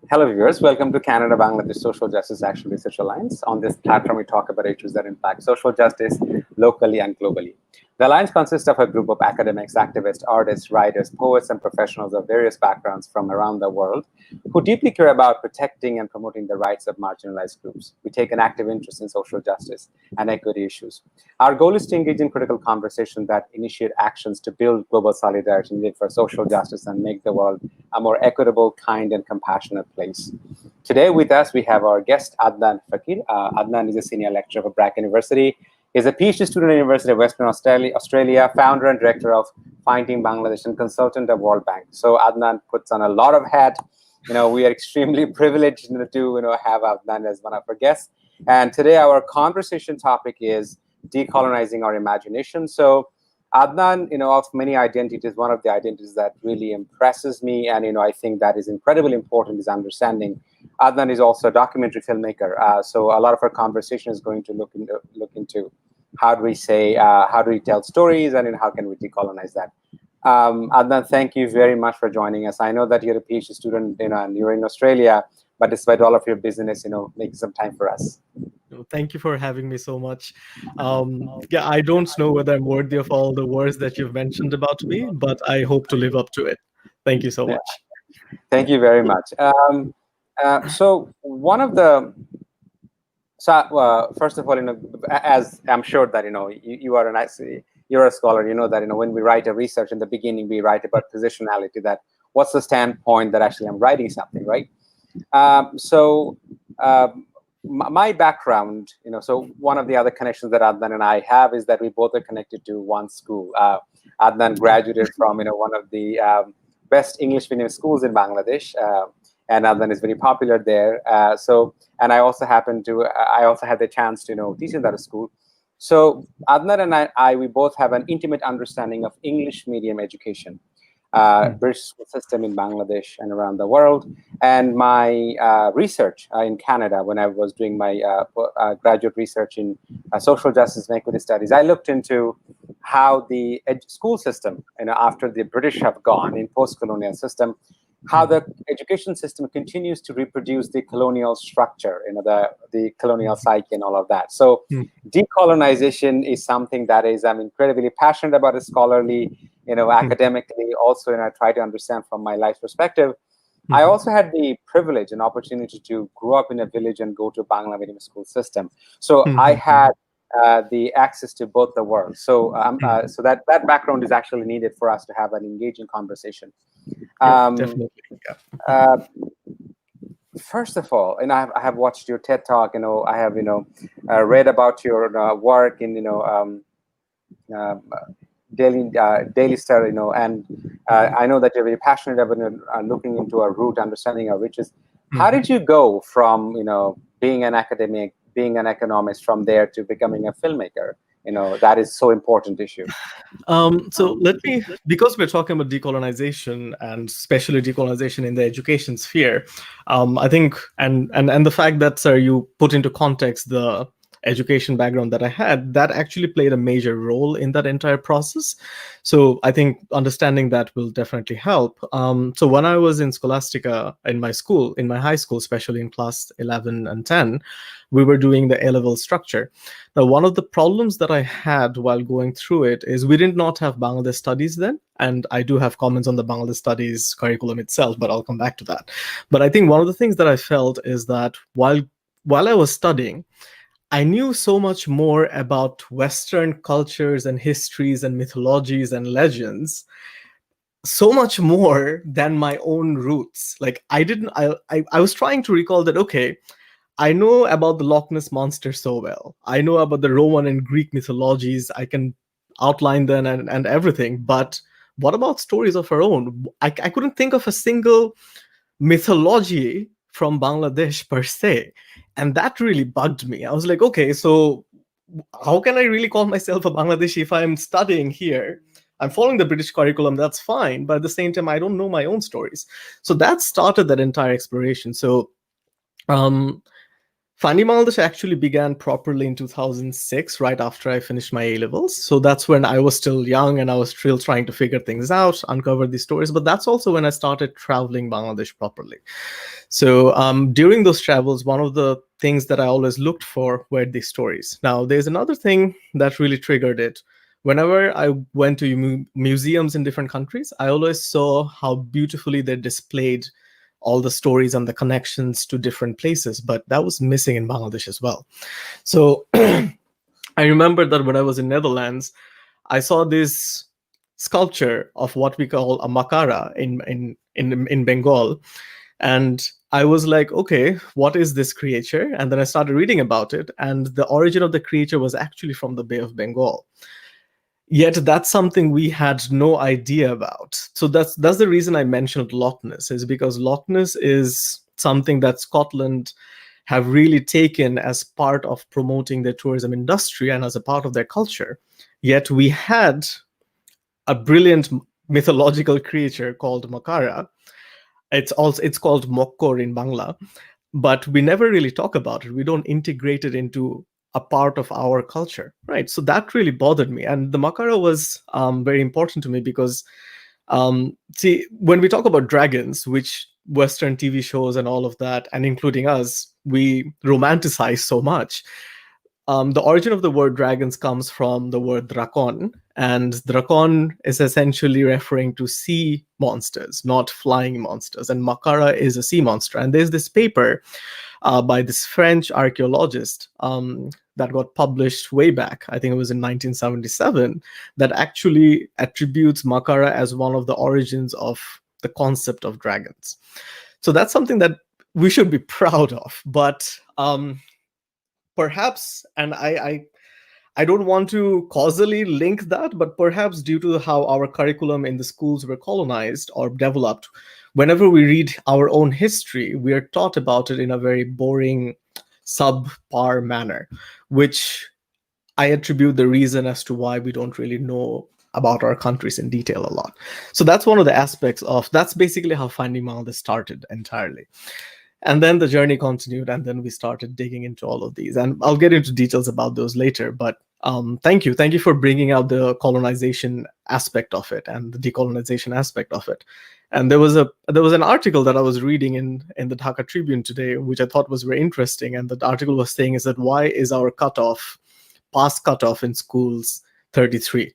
Hello, viewers. Welcome to Canada Bangladesh Social Justice Action Research Alliance. On this platform, we talk about issues that impact social justice locally and globally. The Alliance consists of a group of academics, activists, artists, writers, poets, and professionals of various backgrounds from around the world who deeply care about protecting and promoting the rights of marginalized groups. We take an active interest in social justice and equity issues. Our goal is to engage in critical conversations that initiate actions to build global solidarity needed for social justice and make the world a more equitable, kind, and compassionate place. Today with us, we have our guest, Adnan Fakir. Adnan is a senior lecturer for Brack University. He's a PhD student at the University of Western Australia, founder and director of Finding Bangladesh and consultant of World Bank. So Adnan puts on a lot of hats. We are extremely privileged to have Adnan as one of our guests. And today our conversation topic is decolonizing our imagination. So Adnan, of many identities, one of the identities that really impresses me, and I think that is incredibly important, is understanding. Adnan is also a documentary filmmaker, so a lot of our conversation is going to look into how do we tell stories, and how can we decolonize that. Adnan, thank you very much for joining us. I know that you're a PhD student, and you're in Australia, but despite all of your busyness, making some time for us. Thank you for having me so much. I don't know whether I'm worthy of all the words that you've mentioned about me, but I hope to live up to it. Thank you so much. Thank you very much. So first of all, as I'm sure that you're a scholar. That when we write a research in the beginning, we write about positionality. That what's the standpoint that actually I'm writing something, right? My background, so one of the other connections that Adnan and I have is that we both are connected to one school. Adnan graduated from, one of the best English medium schools in Bangladesh, and Adnan is very popular there. And I also had the chance to, teach in that school. So Adnan and we both have an intimate understanding of English medium education. British school system in Bangladesh and around the world. And my research in Canada, when I was doing my graduate research in social justice and equity studies, I looked into how the school system, after the British have gone in post-colonial system, how the education system continues to reproduce the colonial structure, the colonial psyche and all of that. So decolonization is something that I'm incredibly passionate about, as scholarly, academically, also, and I try to understand from my life perspective. I also had the privilege and opportunity to grow up in a village and go to Bangla medium school system. So I had the access to both the worlds. So so that background is actually needed for us to have an engaging conversation. Definitely. Yeah. First of all, I have watched your TED Talk. I have read about your work in Daily Star. And I know that you're very passionate about looking into our root, understanding our riches. How did you go from being an academic, being an economist, from there to becoming a filmmaker? That is so important issue. So because we're talking about decolonization, and especially decolonization in the education sphere, I think, and the fact that, sir, you put into context the education background that I had, that actually played a major role in that entire process. So I think understanding that will definitely help. So when I was in Scholastica, in my high school, especially in class 11 and 10, we were doing the A-level structure. Now, one of the problems that I had while going through it is we did not have Bangladesh studies then. And I do have comments on the Bangladesh studies curriculum itself, but I'll come back to that. But I think one of the things that I felt is that while I was studying, I knew so much more about Western cultures and histories and mythologies and legends, so much more than my own roots. Like I was trying to recall that, okay, I know about the Loch Ness Monster so well. I know about the Roman and Greek mythologies. I can outline them and everything. But what about stories of our own? I couldn't think of a single mythology from Bangladesh per se. And that really bugged me. I was like, okay, so how can I really call myself a Bangladeshi if I'm studying here? I'm following the British curriculum, that's fine. But at the same time, I don't know my own stories. So that started that entire exploration. So Finding Bangladesh actually began properly in 2006, right after I finished my A levels. So that's when I was still young and I was still trying to figure things out, uncover these stories. But that's also when I started traveling Bangladesh properly. So during those travels, one of the things that I always looked for were these stories. Now, there's another thing that really triggered it. Whenever I went to museums in different countries, I always saw how beautifully they displayed all the stories and the connections to different places, but that was missing in Bangladesh as well. So I remember that when I was in Netherlands, I saw this sculpture of what we call a makara in Bengal, and I was like, okay, what is this creature? And then I started reading about it, and the origin of the creature was actually from the Bay of Bengal. Yet that's something we had no idea about. So that's the reason I mentioned Loch Ness, is because Loch Ness is something that Scotland have really taken as part of promoting their tourism industry and as a part of their culture. Yet we had a brilliant mythological creature called Makara. It's called Mokkor in Bangla, but we never really talk about it. We don't integrate it into a part of our culture, right? So that really bothered me, and the Makara was very important to me because, see, when we talk about dragons, which Western TV shows and all of that, and including us, we romanticize so much. The origin of the word dragons comes from the word drakon, and drakon is essentially referring to sea monsters, not flying monsters. And Makara is a sea monster. And there's this paper by this French archaeologist that got published way back, I think it was in 1977, that actually attributes Makara as one of the origins of the concept of dragons. So that's something that we should be proud of. But perhaps, and I don't want to causally link that, but perhaps due to how our curriculum in the schools were colonized or developed, whenever we read our own history, we are taught about it in a very boring, subpar manner, which I attribute the reason as to why we don't really know about our countries in detail a lot. So that's one of the aspects of, that's basically how Finding Bangladesh started entirely. And then the journey continued, and then we started digging into all of these. And I'll get into details about those later. But thank you. Thank you for bringing out the colonization aspect of it and the decolonization aspect of it. And there was an article that I was reading in the Dhaka Tribune today, which I thought was very interesting. And the article was saying is that why is our pass cutoff in schools 33?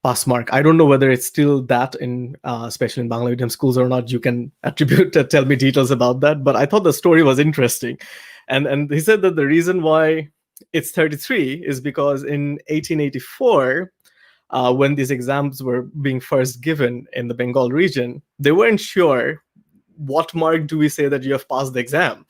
Pass mark. I don't know whether it's still that in, especially in Bangla medium schools or not. You can tell me details about that. But I thought the story was interesting, and he said that the reason why it's 33 is because in 1884, when these exams were being first given in the Bengal region, they weren't sure what mark do we say that you have passed the exam,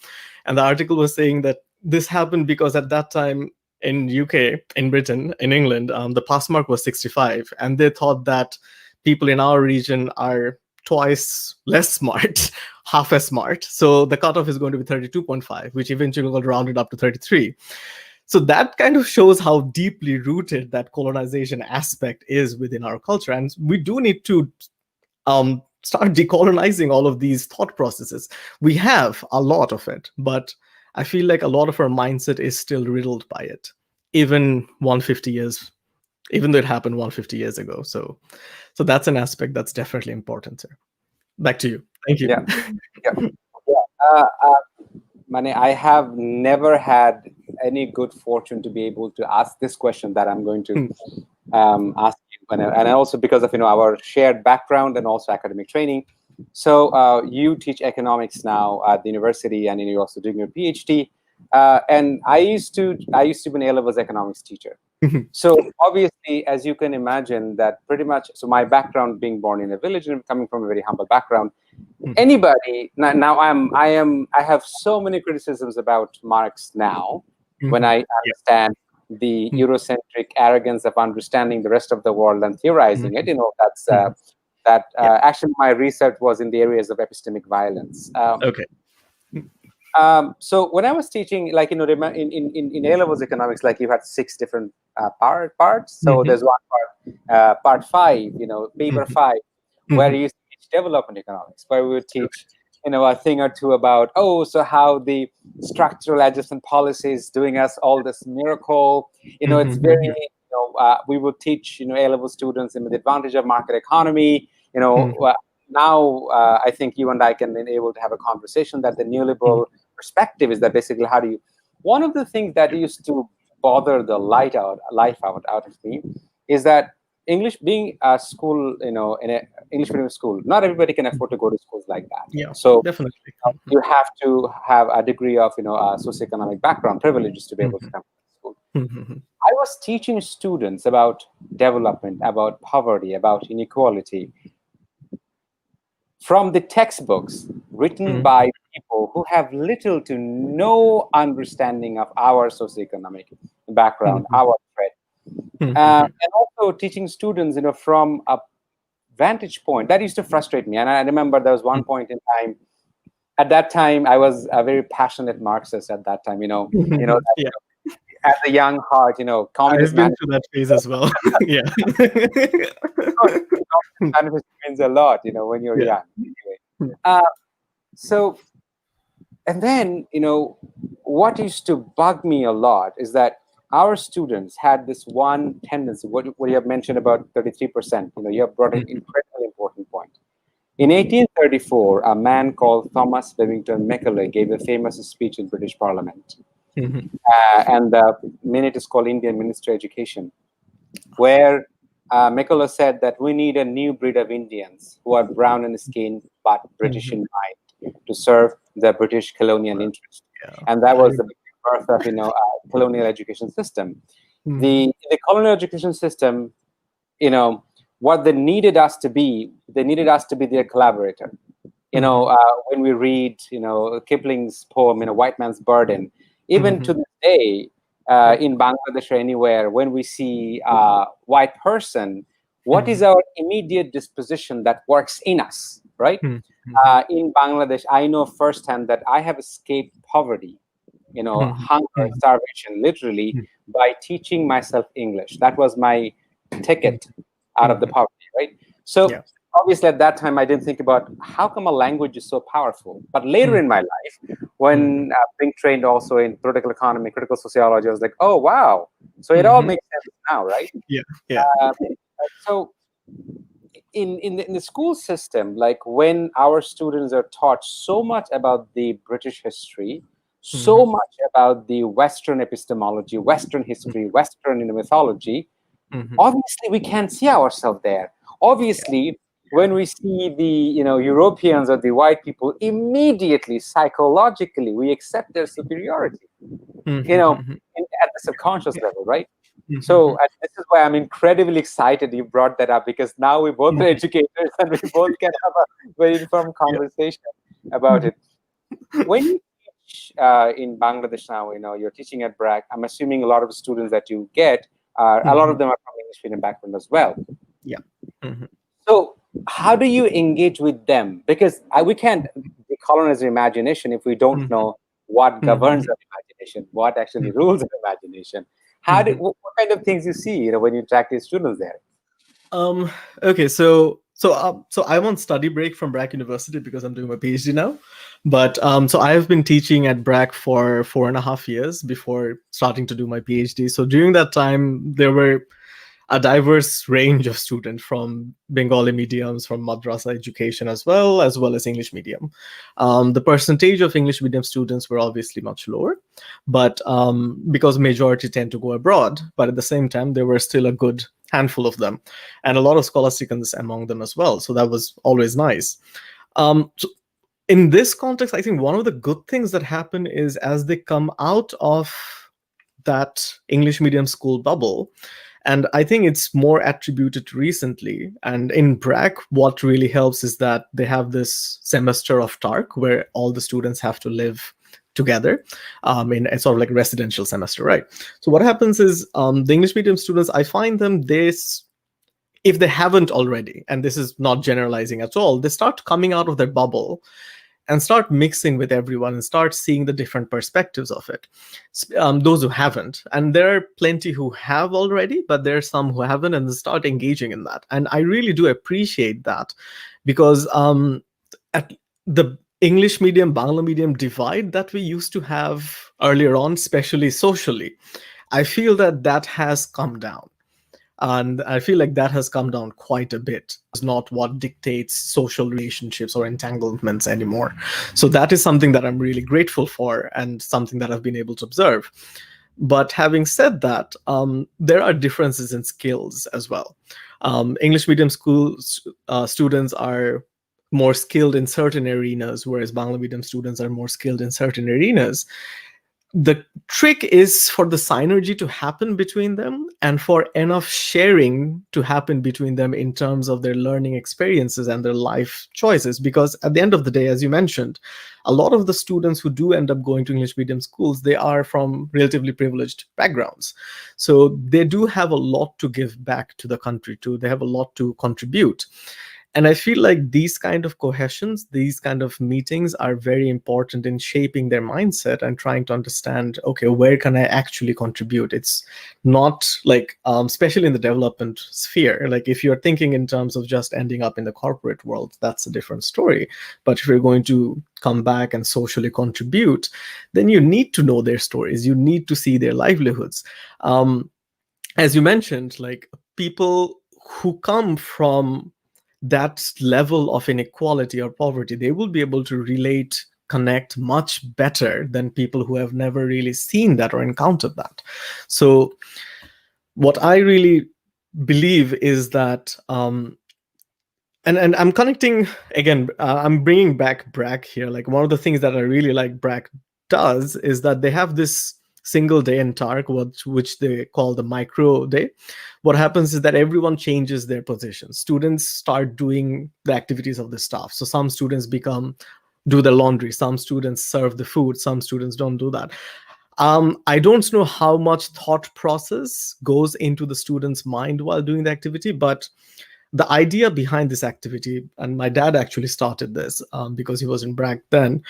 and the article was saying that this happened because at that time in UK, in Britain, in England, the pass mark was 65, and they thought that people in our region are twice less smart, half as smart. So the cutoff is going to be 32.5, which eventually got rounded up to 33. So that kind of shows how deeply rooted that colonization aspect is within our culture, and we do need to start decolonizing all of these thought processes. We have a lot of it, but I feel like a lot of our mindset is still riddled by it, even 150 years, even though it happened 150 years ago. So that's an aspect that's definitely important, sir. Back to you. Thank you. Yeah. Mane, I have never had any good fortune to be able to ask this question that I'm going to ask you, and also because of our shared background and also academic training. So you teach economics now at the university, and you're also doing your PhD. And I used to be an A-levels economics teacher. So obviously, as you can imagine, that pretty much. So my background, being born in a village and coming from a very humble background, anybody now I have so many criticisms about Marx now when I understand the Eurocentric arrogance of understanding the rest of the world and theorizing it. That's actually my research was in the areas of epistemic violence. Okay. So when I was teaching, like in A levels economics, like you had 6 different parts. So there's one part 5, paper 5, where you teach development economics, where we would teach a thing or two about, oh, so how the structural adjustment policy is doing us all this miracle. It's very, Mhm, we will teach, A-level students the advantage of market economy. mhm, Now I think you and I can be able to have a conversation that the mhm, neoliberal perspective is that basically how do you, one of the things that used to bother the life out of me is that English being a school, in a English medium school, not everybody can mhm. afford to go to schools like that. Yeah, So definitely. you have to have a degree of, socioeconomic background privileges to be able to Mhm, come to school. mhm, I was teaching students about development, about poverty, about inequality from the textbooks written mhm, by people who have little to no understanding of our socioeconomic background, mhm, our threat, mhm, and also teaching students, from a vantage point that used to frustrate me. And I remember there was one point in time. At that time, I was a very passionate Marxist. At that time, Yeah, as a young heart, communist I've been manifesto. through that phase as well. Yeah. Communist manifesto means a lot, when you're Yeah. young. Anyway, uh, so and then, what used to bug me a lot is that our students had this one tendency. What you have mentioned about 33%. You have brought an incredibly important point. In 1834, a man called Thomas Babington Macaulay gave a famous speech in British Parliament, Mhm, and the minute is called Indian Ministry of Education, where Macaulay said that we need a new breed of Indians who are brown in skin but British mhm. in mind to serve the British colonial interest, Yeah. and that was I, the birth of colonial education system. mhm, The colonial education system, you know, what they needed us to be their collaborator. mhm, When we read, Kipling's poem, White Man's Burden, even mhm. to this day, Yeah. in Bangladesh or anywhere, when we see a white person, what is Mhm, our immediate disposition that works in us, right? mhm, mhm, In Bangladesh, I know firsthand that I have escaped poverty, mhm, hunger, mhm, starvation, literally by teaching myself English. That was my mhm, ticket out of the mhm. poverty, right? So Yeah. obviously at that time I didn't think about how come a language is so powerful. But later Mhm, in my life, mhm, when being trained also in political economy, critical sociology, I was like, oh wow, so it all mhm. makes sense now, right? Yeah. Yeah. Uh, so in the school system, like when our students are taught so much about the British history, so Mhm, much about the Western epistemology, Western history, Western mythology, mhm. obviously we can't see ourselves there. Yeah. Obviously, when Yeah. we see the Europeans or the white people, immediately psychologically we accept their superiority, Mhm, mhm. at the subconscious Yeah. level, right? So Mhm, this is why I'm incredibly excited you brought that up, because now we both are mhm. educators and we both can have a very informed Yeah. conversation about Mhm, it. When you teach in Bangladesh now, you're teaching at BRAC. I'm assuming a lot of students that you get, a lot of mhm. them are from English medium background as well. Yeah. Mhm, So how do you engage with them? Because we can't decolonize the imagination if we don't mhm, know what governs mhm, our imagination, what actually mhm, rules our imagination. mhm. What kind of things you see, when you track these students there? Um, okay, so I'm on study break from BRAC University because I'm doing my PhD now. But so I have been teaching at BRAC for 4.5 years before starting to do my PhD. So during that time, there were a diverse range of students from Bengali mediums, from madrasa education as well as English medium. The percentage of English medium students were obviously much lower, but because majority tend to go abroad, but at the same time there were still a good handful of them, and a lot of scholasticans among them as well. So that was always nice. So in this context, I think one of the good things that happen is as they come out of that English medium school bubble, and I think it's more attributed recently. And in BRAC, what really helps is that they have this semester of TARC where all the students have to live together in a sort of like residential semester, right? So what happens is the English medium students, I find them, if they haven't already, and this is not generalizing at all, they start coming out of their bubble and start mixing with everyone and start seeing the different perspectives of it. Those who haven't, and there are plenty who have already, but there are some who haven't, and they start engaging in that. And I really do appreciate that because at the English medium, Bangla medium divide that we used to have earlier on, especially socially, I feel that that has come down. And I feel like that has come down quite a bit. It's not what dictates social relationships or entanglements anymore. So that is something that I'm really grateful for and something that I've been able to observe. But having said that, there are differences in skills as well. English medium school students are more skilled in certain arenas, whereas Bangla medium students are more skilled in certain arenas. The trick is for the synergy to happen between them and for enough sharing to happen between them in terms of their learning experiences and their life choices. Because at the end of the day, as you mentioned, a lot of the students who do end up going to English medium schools, they are from relatively privileged backgrounds. So they do have a lot to give back to the country too. They have a lot to contribute. And I feel like these kind of cohesions, these kind of meetings are very important in shaping their mindset and trying to understand, okay, where can I actually contribute? It's not like, especially in the development sphere, like if you're thinking in terms of just ending up in the corporate world, that's a different story. But if you're going to come back and socially contribute, then you need to know their stories. You need to see their livelihoods. As you mentioned, like people who come from that level of inequality or poverty, they will be able to relate, connect much better than people who have never really seen that or encountered that. So what I really believe is that and I'm connecting again, I'm bringing back BRAC here. Like one of the things that I really like BRAC does is that they have this single day in TARC, which they call the micro day. What happens is that everyone changes their position. Students start doing the activities of the staff. So some students do the laundry, some students serve the food, some students don't do that. I don't know how much thought process goes into the student's mind while doing the activity, but the idea behind this activity, and my dad actually started this because he was in BRAC then,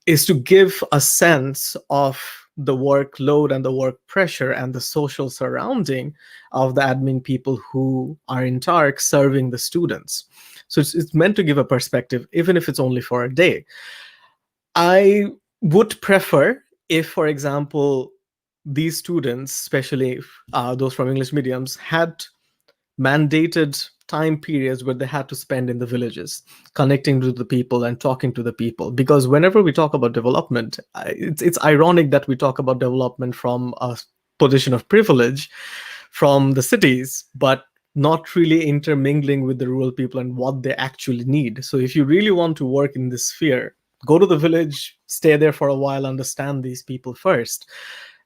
is to give a sense of the workload and the work pressure and the social surrounding of the admin people who are in TARC serving the students. So it's meant to give a perspective, even if it's only for a day. I would prefer if, for example, these students, especially those from English mediums, had mandated time periods where they had to spend in the villages, connecting to the people and talking to the people. Because whenever we talk about development, it's ironic that we talk about development from a position of privilege from the cities, but not really intermingling with the rural people and what they actually need. So if you really want to work in this sphere, go to the village, stay there for a while, understand these people first.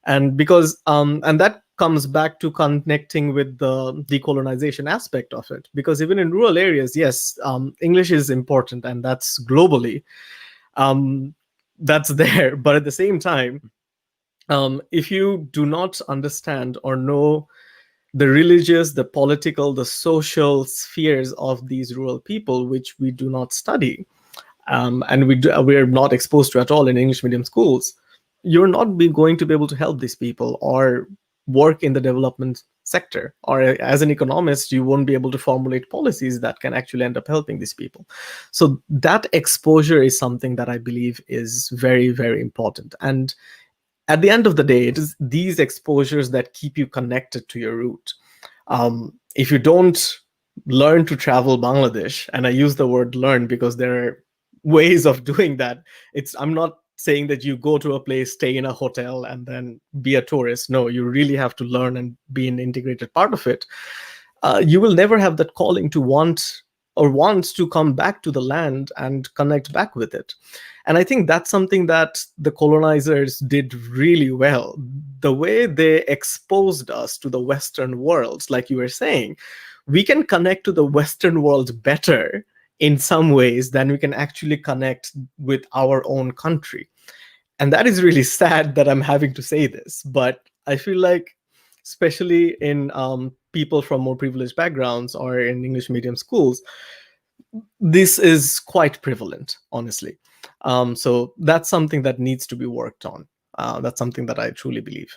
And because and that comes back to connecting with the decolonization aspect of it, because even in rural areas, yes, English is important, and that's globally, that's there. But at the same time, if you do not understand or know the religious, the political, the social spheres of these rural people, which we do not study, and we're not exposed to at all in English medium schools, you're not going to be able to help these people or work in the development sector. Or as an economist, you won't be able to formulate policies that can actually end up helping these people. So that exposure is something that I believe is very, very important. And at the end of the day, it is these exposures that keep you connected to your root. If you don't learn to travel Bangladesh, and I use the word learn because there are ways of doing that. I'm not saying that you go to a place, stay in a hotel, and then be a tourist. No, you really have to learn and be an integrated part of it. You will never have that calling to want to come back to the land and connect back with it. And I think that's something that the colonizers did really well. The way they exposed us to the Western world, like you were saying, we can connect to the Western world better in some ways than we can actually connect with our own country. And that is really sad that I'm having to say this, but I feel like, especially in people from more privileged backgrounds or in English medium schools, this is quite prevalent, honestly. So that's something that needs to be worked on. That's something that I truly believe.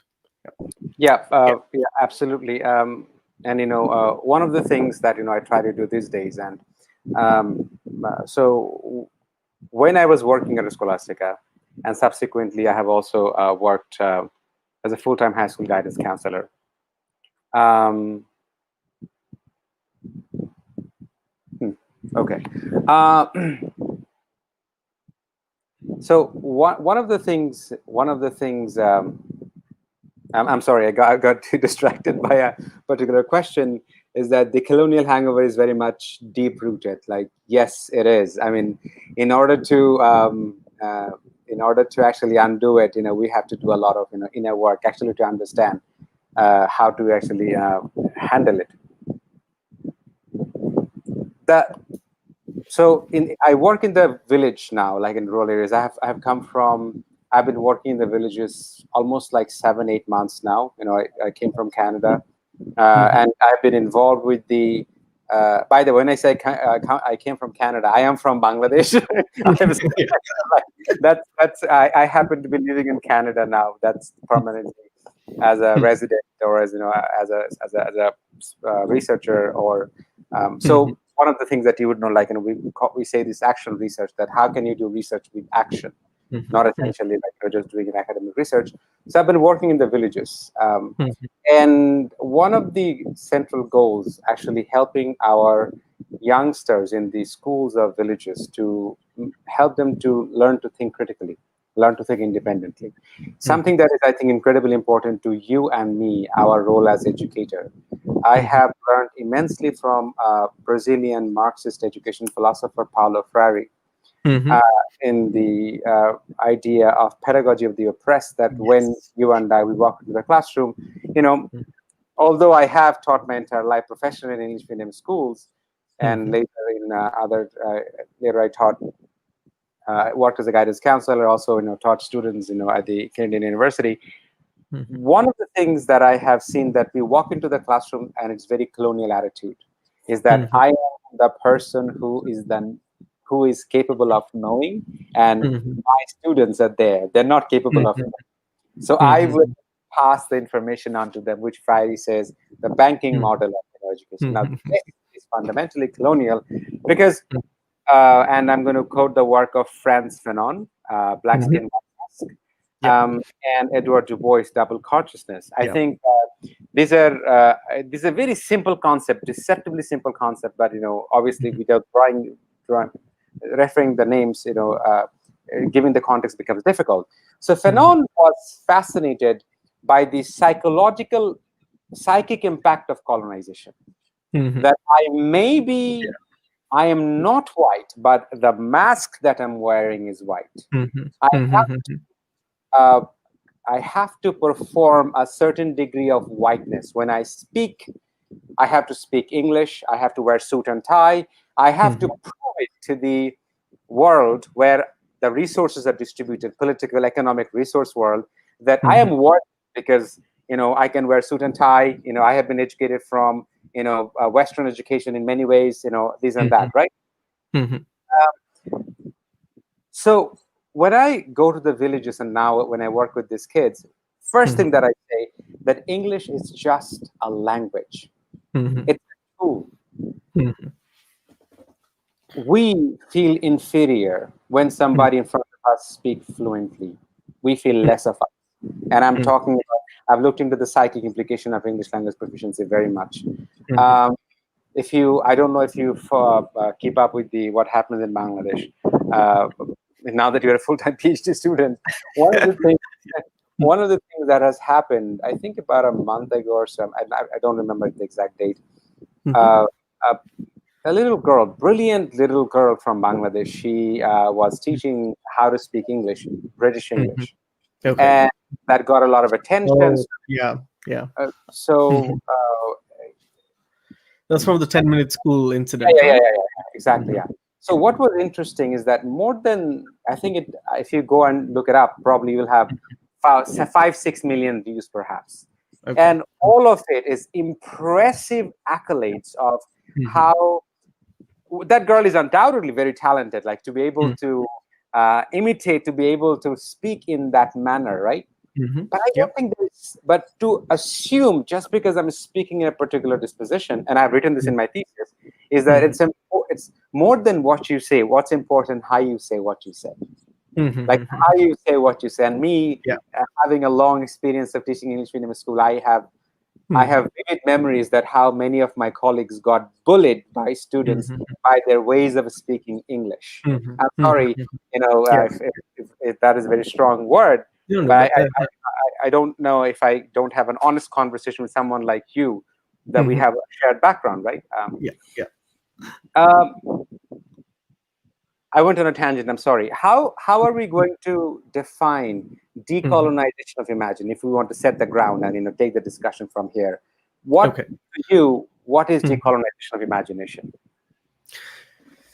Yeah, Yeah. yeah, absolutely. And one of the things that I try to do these days, and so when I was working at Scholastica, and subsequently I have also worked as a full-time high school guidance counselor. Um, okay. Uh, so one of the things I'm sorry, I got too distracted by a particular question. Is that the colonial hangover is very much deep rooted? Like, yes, it is. I mean, in order to actually undo it, we have to do a lot of inner work actually to understand how to actually handle it. The I work in the village now, like in rural areas. I have come from. I've been working in the villages almost like 7 8 months now. I came from Canada, Mhm. and I've been involved with the. By the way, when I say I came from Canada, I am from Bangladesh. I'm Yeah. I happen to be living in Canada now. That's permanently as a resident, or as a researcher, or Mhm. so one of the things that you would know, like, we say this action research, that how can you do research with action, Mhm. not essentially like you're just doing an academic research. So I've been working in the villages, Mhm. and one of the central goals actually helping our youngsters in the schools of villages to help them to learn to think critically, learn to think independently. Mhm. Something that is, I think, incredibly important to you and me, our role as educator. I Mhm. have learned immensely from Brazilian Marxist education philosopher Paulo Freire, uh, Mhm. in the idea of pedagogy of the oppressed, that when Yes. you and I, we walk into the classroom, you know, Mhm. although I have taught my entire life professionally in English medium schools, and Mhm. later I taught, worked as a guidance counselor, also taught students at the Canadian University. Mhm. One of the things that I have seen, that we walk into the classroom and it's very colonial attitude, is that Mhm. I am the person who is capable of knowing, and Mhm. my students are there. They're not capable of Mhm. knowing. So I will Mhm. pass the information on to them, which Friday says the banking Mhm. model of education. Now, Mhm. this is fundamentally colonial because, Mhm. and I'm going to quote the work of Frantz Fanon, Black Mhm. Skin, White Mask, Yeah. and Edward Du Bois, Double Consciousness. I Yeah. think these are very simple concept, deceptively simple concept, but obviously Mhm. without drawing referring the names, giving the context becomes difficult. So Mhm. Fanon was fascinated by the psychic impact of colonization. Mhm. That I am not white, but the mask that I'm wearing is white. Mhm. I have Mhm. uh, I have to perform a certain degree of whiteness. When I speak, I have to speak English. I have to wear suit and tie. I have to Mhm. prove it to the world where the resources are distributed, political, economic resource world, that I Mhm. am worth, because I can wear suit and tie. I have been educated from Western education in many ways. This and that, Mhm. right? Mhm. So when I go to the villages, and now when I work with these kids, first Mhm. thing that I say, that English is just a language. Mhm. It's a tool. Mhm. We feel inferior when Mhm. somebody in front of us speaks fluently. We feel less of us. And I'm Mhm. talking about, I've looked into the psychic implication of English language proficiency very much. Mhm. Um, if you, I don't know if you keep up with the what happens in Bangladesh. Uh, Now that you're a full-time PhD student, one of the things one of the things that has happened, I think about a month ago or so, I don't remember the exact date. Mhm. Uh, a, a little girl, brilliant little girl from Bangladesh, she was teaching how to speak English, British Mhm. English, Okay. and that got a lot of attention. Oh, yeah. Yeah. So Mhm. That's from the 10-minute school yeah, incident, yeah, yeah, right? yeah, yeah, exactly, Mhm. yeah. So what was interesting is that more than, I think it, if you go and look it up, probably you'll have 5 6 million views perhaps, Okay. and all of it is impressive accolades of Mhm. how that girl is undoubtedly very talented, like to be able Mhm. to imitate, to be able to speak in that manner, right? But I don't Yep. think there's, but to assume just because I'm speaking in a particular disposition, and I've written this in my thesis, is that Mhm. it's more than what you say. What's important, how you say what you say. Like Mhm. how you say what you say. And me, Yeah. having a long experience of teaching English medium school, I have Mhm. vivid memories that how many of my colleagues got bullied by students Mhm. by their ways of speaking English. Mhm. I'm Mhm. sorry, Mhm. Yeah. if that is a very strong word, No, no, but but I don't know if I don't have an honest conversation with someone like you that we mhm. have a shared background, right? Yeah. Yeah. Um, I went on a tangent. I'm sorry. How are we going to define Mhm. decolonization of imagine if we want to set the ground and take the discussion from here? What Okay. to you? What is Mhm. decolonization of imagination?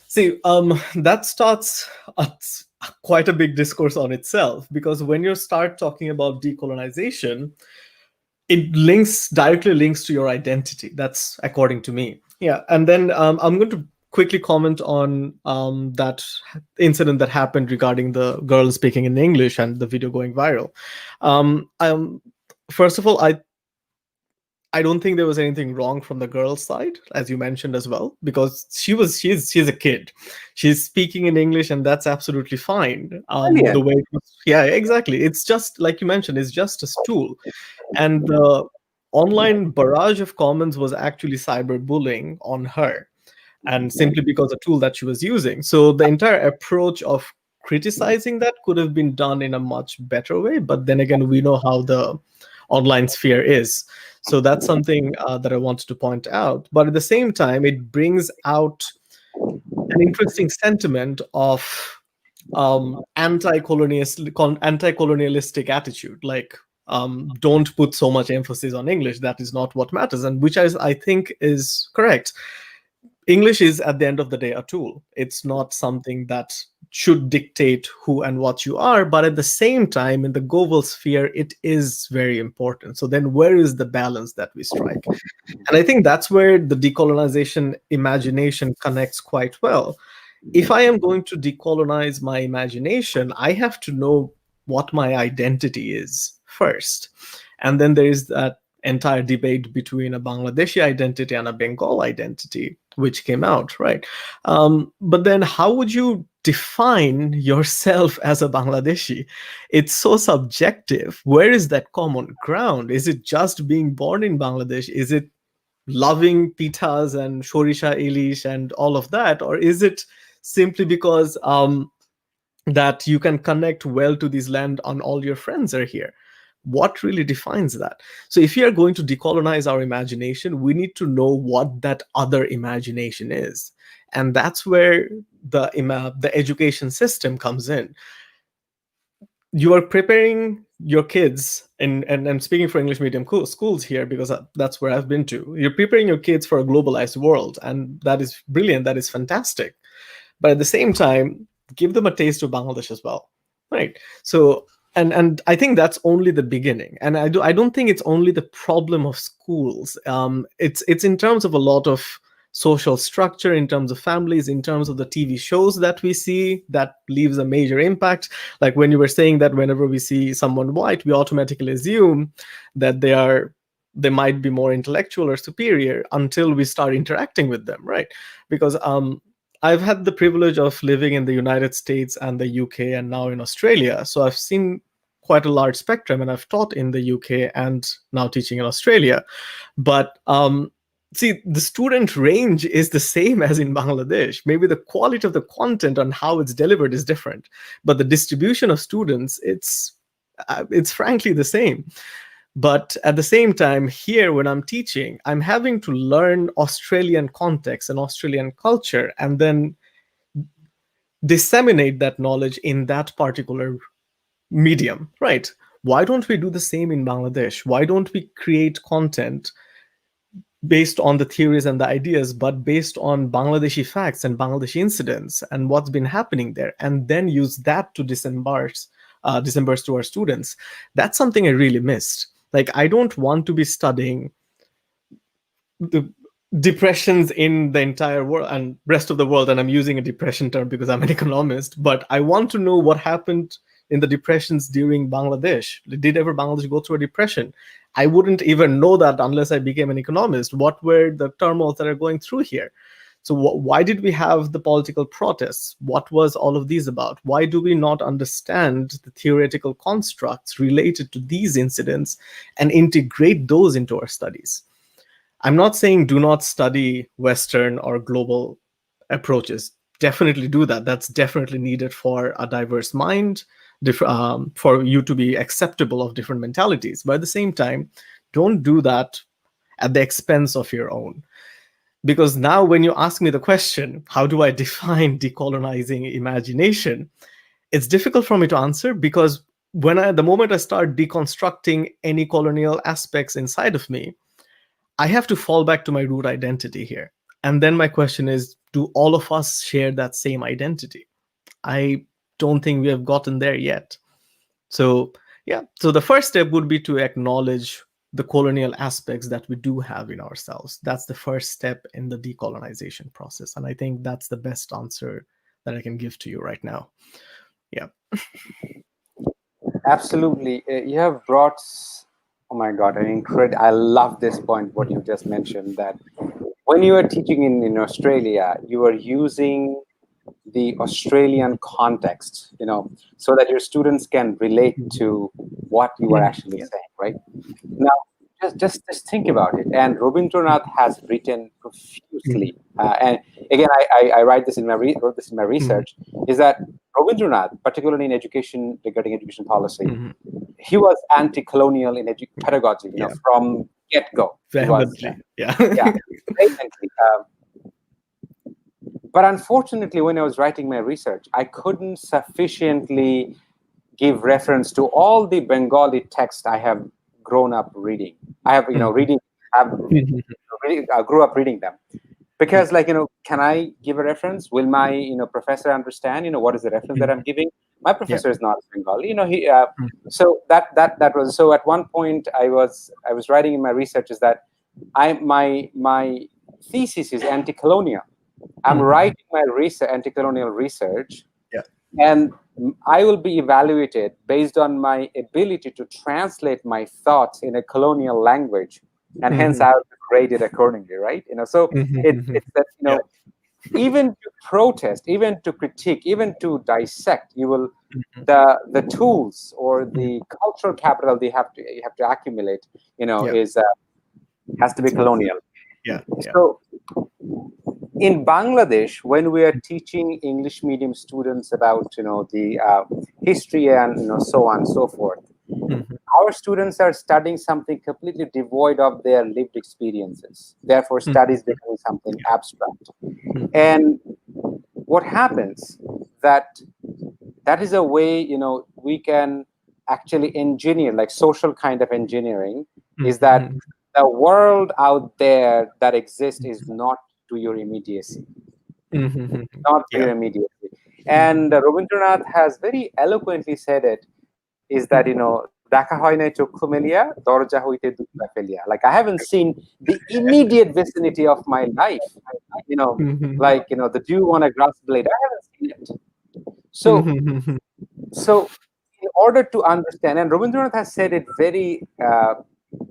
See, that starts quite a big discourse on itself, because when you start talking about decolonization, it directly links to your identity. That's according to me. Yeah, and then I'm going to quickly comment on that incident that happened regarding the girl speaking in English and the video going viral. Um, first of all, I don't think there was anything wrong from the girl's side, as you mentioned as well, because she's a kid, she's speaking in English, and that's absolutely fine. The Brilliant. way, yeah, exactly. It's just like you mentioned, it's just a tool, and the online barrage of comments was actually cyberbullying on her, and simply because the tool that she was using. So the entire approach of criticizing that could have been done in a much better way. But then again, we know how the online sphere is. So that's something that I wanted to point out. But at the same time, it brings out an interesting sentiment of anti-colonialistic attitude, like don't put so much emphasis on English, that is not what matters, and which I think is correct. English is, at the end of the day, a tool. It's not something that should dictate who and what you are, but at the same time, in the global sphere, it is very important. So then where is the balance that we strike? And I think that's where the decolonization imagination connects quite well. If I am going to decolonize my imagination, I have to know what my identity is first. And then there is that entire debate between a Bangladeshi identity and a Bengal identity, which came out, right? But then how would you define yourself as a Bangladeshi? It's so subjective. Where is that common ground? Is it just being born in Bangladesh? Is it loving pitas and shorisha ilish and all of that, or is it simply because that you can connect well to this land and all your friends are here? What really defines that? So if we are going to decolonize our imagination, we need to know what that other imagination is, and that's where the education system comes in. You are preparing your kids, and I'm speaking for English medium schools here, because that's where I've been to. You're preparing your kids for a globalized world, and that is brilliant, that is fantastic. But at the same time, give them a taste of Bangladesh as well, right? So, and I think that's only the beginning, and I don't think it's only the problem of schools. It's in terms of a lot of social structure, in terms of families, in terms of the TV shows that we see, that leaves a major impact. Like when you were saying that whenever we see someone white, we automatically assume that they might be more intellectual or superior until we start interacting with them, right? Because I've had the privilege of living in the United States and the UK and now in Australia. So I've seen quite a large spectrum, and I've taught in the UK and now teaching in Australia. But see, the student range is the same as in Bangladesh. Maybe the quality of the content and how it's delivered is different, but the distribution of students, it's frankly the same. But at the same time, here when I'm teaching, I'm having to learn Australian context and Australian culture, and then disseminate that knowledge in that particular medium, right? Why don't we do the same in Bangladesh? Why don't we create content based on the theories and the ideas, but based on Bangladeshi facts and Bangladeshi incidents and what's been happening there, and then use that to disburse to our students? That's something I really missed. Like, I don't want to be studying the depressions in the entire world and rest of the world, and I'm using a depression term because I'm an economist, but I want to know what happened in the depressions during Bangladesh? Did ever Bangladesh go through a depression? I wouldn't even know that unless I became an economist. What were the turmoils that are going through here? So why did we have the political protests? What was all of these about? Why do we not understand the theoretical constructs related to these incidents and integrate those into our studies? I'm not saying do not study Western or global approaches. Definitely do that. That's definitely needed for a diverse mind, for you to be acceptable of different mentalities. But at the same time, don't do that at the expense of your own. Because now, when you ask me the question, how do I define decolonizing imagination? It's difficult for me to answer because the moment I start deconstructing any colonial aspects inside of me, I have to fall back to my root identity here. And then my question is, do all of us share that same identity? I don't think we have gotten there yet. So, yeah. So the first step would be to acknowledge the colonial aspects that we do have in ourselves. That's the first step in the decolonization process. And I think that's the best answer that I can give to you right now. Yeah. Absolutely. You have brought, oh my God, an incredible, I love this point, what you just mentioned, that when you are teaching in Australia, you are using the Australian context, so that your students can relate to what you are actually saying, right? Now, just think about it. And Rabindranath has written profusely, and again, I write this in my wrote this in my research, is that Rabindranath, particularly in education, regarding education policy, he was anti-colonial in pedagogy, from get-go. He was, Vehemently. Yeah. yeah, vehemently. But unfortunately, when I was writing my research, I couldn't sufficiently give reference to all the Bengali texts I have grown up reading. I have, reading, I grew up reading them. Because, can I give a reference? Will my, professor understand, what is the reference that I'm giving? My professor is not Bengali, he. So that was, so at one point I was writing in my research is that my thesis is anti-colonial. I'm writing my anti-colonial research, Yeah. and I will be evaluated based on my ability to translate my thoughts in a colonial language, and hence I'll be graded accordingly, right? So it's that, Yeah. even to protest, even to critique, even to dissect, you will the tools or the cultural capital you have to accumulate, is has to be colonial. Yeah. Yeah. So in Bangladesh, when we are teaching English medium students about the history and so on and so forth, our students are studying something completely devoid of their lived experiences. Therefore, studies becoming something abstract. And what happens that is a way we can actually engineer, like social kind of engineering, is that the world out there that exists is not to your immediacy, not to your immediacy. And Rabindranath has very eloquently said it, is that দেখা হয় নাই চক্ষু মেলিয়া দরজা হইতে দুধটা ফেলিয়া. Like, I haven't seen the immediate vicinity of my life, like the dew on a grass blade. I haven't seen it. So in order to understand, and Rabindranath has said it very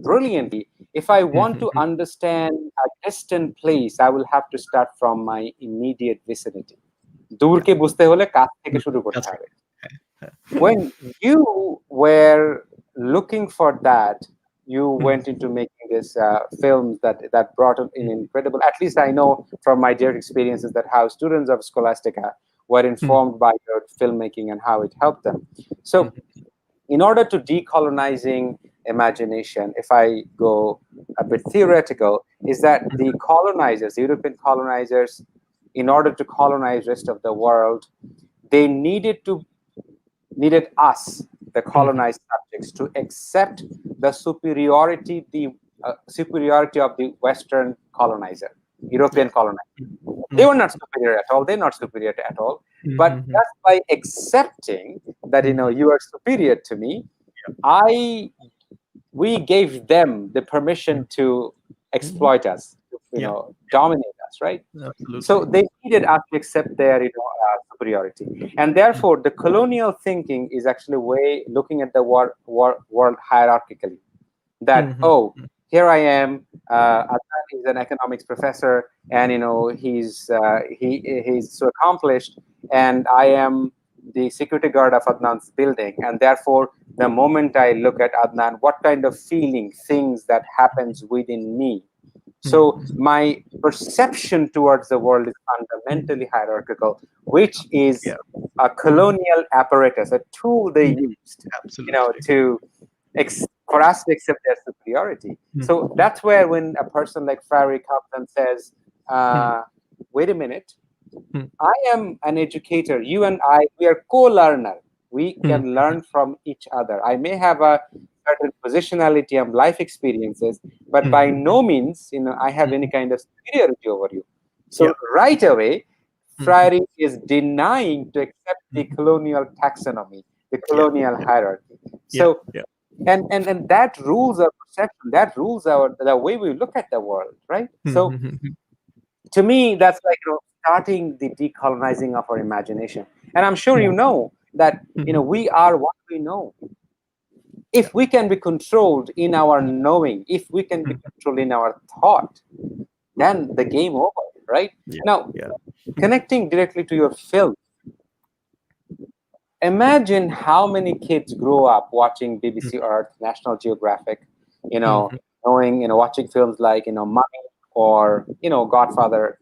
brilliantly, if I want to understand a distant place, I will have to start from my immediate vicinity. দূরকে বুঝতে হলে কাছ থেকে শুরু করতে হবে. When you were looking for that, you went into making this films that brought in incredible, at least I know from my direct experiences, that how students of Scholastica were informed by your filmmaking and how it helped them. So in order to decolonizing imagination, if I go a bit theoretical, is that the colonizers, the European colonizers, in order to colonize rest of the world, they needed us, the colonized subjects, to accept the superiority of the Western colonizer, European colonizer. They were not superior at all. They're not superior at all. But just by accepting that you are superior to me, we gave them the permission to exploit us, dominate us, right? So Absolutely. they needed us to accept their superiority, and therefore the colonial thinking is actually way looking at the world hierarchically. That, Mhm. oh, here I am. Adnan is an economics professor, and he's so accomplished, and I am the security guard of Adnan's building, and therefore the moment I look at Adnan, what kind of feeling, things that happens within me. So Mhm. my perception towards the world is Mhm. fundamentally hierarchical, which is Yeah. a Mhm. colonial apparatus, a tool they Mhm. used, Absolutely. to for us to accept their superiority. So Mhm. that's where when a person like Farry comes and says, Mhm. wait a minute, Mhm. I am an educator. You and I, we are co-learner. We Mhm. can learn from each other. I may have a certain positionality and life experiences, but by Mhm. no means, I have any Mhm. kind of superiority over you. Yeah. So right away, Mhm. Freire is denying to accept the Mhm. colonial taxonomy, the Yeah. colonial hierarchy. Yeah. So Yeah. and that rules our perception, that rules our the way we look at the world, right? So Mhm. to me, that's like starting the decolonizing of our imagination. And I'm sure you Mhm. know that Mhm. we are what we know. Yeah. If we can be controlled in our knowing, if we can be Mhm. controlled in our thought, then the game over, right? Yeah. Now, Yeah. connecting directly to your film, imagine how many kids grow up watching BBC Mhm. Earth, National Geographic, Mhm. knowing, watching films like, Mummy or, Godfather,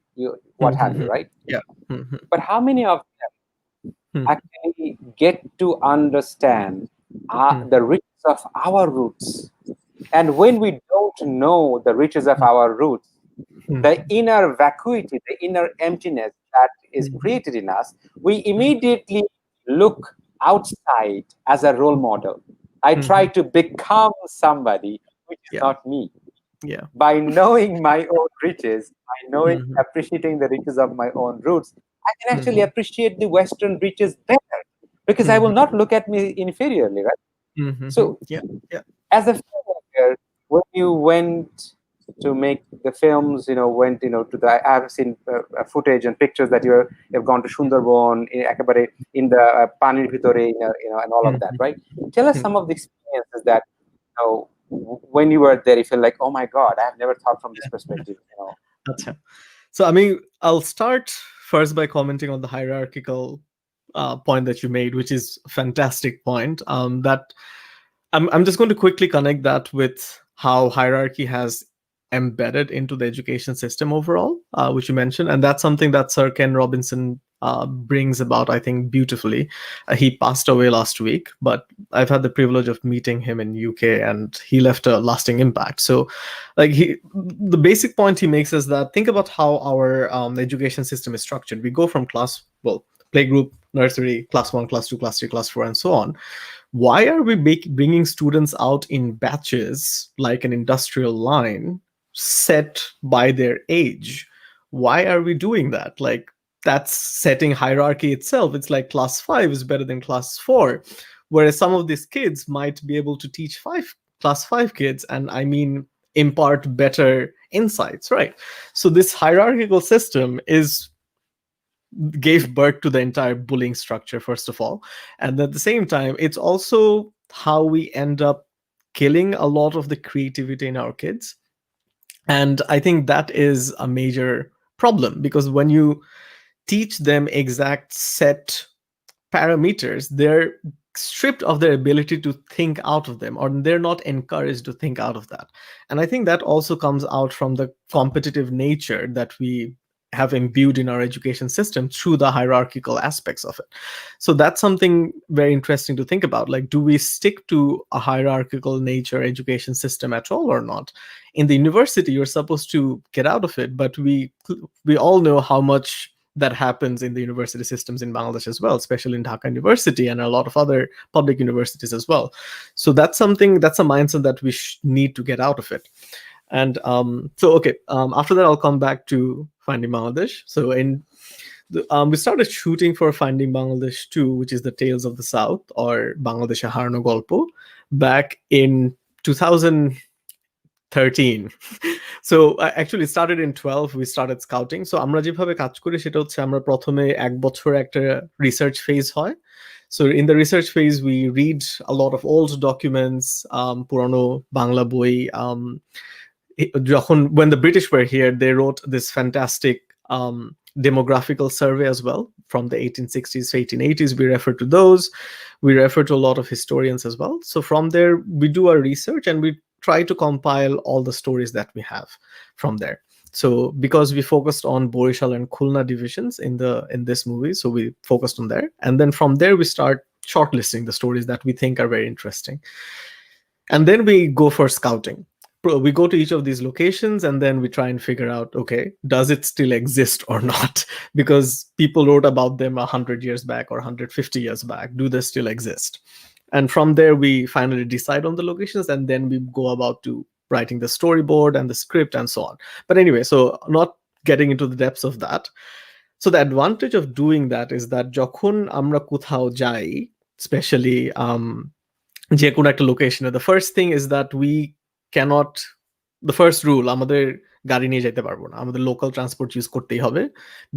what have you, Mhm. right? Yeah. Mhm. But how many of Mhm. actually get to understand Mhm. the riches of our roots? And when we don't know the riches of our roots, the Mhm. inner vacuity, the inner emptiness that is Mhm. created in us, we Mhm. immediately look outside as a role model. I try Mhm. to become somebody which is Yeah. not me. Yeah. By knowing my own riches, by knowing, Mhm. appreciating the riches of my own roots, I can actually Mhm. appreciate the Western riches better because I will Mhm. not look at me inferiorly, right? Mhm. So Yeah. Yeah. as a filmmaker, when you went to make the films, went, to the, I have seen footage and pictures that you've gone to Sundarban, Ekabare, in the Panir Bhitore, and all of that, Mhm. right? Tell us Mhm. some of the experiences that, when you were there, you feel like, oh my God, I have never thought from this perspective. Acha. So, I mean, I'll start first by commenting on the hierarchical point that you made, which is a fantastic point. That I'm just going to quickly connect that with how hierarchy has embedded into the education system overall, which you mentioned, and that's something that Sir Ken Robinson brings about, I think, beautifully. He passed away last week, but I've had the privilege of meeting him in UK, and he left a lasting impact. So, the basic point he makes is that think about how our education system is structured. We go from playgroup, nursery, class 1, class 2, class 3, class 4, and so on. Why are we bringing students out in batches like an industrial line set by their age? Why are we doing that? Like, that's setting hierarchy itself. It's like class 5 is better than class 4, whereas some of these kids might be able to teach class 5 kids, and I mean impart better insights, right? So this hierarchical system is gave birth to the entire bullying structure, first of all, and at the same time it's also how we end up killing a lot of the creativity in our kids. And I think that is a major problem, because when you teach them exact set parameters, they're stripped of their ability to think out of them, or they're not encouraged to think out of that. And I think that also comes out from the competitive nature that we have imbued in our education system through the hierarchical aspects of it. So that's something very interesting to think about. Like, do we stick to a hierarchical nature education system at all or not? In the university, you're supposed to get out of it, but we all know how much that happens in the university systems in Bangladesh as well, especially in Dhaka University and a lot of other public universities as well. So that's a mindset that we need to get out of it. And okay, after that, I'll come back to Finding Bangladesh. So we started shooting for Finding Bangladesh 2, which is the Tales of the South, or Bangladesh Harno Golpo, back in 2010 13. So actually started in 12, we started scouting. So আমরা যেভাবে কাজ করি সেটা হচ্ছে আমরা প্রথমে এক বছর একটা রিসার্চ ফেজ হয়. So in the research phase we read a lot of old documents, পুরানো বাংলা বই. When the British were here, they wrote this fantastic demographical survey as well from the 1860s to 1880s. We refer to those. We refer to a lot of historians as well. So from there, we do our research and we try to compile all the stories that we have from there. So because we focused on Borishal and Khulna divisions in this movie, so we focused on there. And then from there, we start shortlisting the stories that we think are very interesting. And then we go for scouting. We go to each of these locations and then we try and figure out, okay, does it still exist or not? Because people wrote about them 100 years back or 150 years back. Do they still exist? And from there, we finally decide on the locations and then we go about to writing the storyboard and the script and so on. But anyway, so not getting into the depths of that. So the advantage of doing that is that যখন আমরা কোথাও যাই, especially যে কোনো একটা লোকেশনে, the first thing is that we cannot, the first rule, আমাদের গাড়ি নিয়ে যেতে পারবো না, আমাদের লোকাল ট্রান্সপোর্ট ইউজ করতেই হবে,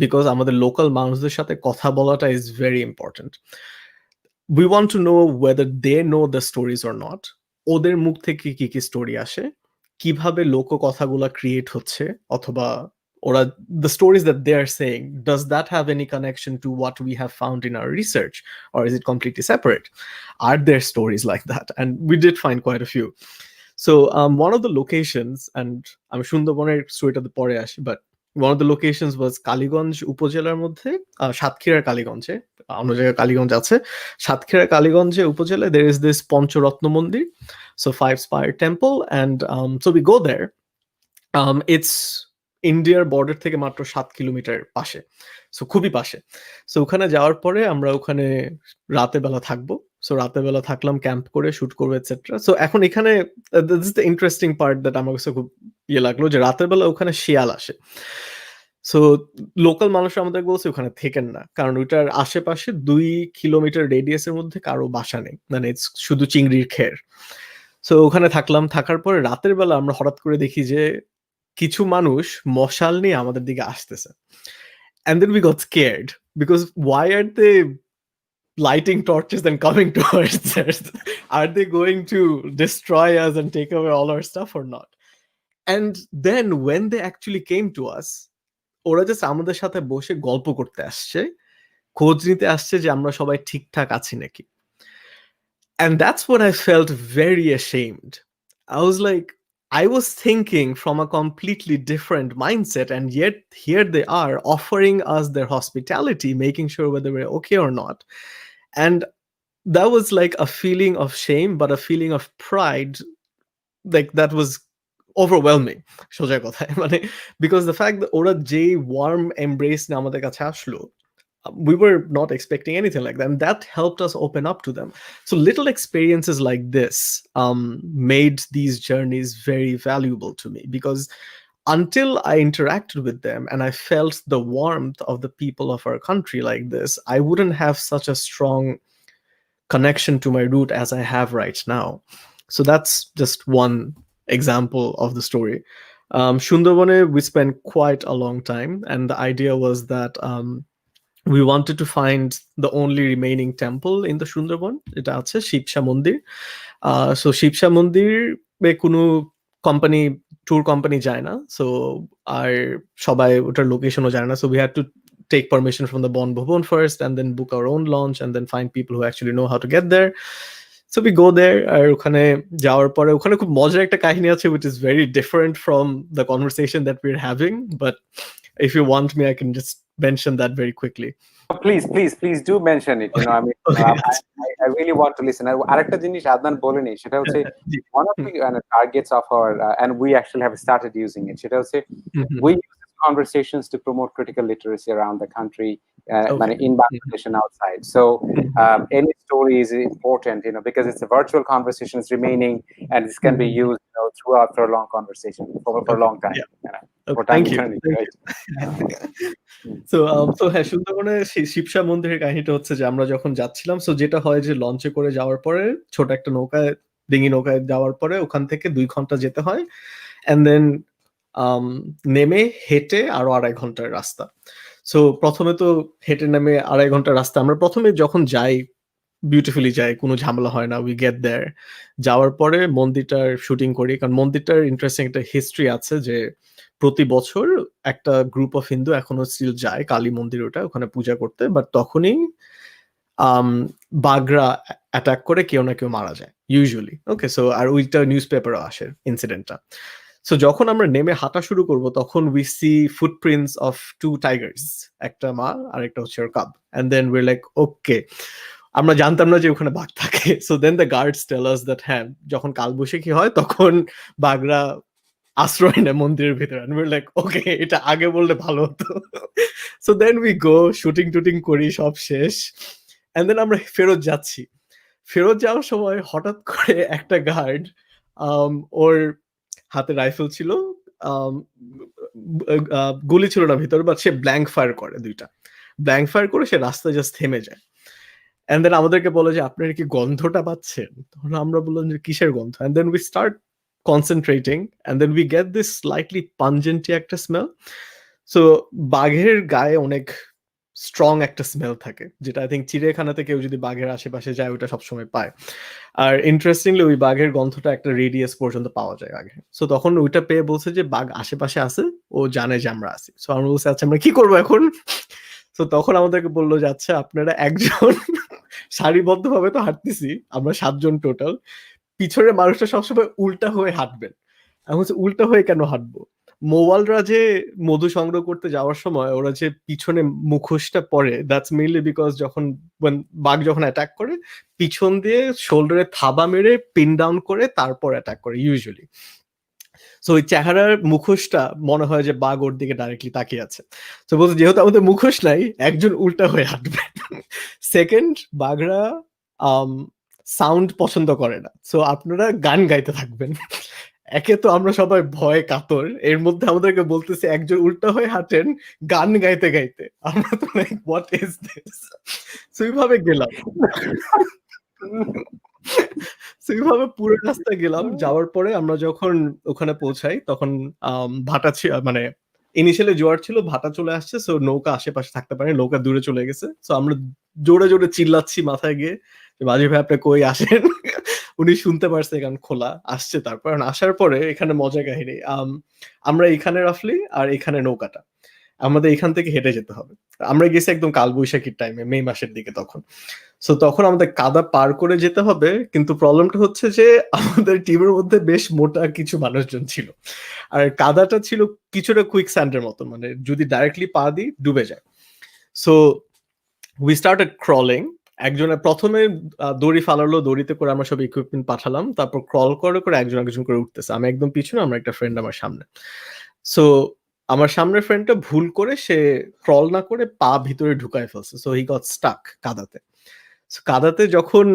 বিকজ আমাদের লোকাল মানুষদের সাথে কথা বলাটা is very important. We want to know whether they know the stories or not. ওদের মুখ থেকে কি কি স্টোরি আসে, কিভাবে লোক কথাগুলা ক্রিয়েট হচ্ছে, অথবা ওরা the stories that they are saying, does that have any connection to what we have found in our research, or is it completely separate? Are there stories like that? And we did find quite a few. So one of the locations, and I'm সুন্দরবনের স্টোরিটাতে পরে আসি, but one of the locations was Kaliganj উপজেলার মধ্যে, সাতক্ষীরার কালীগঞ্জে, অন্য জায়গায় কালীগঞ্জ আছে, সাতক্ষীরার কালীগঞ্জে উপজেলায় there is this পঞ্চরত্ন মন্দির, so 5-spire temple, and so we go there. It's ইন্ডিয়ার বর্ডার থেকে মাত্র 7 কিলোমিটার পাশে, সো খুবই পাশে. সো ওখানে যাওয়ার পরে আমরা ওখানে রাতে বেলা থাকবো. সো রাতে বেলা থাকলাম, ক্যাম্প করে শুট করবো এটসেট্রা. সো এখন এখানে this is the interesting part that আমার কাছে খুব লাগলো, যে রাতের বেলা ওখানে শিয়াল আসে. সো লোকাল মানুষরা আমাদের বলছে ওখানে থেকেন না, কারণ ওইটার আশেপাশে 2 কিলোমিটার রেডিয়াসের মধ্যে কারো বাসা নেই, মানে শুধু চিংড়ির খের. সো ওখানে থাকলাম, থাকার পরে রাতের বেলা আমরা হঠাৎ করে দেখি যে কিছু মানুষ মশাল নিয়ে আমাদের দিকে আসতেছে. And then we got scared because why are they lighting torches and coming towards us? Are they going to destroy us and take away all our stuff or not? And then when they actually came to us, ওরা just আমাদের সাথে বসে গল্প করতে আসছে, খোঁজ নিতে আসছে যে আমরা সবাই ঠিকঠাক আছি নাকি. And that's what I felt very ashamed. I was like, I was thinking from a completely different mindset, and yet here they are offering us their hospitality, making sure whether we're okay or not. And that was like a feeling of shame, but a feeling of pride, like that was overwhelming. সোজা কথায়, মানে because the fact that ওরা যে warm embrace নিয়ে আমাদের কাছে আসলো, we were not expecting anything like that, and that helped us open up to them. So little experiences like this made these journeys very valuable to me, because until I interacted with them and I felt the warmth of the people of our country like this, I wouldn't have such a strong connection to my root as I have right now. So that's just one example of the story. Sundarbane, we spent quite a long time, and the idea was that we wanted to find the only remaining temple in the Sundarban. এটা আছে শিবসা মন্দির. So Shibsa মন্দির কোনো company, tour company যায় না, so আর সবাই ওটার লোকেশনও জানে না. So we had to take permission from the Bon Bhuvan first, and then book our own launch, and then find people who actually know how to get there. So we go there, আর ওখানে যাওয়ার পরে ওখানে খুব মজার একটা কাহিনী আছে, which is very different from the conversation that we're having, but if you want me, I can just mention that very quickly. Please do mention it. I mean, I really want to listen. আরেকটা জিনিস আদনান বলেনি, সেটা হচ্ছে one of the targets of our and we actually have started using it. সেটা হচ্ছে we use conversations to promote critical literacy around the country, in Bangladesh and outside. So any story is important, because it's a virtual conversation, it's remaining, and this can be used throughout for a long conversation for a long time. Okay, thank you. So হ্যাঁ, সুন্দরবনে শিবসা মন্দিরের কাহিনীটা হচ্ছে যে আমরা যখন যাচ্ছিলাম, so যেটা হয় যে লঞ্চে করে যাওয়ার পরে ছোট একটা ডিঙি নৌকায় যাওয়ার পরে ওখান থেকে 2 ঘন্টা যেতে হয়, অ্যান্ড দেন নেমে হেঁটে আরো 2.5 ঘন্টার রাস্তা। সো প্রথমে তো হেঁটে নেমে 2.5 ঘন্টার রাস্তা আমরা প্রথমে যখন যাই বিউটিফুলি যাই, কোনো ঝামেলা হয় না, উই গেট দেয়ার। যাওয়ার পরে মন্দিরটার শুটিং করি, কারণ মন্দিরটার ইন্টারেস্টিং একটা হিস্ট্রি আছে যে প্রতি বছর একটা গ্রুপ অফ হিন্দু এখনো স্টিল যায় কালী মন্দির, ওটা ওখানে পূজা করতে, বাট তখনই বাঘরা অ্যাটাক করে কেউ না কেউ মারা যায় ইউজুয়ালি। ওকে, সো আর ওইটা নিউজ পেপারও আসে ইনসিডেন্টটা। সো যখন আমরা নেমে হাঁটা শুরু করব তখন we see footprints of 2 tigers, একটা মা আর একটা হচ্ছে ওর cub, and then we like okay, আমরা জানতাম না যে ওখানে বাঘ থাকে। So then the guards tell us that হ্যাঁ, যখন কালবৈশাখী হয় তখন বাঘরা আশ্রয় নেয় মন্দিরের ভিতরে। এন্ড উই লাইক ওকে, এটা আগে বললে ভালো হতো। So then we go, shooting টুটিং করি, সব শেষ, এন্ড দেন আমরা ফেরত যাচ্ছি। ফেরত যাওয়ার সময় হঠাৎ করে একটা গার্ড, ওর হাতে রাইফেল ছিল, গুলি ছিল না ভিতরে, বাট সে ব্ল্যাঙ্ক ফায়ার করে, 2টা ব্ল্যাঙ্ক ফায়ার করে সে রাস্তায় জাস্ট থেমে যায়। এন্ড দেন আমাদেরকে বলে যে আপনারা কি গন্ধটা পাচ্ছেন? তখন আমরা বললাম যে কিসের গন্ধ? And then we start concentrating, and then we get this slightly pungent একটা স্মেল। সো বাঘের গায়ে অনেক স্ট্রং একটা স্মেল থাকে, যেটা আই থিঙ্ক চিড়িয়াখানাতে কেউ যদি বাঘের আশেপাশে যায় ওটা সবসময় পায়। আর ইন্টারেস্টিংলি ওই বাঘের গন্ধটা একটা রেডিয়াস পর্যন্ত পাওয়া যায় আগে। সো তখন ওইটা পেয়ে বলছে যে বাঘ আশেপাশে আছে, ও জানে যে আমরা আছি। সো আমরা বলছি আচ্ছা আমরা কি করবো এখন? তো তখন আমাদেরকে বললো যে আচ্ছা আপনারা একজন সারিবদ্ধভাবে তো হাঁটতেছি, আমরা 7 জন টোটাল, পিছনের মানুষটা সবসময় উল্টা হয়ে হাঁটবেন। আমি বলছি উল্টা হয়ে কেন হাঁটবো? মৌয়ালরা যে মধু সংগ্রহ করতে যাওয়ার সময় ওরা যে পিছনে মুখোশটা পরে, দ্যাটস মেইনলি বিকজ যখন বাঘ যখন অ্যাটাক করে পিছন দিয়ে শোল্ডারে থাবা মেরে পিন ডাউন করে তারপর অ্যাটাক করে ইউজুয়ালি। সো ওই চেহারার মুখোশটা মনে হয় যে বাঘ ওর দিকে ডাইরেক্টলি তাকিয়ে আছে। তো বলছে যেহেতু আমাদের মুখোশ নাই, একজন উল্টা হয়ে হাঁটবে। সেকেন্ড, বাঘরা সাউন্ড পছন্দ করে না, সো আপনারা গান গাইতে থাকবেন। একে তো আমরা সবাই ভয় কাতর, এর মধ্যে আমাদেরকে বলতেছে একজন উল্টা হয়ে হাঁটেন গান গাইতে গাইতে। আমরা তো like what is this? So এইভাবে গেলাম। সেইভাবে পুরো রাস্তা গেলাম। যাওয়ার পরে আমরা যখন ওখানে পৌঁছাই তখন ভাটা মানে ইনিশিয়ালি জোয়ার ছিল, ভাটা চলে আসছে, সো নৌকা আশেপাশে থাকতে পারে, নৌকা দূরে চলে গেছে। সো আমরা জোরে জোরে চিল্লাচ্ছি মাথায় গিয়ে যে বাজি ভাই আপনি কই আসেন। উনি শুনতে পারছে কারণ খোলা আসছে। তারপর আসার পরে এখানে মজা কাহিনী, আমরা এখানে রাফলি আর এখানে নৌকাটা, আমাদের এখান থেকে হেঁটে যেতে হবে। আমরা গেছি একদম কালবৈশাখীর টাইমে, মে মাসের দিকে তখন। সো তখন আমাদের কাদা পার করে যেতে হবে, কিন্তু প্রবলেমটা হচ্ছে যে আমাদের টিমের মধ্যে বেশ মোটা কিছু মানুষজন ছিল, আর কাদাটা ছিল কিছুটা কুইক স্যান্ডের মতো, মানে যদি ডাইরেক্টলি পা দিই ডুবে যায়। So we started crawling. একজনের প্রথমে দড়ি ফালালো, দড়িতে করে আমরা সব ইকুইপমেন্ট পাঠালাম, তারপর ক্রল করে করে একজন একজন করে উঠতেছে, আমি একদম পিছনে, আমার একটা ফ্রেন্ড আমার সামনে। সো আমার সামনের ফ্রেন্ডটা ভুল করে সে ক্রল না করে পা ভিতরে ঢুকায় ফেলছে, সো হি গট স্টাক কাদাতে। কাদাতে যখন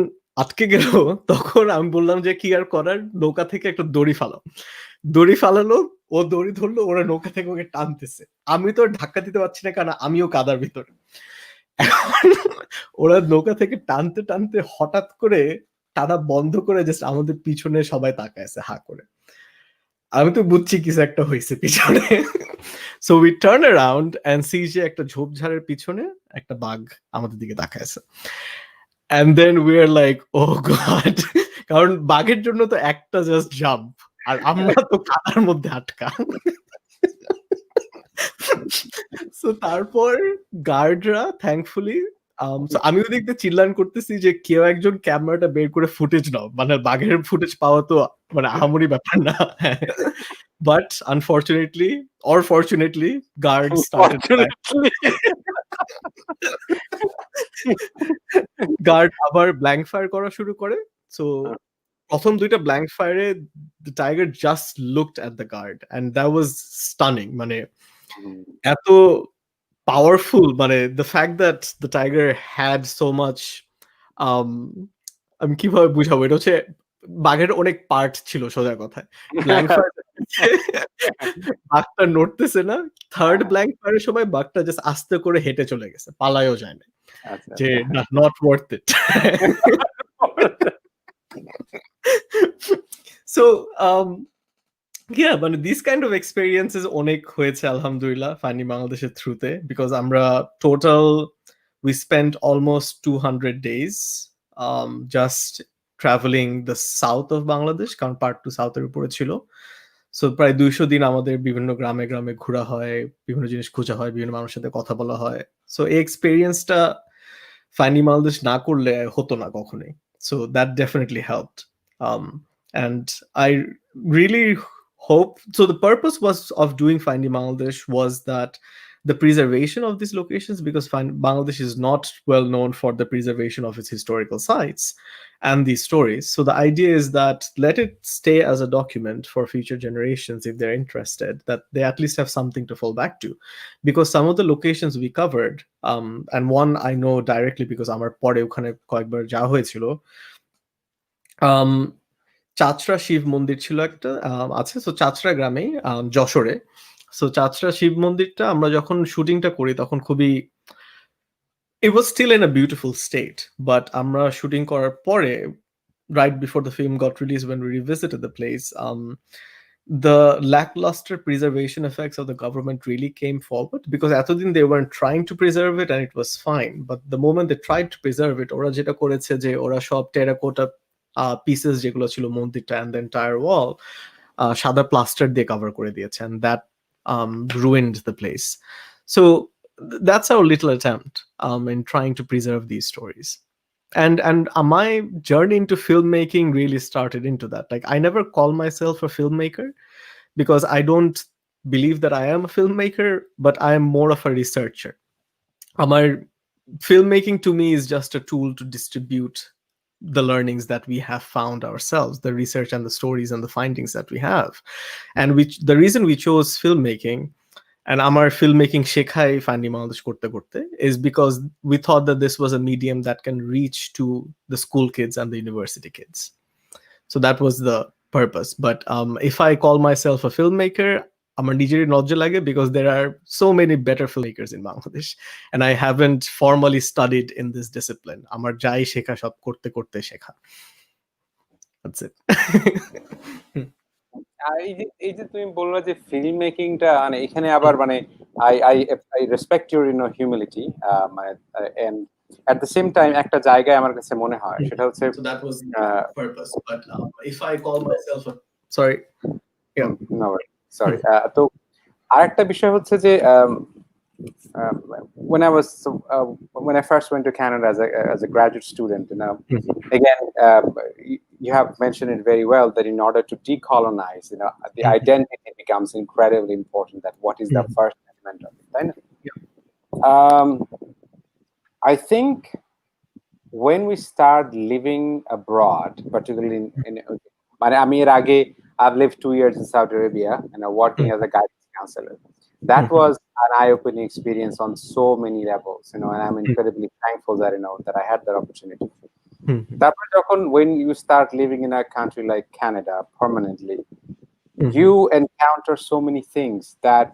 আটকে গেল তখন আমি বললাম যে কি আর করার, নৌকা থেকে একটা দড়ি ফালাও। দড়ি ফালালো, ও দড়ি ধরলো, ওরা নৌকা থেকে ওকে টানতেছে। আমি তো ধাক্কা দিতে পারছি না কারণ আমিও কাদার ভিতরে। ওরা নৌকা থেকে টানতে টানতে হঠাৎ করে টানা বন্ধ করে জাস্ট আমাদের পিছনে সবাই তাকায় আছে হা করে। আমি তো বুঝছি কিছু একটা হয়েছে পিছনে। So we turn around and see যে একটা ঝোপঝাড়ের পিছনে একটা বাঘ আমাদের দিকে তাকায় আছে। And then we are like, oh God, কারণ বাঘের জন্য তো একটা জাস্ট জাম্প, আর আমরা তো কাদার মধ্যে আটকা। সো তারপর গার্ডরা থ্যাঙ্কফুলি, আমি ওদিক দিয়ে চিল্লান করতেছি যে কেউ একজন ক্যামেরাটা বের করে ফুটেজ নাও, মানে বাঘের ফুটেজ পাওয়া তো মানে আহামরি ব্যাপার না। But unfortunately or fortunately guard started guard আবার ব্ল্যাঙ্ক ফায়ার করা শুরু করে। সো প্রথম 2টা ব্ল্যাঙ্ক ফায়ারে the tiger just looked at the guard and that was stunning. মানে এত পাওয়ারফুল, মানে the fact that the tiger had so much, আমি কিভাবে বুঝাবো, এটা হচ্ছে বাঘের অনেক পার্ট ছিল সোজা কথায়। ব্ল্যাঙ্ক ফায়ার বাঘটা নড়তেছে না, থার্ড ব্ল্যাঙ্ক ফায়ারের সময় বাঘটা জাস্ট আস্তে করে হেঁটে চলে গেছে, পালায়ও যায় না, যে not worth it. So Yeah, মানে these kind of experiences অনেক হয়েছে আলহামদুলিল্লাহ ফাইন্ডিং বাংলাদেশের থ্রুতে, বিকজ আমরা total we spent almost 200 days just traveling the south of Bangladesh, কারণ পার্ট টু সাউথের উপরে ছিল। সো প্রায় 200 দিন আমাদের বিভিন্ন গ্রামে গ্রামে ঘোরা হয়, বিভিন্ন জিনিস খোঁজা হয়, বিভিন্ন মানুষের সাথে কথা বলা হয়। সো এই এক্সপিরিয়েন্সটা ফাইন্ডিং বাংলাদেশ না করলে হতো না কখনোই। So that definitely helped. And I really hope so. The purpose was of doing Finding Bangladesh was that the preservation of these locations, because Bangladesh is not well known for the preservation of its historical sites and these stories. So the idea is that let it stay as a document for future generations if they're interested, that they at least have something to fall back to. Because some of the locations we covered, and one I know directly because আমার পরে ওখানে কয়েকবার যাওয়া হয়েছিল, চাচরা শিব মন্দির ছিল একটা আছে। সো চাচরা গ্রামে যশোরে। সো চাচরা শিব মন্দিরটা আমরা যখন শুটিংটা করি তখন খুবই it was still in a beautiful state, but আমরা শুটিং করার পরে right before the film got released, when we revisited the place, the lackluster preservation effects of the government really came forward, because এতদিন they weren't trying to preserve it and it was fine, but the moment they tried to preserve it, ওরা যেটা করেছে যে ওরা সব terracotta pieces যেগুলো ছিল মন্দিরটা and the entire wall সাদা প্লাস্টার দিয়ে কভার করে দিয়েছে, and that ruined the place. So that's our little attempt in trying to preserve these stories. And my journey into filmmaking really started into that. Like, I never call myself a filmmaker because I don't believe that I am a filmmaker, but I am more of a researcher. My filmmaking to me is just a tool to distribute the learnings that we have found ourselves, the research and the stories and the findings that we have. And which the reason we chose filmmaking and আমার filmmaking শেখাই finding Bangladesh করতে করতে is because we thought that this was a medium that can reach to the school kids and the university kids. So that was the purpose. But if I call myself a filmmaker, আমার নিজেরই লজ্জা লাগে because there are so many better filmmakers in Bangladesh and I haven't formally studied in this discipline. আমার যাই শেখা সব করতে করতে শেখা. That's it. এই যে তুমি বললে যে ফিল্ম মেকিংটা, মানে এখানে আবার মানে I I I respect your humility, মানে and at the same time একটা জায়গায় আমার কাছে মনে হয় সেটা হচ্ছে So that was the purpose. But if I call myself a sorry, yeah, no sorry, তো আরেকটা বিষয় হচ্ছে যে when I was when I first went to Canada as a graduate student, again, you have mentioned it very well that in order to decolonize, the identity becomes incredibly important. That what is the first element of it? Then, I think when we start living abroad, particularly in আমি এর আগে I've lived 2 years in Saudi Arabia and working as a guidance counselor. That was an eye-opening experience on so many levels, and I'm incredibly thankful that that I had that opportunity. তারপর যখন when you start living in a country like Canada permanently, you encounter so many things that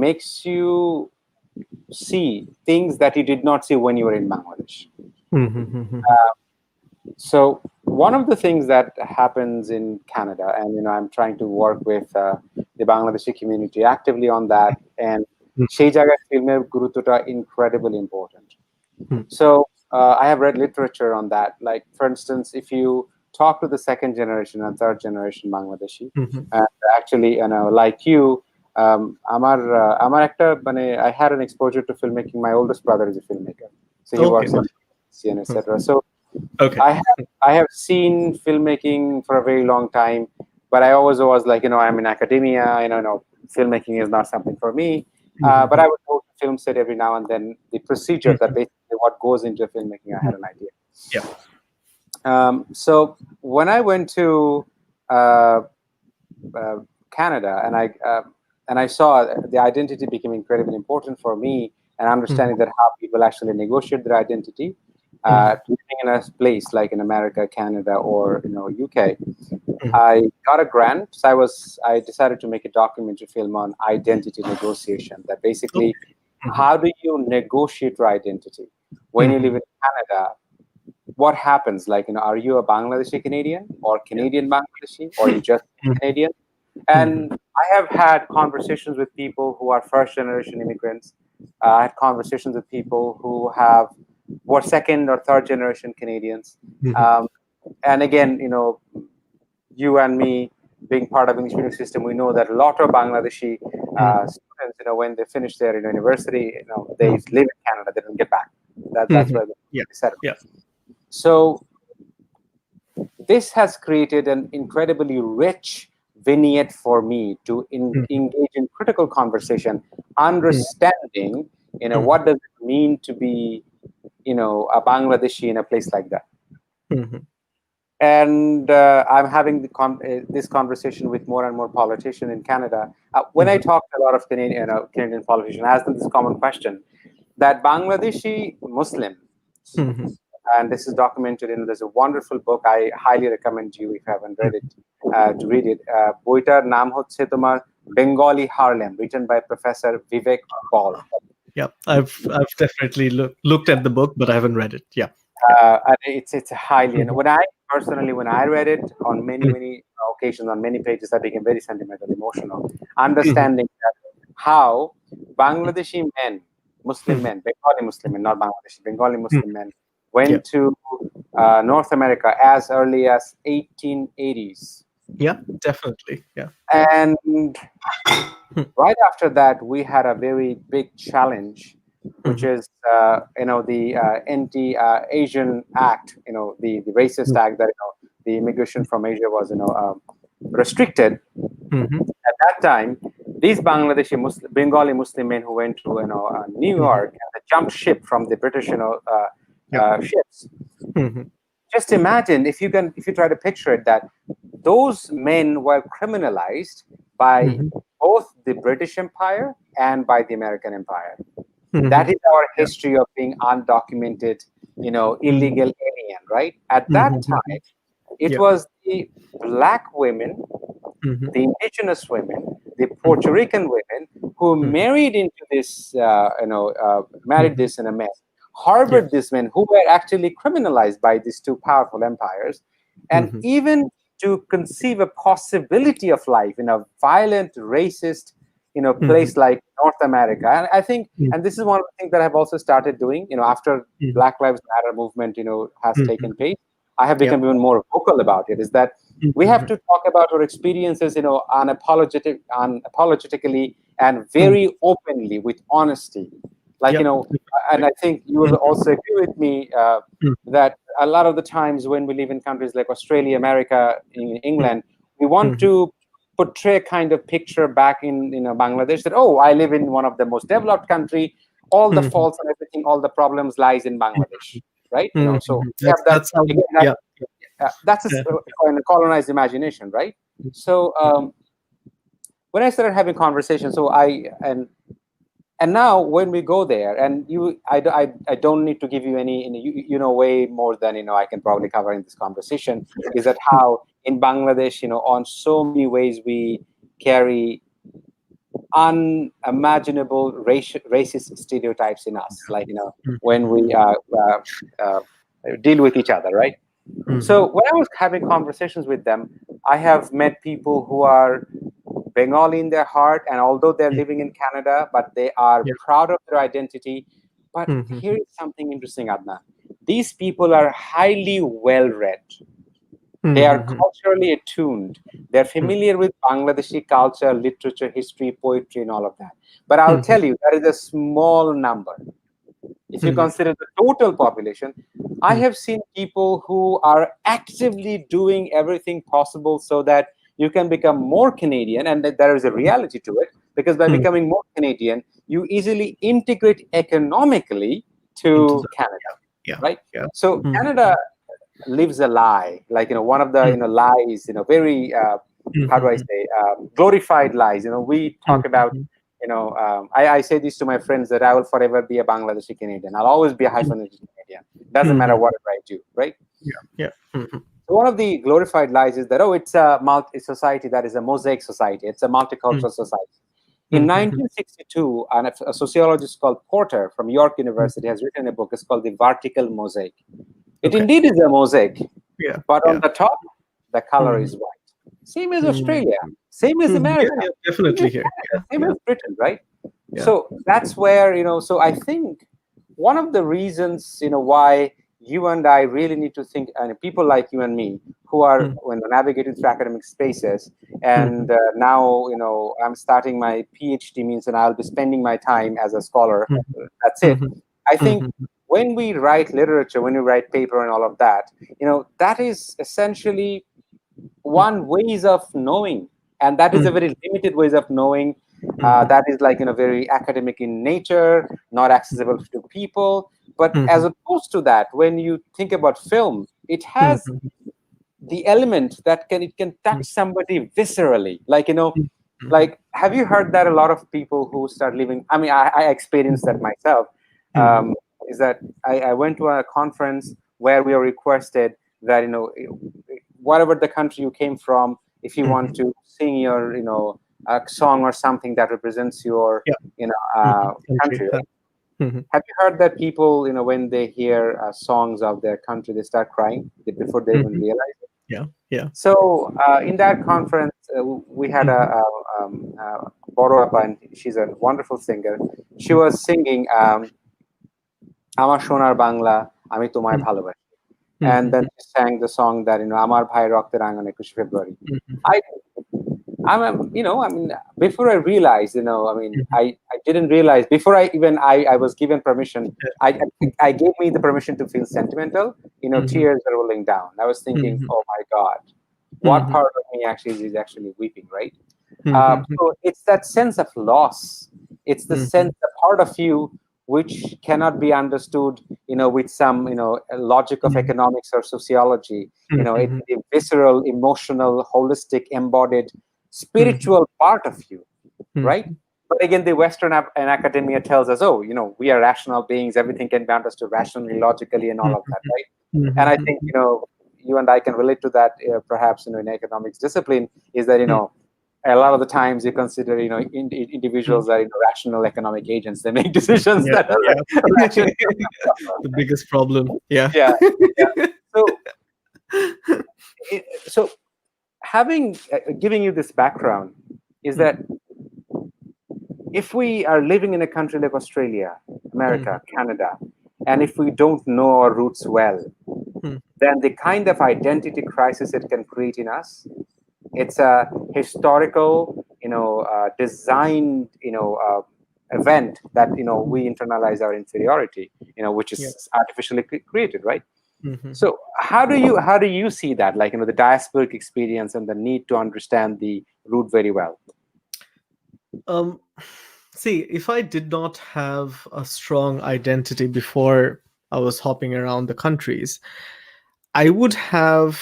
makes you see things that you did not see when you were in Bangladesh. So one of the things that happens in Canada, and I'm trying to work with the Bangladeshi community actively on that, and সেই জায়গায় ফিল্মের গুরুত্বটা incredibly important. So I have read literature on that. Like, for instance, if you talk to the second generation and third generation Bangladeshi, and actually, like you, আমার একটা মানে I had an exposure to filmmaking. My oldest brother is a filmmaker, so he works in and etc. So okay. I have seen filmmaking for a very long time, but I always was like, I'm in academia, filmmaking is not something for me. But I would go to film set every now and then. The procedure that basically what goes into filmmaking, I had an idea. Yeah. So when I went to Canada and I saw the identity became incredibly important for me, and understanding that how people actually negotiate their identity. Living in a place like in America, Canada, or UK, I got a grant. So I decided to make a documentary film on identity negotiation. That basically, how do you negotiate your identity when you live in Canada? What happens? Like, are you a Bangladeshi Canadian or Canadian Bangladeshi, or you just Canadian? And I have had conversations with people who are first generation immigrants. I had conversations with people who were second or third generation Canadians. Um, and again, you and me being part of English medium system, we know that a lot of Bangladeshi students, when they finish their university, they live in Canada, they don't get back. That's where they Yeah. settle. Yeah. So this has created an incredibly rich vignette for me to engage in critical conversation, understanding, what does it mean to be, a Bangladeshi in a place like that. And I'm having this conversation with more and more politicians in Canada. When I talk to a lot of Canadian politicians, I ask them this common question: that Bangladeshi Muslim, and this is documented in there's a wonderful book I highly recommend you if you haven't read it to read it. বইটার নাম হচ্ছে তোমার Bengali Harlem, written by Professor Vivek Paul. Yeah, I've definitely looked at the book, but I haven't read it. Yeah. And it's highly, and when I read it on many occasions, on many pages, I became very sentimental, emotional, understanding that how Bangladeshi men, Muslim men, Bengali Muslim men, not Bangladeshi, Bengali Muslim men, went to North America as early as 1880s. Yeah, definitely. Yeah. And right after that, we had a very big challenge, which is the Anti-Asian Act, the racist act that the immigration from Asia was restricted. At that time, these Bengali Muslim men who went to New York and they jumped ship from the British ships. Just imagine if you try to picture it, that those men were criminalized by both the British Empire and by the American Empire. That is our history of being undocumented, illegal alien, right? At that time, it was the Black women, the indigenous women, the Puerto Rican women who married into this, married this in a mess, harbored these men who were actually criminalized by these two powerful empires, and even to conceive a possibility of life in a violent, racist, place like North America. And I think, and this is one of the things that I've also started doing, after Black Lives Matter movement, has taken place. I have become even more vocal about it, is that we have to talk about our experiences, unapologetically and very openly with honesty. And I think you will also agree with me that a lot of the times when we live in countries like Australia, America, in England, we want to portray a kind of picture back in Bangladesh that, oh, I live in one of the most developed country, all the faults and everything, all the problems lies in Bangladesh, right? So we have that, that's a colonized imagination, right? So when I started having conversations, and now when we go there, and I don't need to give you any way more than I can probably cover in this conversation, is that how in Bangladesh, on so many ways we carry unimaginable racist stereotypes in us, like when we deal with each other, right? So when I was having conversations with them, I have met people who are Bengali in their heart, and although they're living in Canada, but they are proud of their identity. But here is something interesting, Adnan. These people are highly well-read. They are culturally attuned. They're familiar with Bangladeshi culture, literature, history, poetry, and all of that. But I'll tell you, that is a small number. If you consider the total population, I have seen people who are actively doing everything possible so that you can become more Canadian, and that there is a reality to it, because by becoming more Canadian, you easily integrate economically to Canada, right? So Canada lives a lie, like one of the lies, very how do I say, glorified lies. We talk about, I say this to my friends, that I will forever be a Bangladeshi Canadian. I'll always be a hyphenated Canadian. Doesn't matter whatever I do, right? So one of the glorified lies is that, it's a society that is a mosaic society. It's a multicultural society. In 1962, a sociologist called Porter from York University has written a book. It's called The Vertical Mosaic. It indeed is a mosaic, but on the top, the color is white. same as Mm. Australia, same as Yeah, America, yeah, same as definitely here. Canada, Yeah, same yeah, as Britain, right? yeah. So that's where, so I think one of the reasons, why you and I really need to think, and people like you and me who are, Mm, when navigating through academic spaces, mhm, and now, I'm starting my PhD, means, and I'll be spending my time as a scholar. mhm, That's it. mhm, I think mhm, when we write literature, when we write paper and all of that, that is essentially mhm, one ways of knowing, and that is a mhm, very limited ways of knowing, mhm, that is like, very academic in nature, not accessible to people. But as mhm, opposed to that, when you think about film, it has mhm, the element that it can touch mhm, somebody viscerally, like, mhm, mhm, like, have you heard that a lot of people who start living, I mean, I experienced that myself, mhm, um, is that I went to a conference where we were requested that, whatever the country you came from, if you want mhm. to sing your, a song or something that represents your, Yeah. Country. country, right? Mhm. Have you heard that people, when they hear songs of their country, they start crying before they even Mhm. realize? Yeah, yeah. So in that conference, we had Mhm, a Boro Appa, and she's a wonderful singer. She mhm, was singing "Amar Sonar Bangla, Ami Tomay mhm, Bhalobashi," and mhm, then she sang the song that, "Amar Bhai Rokter Rangan 21 February." mhm, I I mean, before I realized, mhm. I didn't realize before I was given permission. Yeah. I gave me the permission to feel sentimental. Mhm, Tears are rolling down. I was thinking, mhm, oh my God, what mhm, part of me actually is actually weeping, right? mhm, So it's that sense of loss. It's the mhm, sense, the part of you which cannot be understood, with some, logic of mhm, economics or sociology. It's mhm, the visceral, emotional, holistic, embodied, mhm, spiritual part of you, right? mhm. But again, the Western and academia tells us, oh, we are rational beings. Everything can be understood rationally, logically, and all of that, Mhm, right? And I think, mhm, you and I can relate to that, perhaps, in economics discipline, is that, mhm, a lot of the times you consider, mhm. individuals are, rational economic agents. They make decisions Yeah, that are yeah. rational. The biggest problem. Yeah. Yeah, yeah. So, so having giving you this background is Mhm, that if we are living in a country like Australia, mhm, America, Canada, and if we don't know our roots well, mhm, then the kind of identity crisis it can create in us, it's a historical, designed, event that, we mhm. internalize our inferiority, which Yeah. is artificially created, right? Mhm. So how do you see that, like, the diasporic experience and the need to understand the root very well? Um, See, if I did not have a strong identity before I was hopping around the countries, I would have,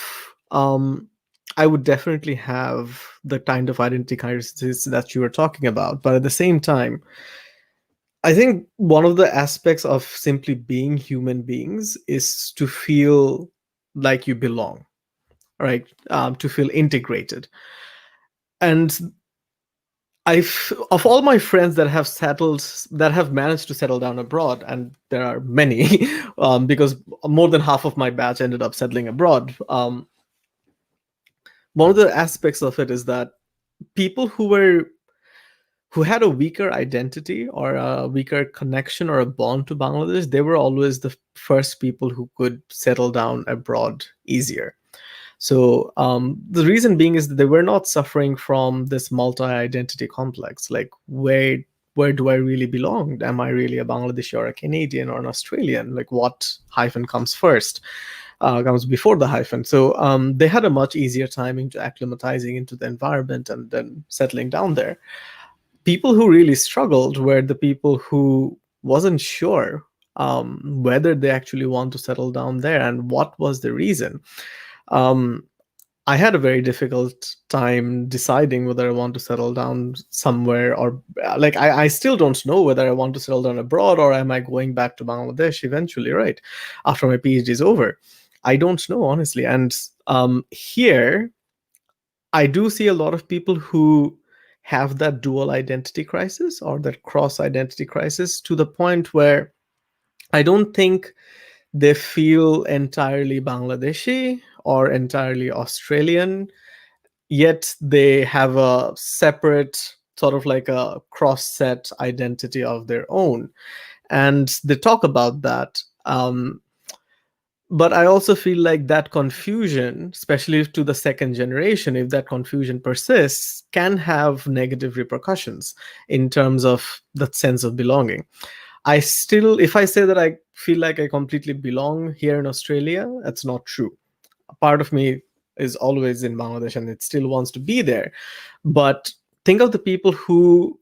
um, I would definitely have the kind of identity crisis that you were talking about. But at the same time, I think one of the aspects of simply being human beings is to feel like you belong, right? To feel integrated. And I've of all my friends that have managed to settle down abroad, and there are many, because more than half of my batch ended up settling abroad. One of the aspects of it is that people who had a weaker identity or a weaker connection or a bond to Bangladesh, they were always the first people who could settle down abroad easier. So the reason being is that they were not suffering from this multi-identity complex. Like, where do I really belong? Am I really a Bangladeshi or a Canadian or an Australian? Like, what hyphen comes first? Comes before the hyphen. So they had a much easier time into acclimatizing into the environment and then settling down there. People who really struggled were the people who wasn't sure whether they actually want to settle down there and what was the reason. Um, I had a very difficult time deciding whether I want to settle down somewhere or like I still don't know whether I want to settle down abroad or am I going back to Bangladesh eventually, right? After my PhD is over. I don't know, honestly. And here, I do see a lot of people who have that dual identity crisis or that cross identity crisis to the point where I don't think they feel entirely Bangladeshi or entirely Australian. yet they have a separate sort of like a cross-set identity of their own, and they talk about that. But I also feel like that confusion, especially to the second generation, if that confusion persists, can have negative repercussions in terms of that sense of belonging. I still, if I say that I feel like I completely belong here in Australia, that's not true. A part of me is always in Bangladesh and it still wants to be there. But think of the people who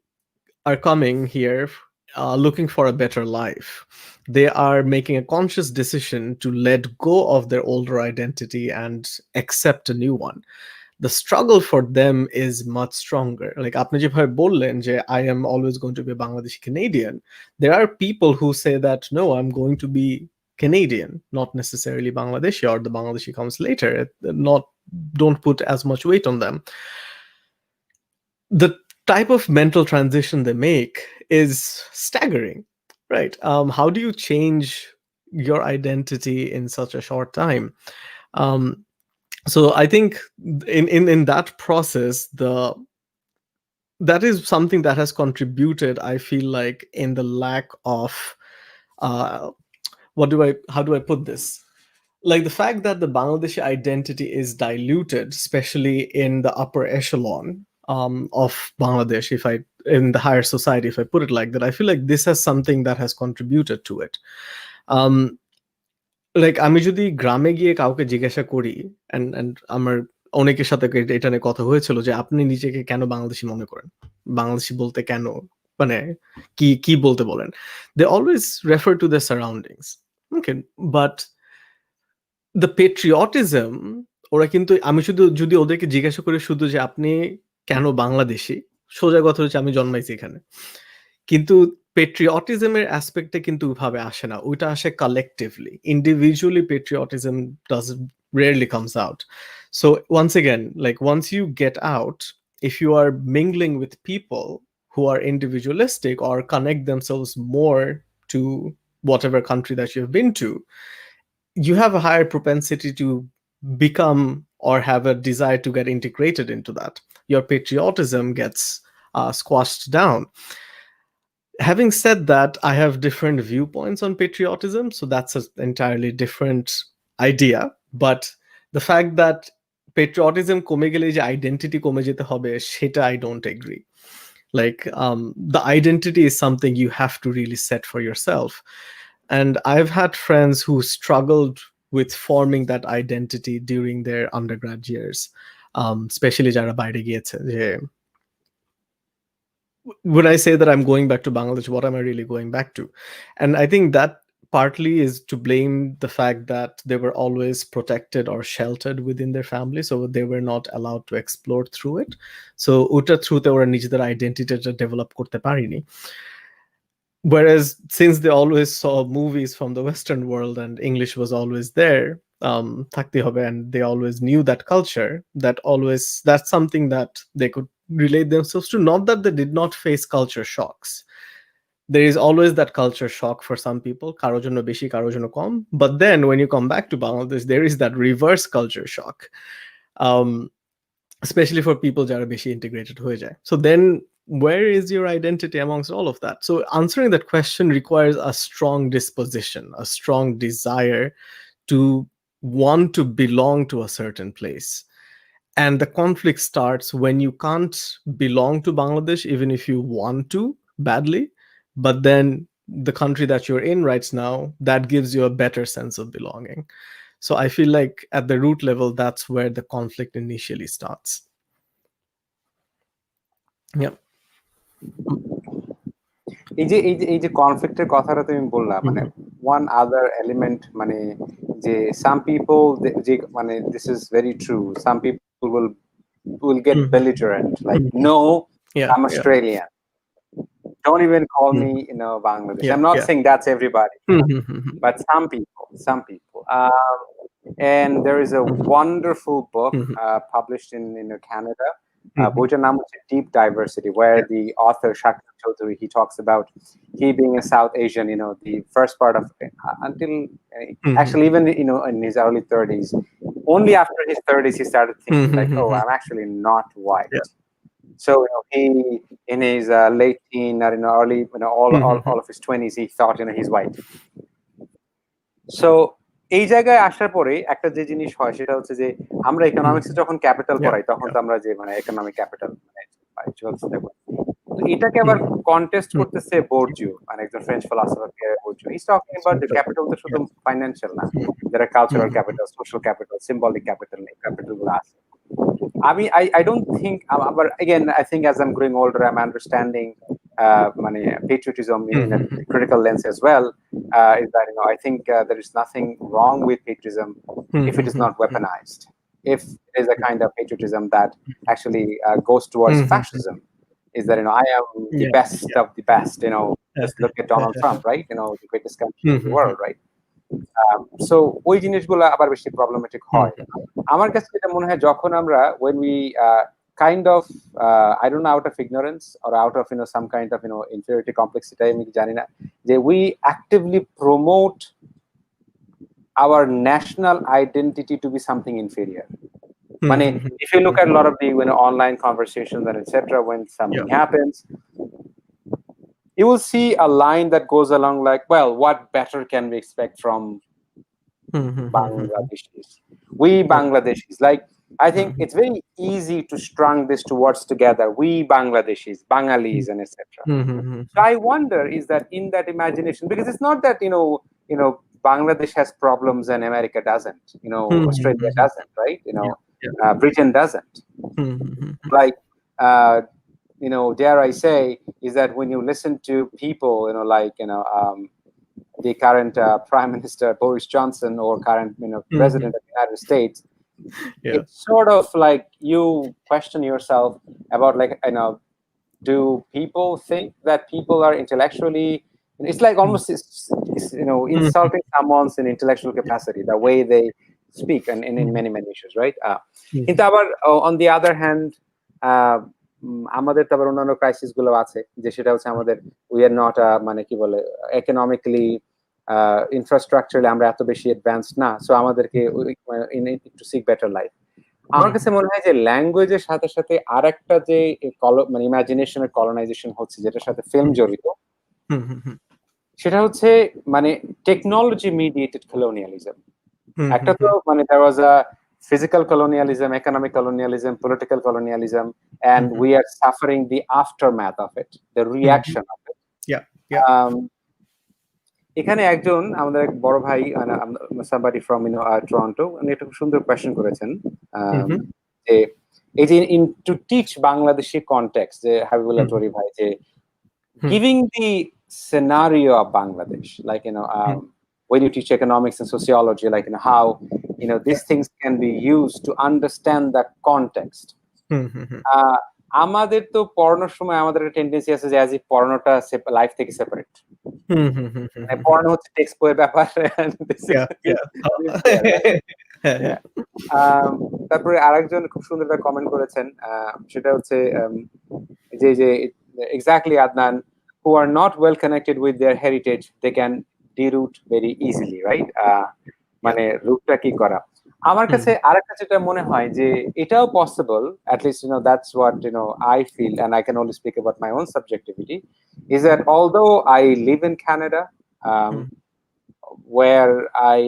are coming here looking for a better life. They are making a conscious decision to let go of their older identity and accept a new one. The struggle for them is much stronger. Like আপনি যেভাবে বললেন যে I am always going to be a Bangladeshi Canadian, there are people who say that no, I'm going to be Canadian, not necessarily Bangladeshi, or the Bangladeshi comes later. Not, don't put as much weight on them. The type of mental transition they make is staggering, right? How do you change your identity in such a short time? um, so I think in that process, that is something that has contributed, I feel like, in the lack of uh, how do I put this, like the fact that the Bangladeshi identity is diluted, especially in the upper echelon of Bangladesh, if I in the higher society, if I put it like that, I feel like this has something that has contributed to it. Um, like আমি যদি গ্রামে গিয়ে কাউকে জিজ্ঞাসা করি, and আমার অনেকের সাথে এটা নিয়ে কথা হয়েছিল যে আপনি নিজেকে কেন বাংলাদেশী মনে করেন, বাংলাদেশী বলতে কেন, মানে কি কি বলতে বলেন, they always refer to their surroundings. Okay, but the patriotism, ওরা কিন্তু, আমি শুধু যদি ওদেরকে জিজ্ঞাসা করি শুধু যে আপনি কেন বাংলাদেশী, সোজা কথা হচ্ছে আমি জন্মাইছি এখানে, কিন্তু পেট্রিয়টিজমের অ্যাসপেক্টে কিন্তু ওইভাবে আসে না, ওইটা আসে collectively. Individually patriotism does rarely comes out. So once again, like once you get out, if you are mingling with people who are individualistic or connect themselves more to whatever country that you've been to, you have a higher propensity to become or have a desire to get integrated into that. Your patriotism gets squashed down. Having said that, I have different viewpoints on patriotism, so that's an entirely different idea. But the fact that patriotism কমে গেলে যে identity কমে যেতে হবে, সেটা I don't agree. Like the identity is something you have to really set for yourself. And I've had friends who struggled with forming that identity during their undergrad years, especially যারা বাইরে গিয়েছে, যে when I say that I'm going back to Bangladesh, what am I really going back to? And I think that partly is to blame the fact that they were always protected or sheltered within their family, so they were not allowed to explore through it. So ওটা থ্রুতে ওরা নিজেদের আইডেন্টিটিটা develop করতে পারেনি. Whereas since they always saw movies from the Western world and English was always there, থাকতে হবে, and they always knew that culture, that's something that they could relate themselves to. Not that they did not face culture shocks. There is always that culture shock for some people, কারো জন্য বেশি কারো জন্য কম. But then when you come back to Bangladesh, there is that reverse culture shock, um, especially for people যারা বেশি integrated হয়ে যায়. So then where is your identity amongst all of that? So answering that question requires a strong disposition, a strong desire to want to belong to a certain place. And the conflict starts when you can't belong to Bangladesh, even if you want to badly, but then the country that you're in right now, that gives you a better sense of belonging. So I feel like at the root level, that's where the conflict initially starts. Yeah. এই যে কনফ্লিক্টের কথাটা তুমি বললা, মানে one other element, মানে যে some people যে মানে this is very true, some people will get belligerent, like no, Yeah, I'm Australian, don't even call me Bangladesh. Yeah, I'm not yeah. saying that's everybody, but some people. And there is a wonderful book published in Canada. বইটার নাম হচ্ছে Deep Diversity, where the author Shakir Chaudhary, he talks about he being a South Asian, the first part of until actually even in his early 30s, Only after his 30s, he started thinking like, oh, Mm-hmm. I'm actually not white. Yeah. So he, in his late teen or early, all of his 20s, he thought he's white. So এই জায়গায় আসার পরে একটা যে জিনিস হয় সেটা হচ্ছে যে আমরা ইকোনমিক্সে যখন ক্যাপিটাল Yeah. পড়াই তখন তো আমরা যে ইকোনমিক ক্যাপিটাল তো এটাকে আবার কন্টেস্ট করতেছে বোর্জিও, একজন French philosopher Bourdieu. He is talking about the capital তো শুধু ফাইন্যান্সিয়াল না, যারা cultural capital, social capital, symbolic capital, এই ক্যাপিটাল গুলো আছে। I don't think, but again, I think as I'm growing older, I'm understanding patriotism in a critical lens as well. Is that I think there is nothing wrong with patriotism if it is not weaponized. If there is a kind of patriotism that actually goes towards fascism, is that I am the best of the best. Just look at Donald Trump, right? The greatest country in the world, right? So ওই জিনিসগুলো আবার বেশি problematic হয়। আমার কাছে যেটা মনে হয় যখন আমরা when we kind of I don't know, out of ignorance or out of some kind of inferiority complex, সেটাই আমি জানি না, যে we actively promote our national identity to be something inferior. মানে if you look at a lot of the online conversations and etc., when something happens, you will see a line that goes along like, well, what better can we expect from Bangladeshis? We Bangladeshis, like, I think it's very easy to strung this to words together. We Bangladeshis, Bangalis, and etc. So I wonder, is that in that imagination, because it's not that Bangladesh has problems and America doesn't, Australia doesn't, right? Britain doesn't. Like, dare I say, is that when you listen to people, like the current Prime Minister Boris Johnson or current President of the United States, it's sort of like you question yourself about, like, do people think that people are intellectually, it's like almost insulting someone's intellectual capacity, the way they speak, and in many issues, right? কিন্তু আবার on the other hand, আমাদের তো আবার অন্যান্য crisis গুলো আছে, যে সেটা হচ্ছে আমাদের উই আর নট কি বলে ইকোনমিক্যালি ইনফ্রাস্ট্রাকচারালি আমরা এত বেশি অ্যাডভান্স না, সো আমাদেরকে টু সিক বেটার লাইফ। আমার কাছে মনে হয় যে ল্যাঙ্গুয়েজের সাথে সাথে আরেকটা যে ইমাজিনেশনের কলোনাইজেশন হচ্ছে, যেটার সাথে ফিল্ম জড়িত, সেটা হচ্ছে টেকনোলজি মিডিয়েটেড কলোনিয়ালিজম। একটা তো there was a physical colonialism, economic colonialism, political colonialism, and we are suffering the aftermath of it, the reaction of it. এখানে একজন আমাদের এক বড় ভাই, somebody from Toronto, উনি একটা খুব সুন্দর কোয়েশ্চেন করেছেন, যে এই যে to teach Bangladeshi context, যে হাবিবুল্লাহ টোরি ভাই, যে giving the scenario of Bangladesh, like when you teach economics and sociology, like how these things can be used to understand the context. আমাদের তো পড়ানোর সময় আমাদের একটা টেন্ডেন্সি আছে যে অ্যাজ ইফ পড়ানোটা লাইফ থেকে সেপারেট, পড়ানো হচ্ছে টেক্সট বইয়ের ব্যাপার। তারপরে আরেকজন খুব সুন্দর একটা কমেন্ট করেছেন, সেটা হচ্ছে যে exactly, Adnan, who are not well connected with their heritage, they can deroot very easily, right? মানে রুটটা কি করা। আমার কাছে আরেকটা যেটা মনে হয় যে এটাও possible, at least that's what I feel, and I can only speak about my own subjectivity, is that although I live in Canada, where I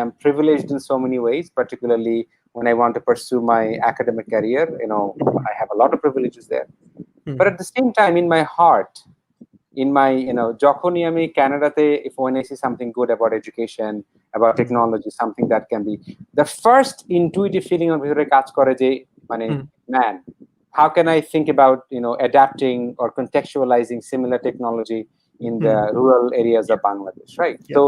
am privileged in so many ways, particularly when I want to pursue my academic career, I have a lot of privileges there. But at the same time, in my heart, in my যখনই আমি ক্যানাডাতে, when I see something good about education, about technology, something that can be, the first intuitive feeling of ভিতরে কাজ করে যে man, how can I think about adapting or contextualizing similar technology in the rural areas of Bangladesh, right? So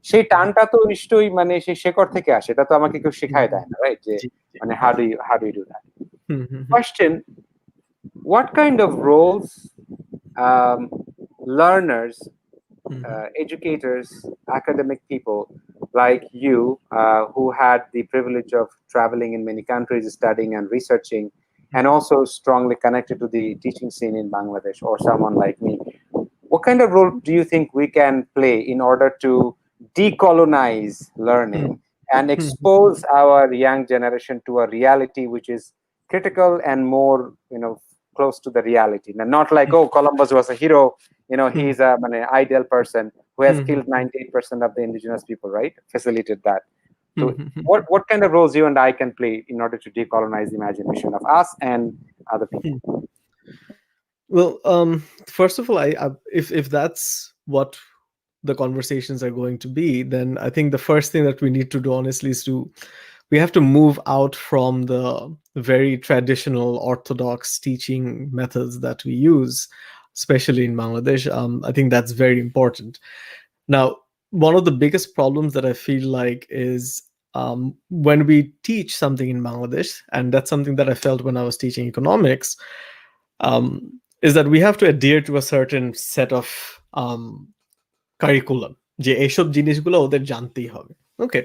সেই টানটা তো নিশ্চয়ই সেই শেকড় থেকে আসে, এটা তো আমাকে কেউ শেখায় দেয় না, right? যে how do you do that? Question: what kind of roles learners, educators, academic people like you, who had the privilege of traveling in many countries, studying and researching, and also strongly connected to the teaching scene in Bangladesh, or someone like me, what kind of role do you think we can play in order to decolonize learning and expose our young generation to a reality which is critical and more, close to the reality. And not like, oh, Columbus was a hero, he's an ideal person who has killed 98% of the indigenous people, right? Facilitate that. So what kind of roles you and I can play in order to decolonize the imagination of us and other people? Well, first of all, if that's what the conversations are going to be, then I think the first thing that we need to do, honestly, is we have to move out from the very traditional orthodox teaching methods that we use, especially in Bangladesh. I think that's very important. Now, one of the biggest problems that I feel like is when we teach something in Bangladesh, and that's something that I felt when I was teaching economics, is that we have to adhere to a certain set of curriculum, যে এইসব জিনিসগুলো ওদের জানতেই হবে। Okay,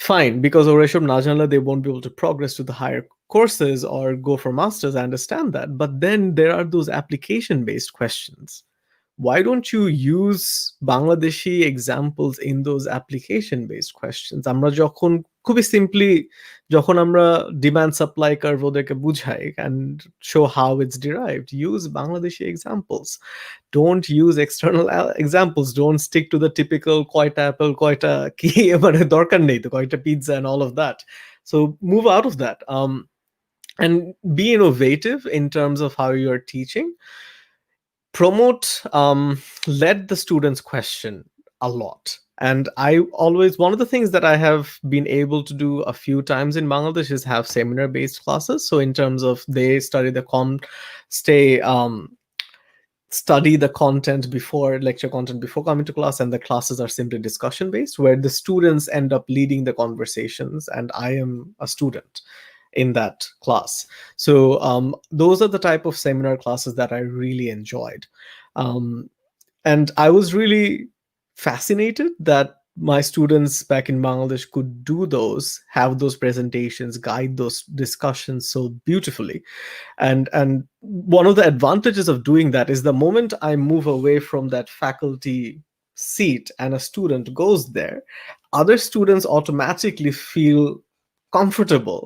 fine, because ওরা এসব না জানলে they won't be able to progress to the higher courses or go for masters. I understand that, but then there are those application based questions. Why don't you use Bangladeshi examples in those application based questions? আমরা যখন খুবই simply যখন আমরা demand supply curve ওদেরকে বুঝাই and show how it's derived, use Bangladeshi examples. Don't use external examples. Don't stick to the typical কয়টা apple কয়টা কি মানে দরকার নেই তো কয়টা pizza and all of that. So move out of that, and be innovative in terms of how you're teaching. Promote, let the students question a lot. And I always, one of the things that I have been able to do a few times in Bangladesh is have seminar based classes. So in terms of they study the study the content before lecture content before coming to class, and the classes are simply discussion based where the students end up leading the conversations and I am a student in that class. So those are the type of seminar classes that I really enjoyed, and I was really fascinated that my students back in Bangladesh could do those, have those presentations, guide those discussions so beautifully. And one of the advantages of doing that is the moment I move away from that faculty seat and a student goes there, other students automatically feel comfortable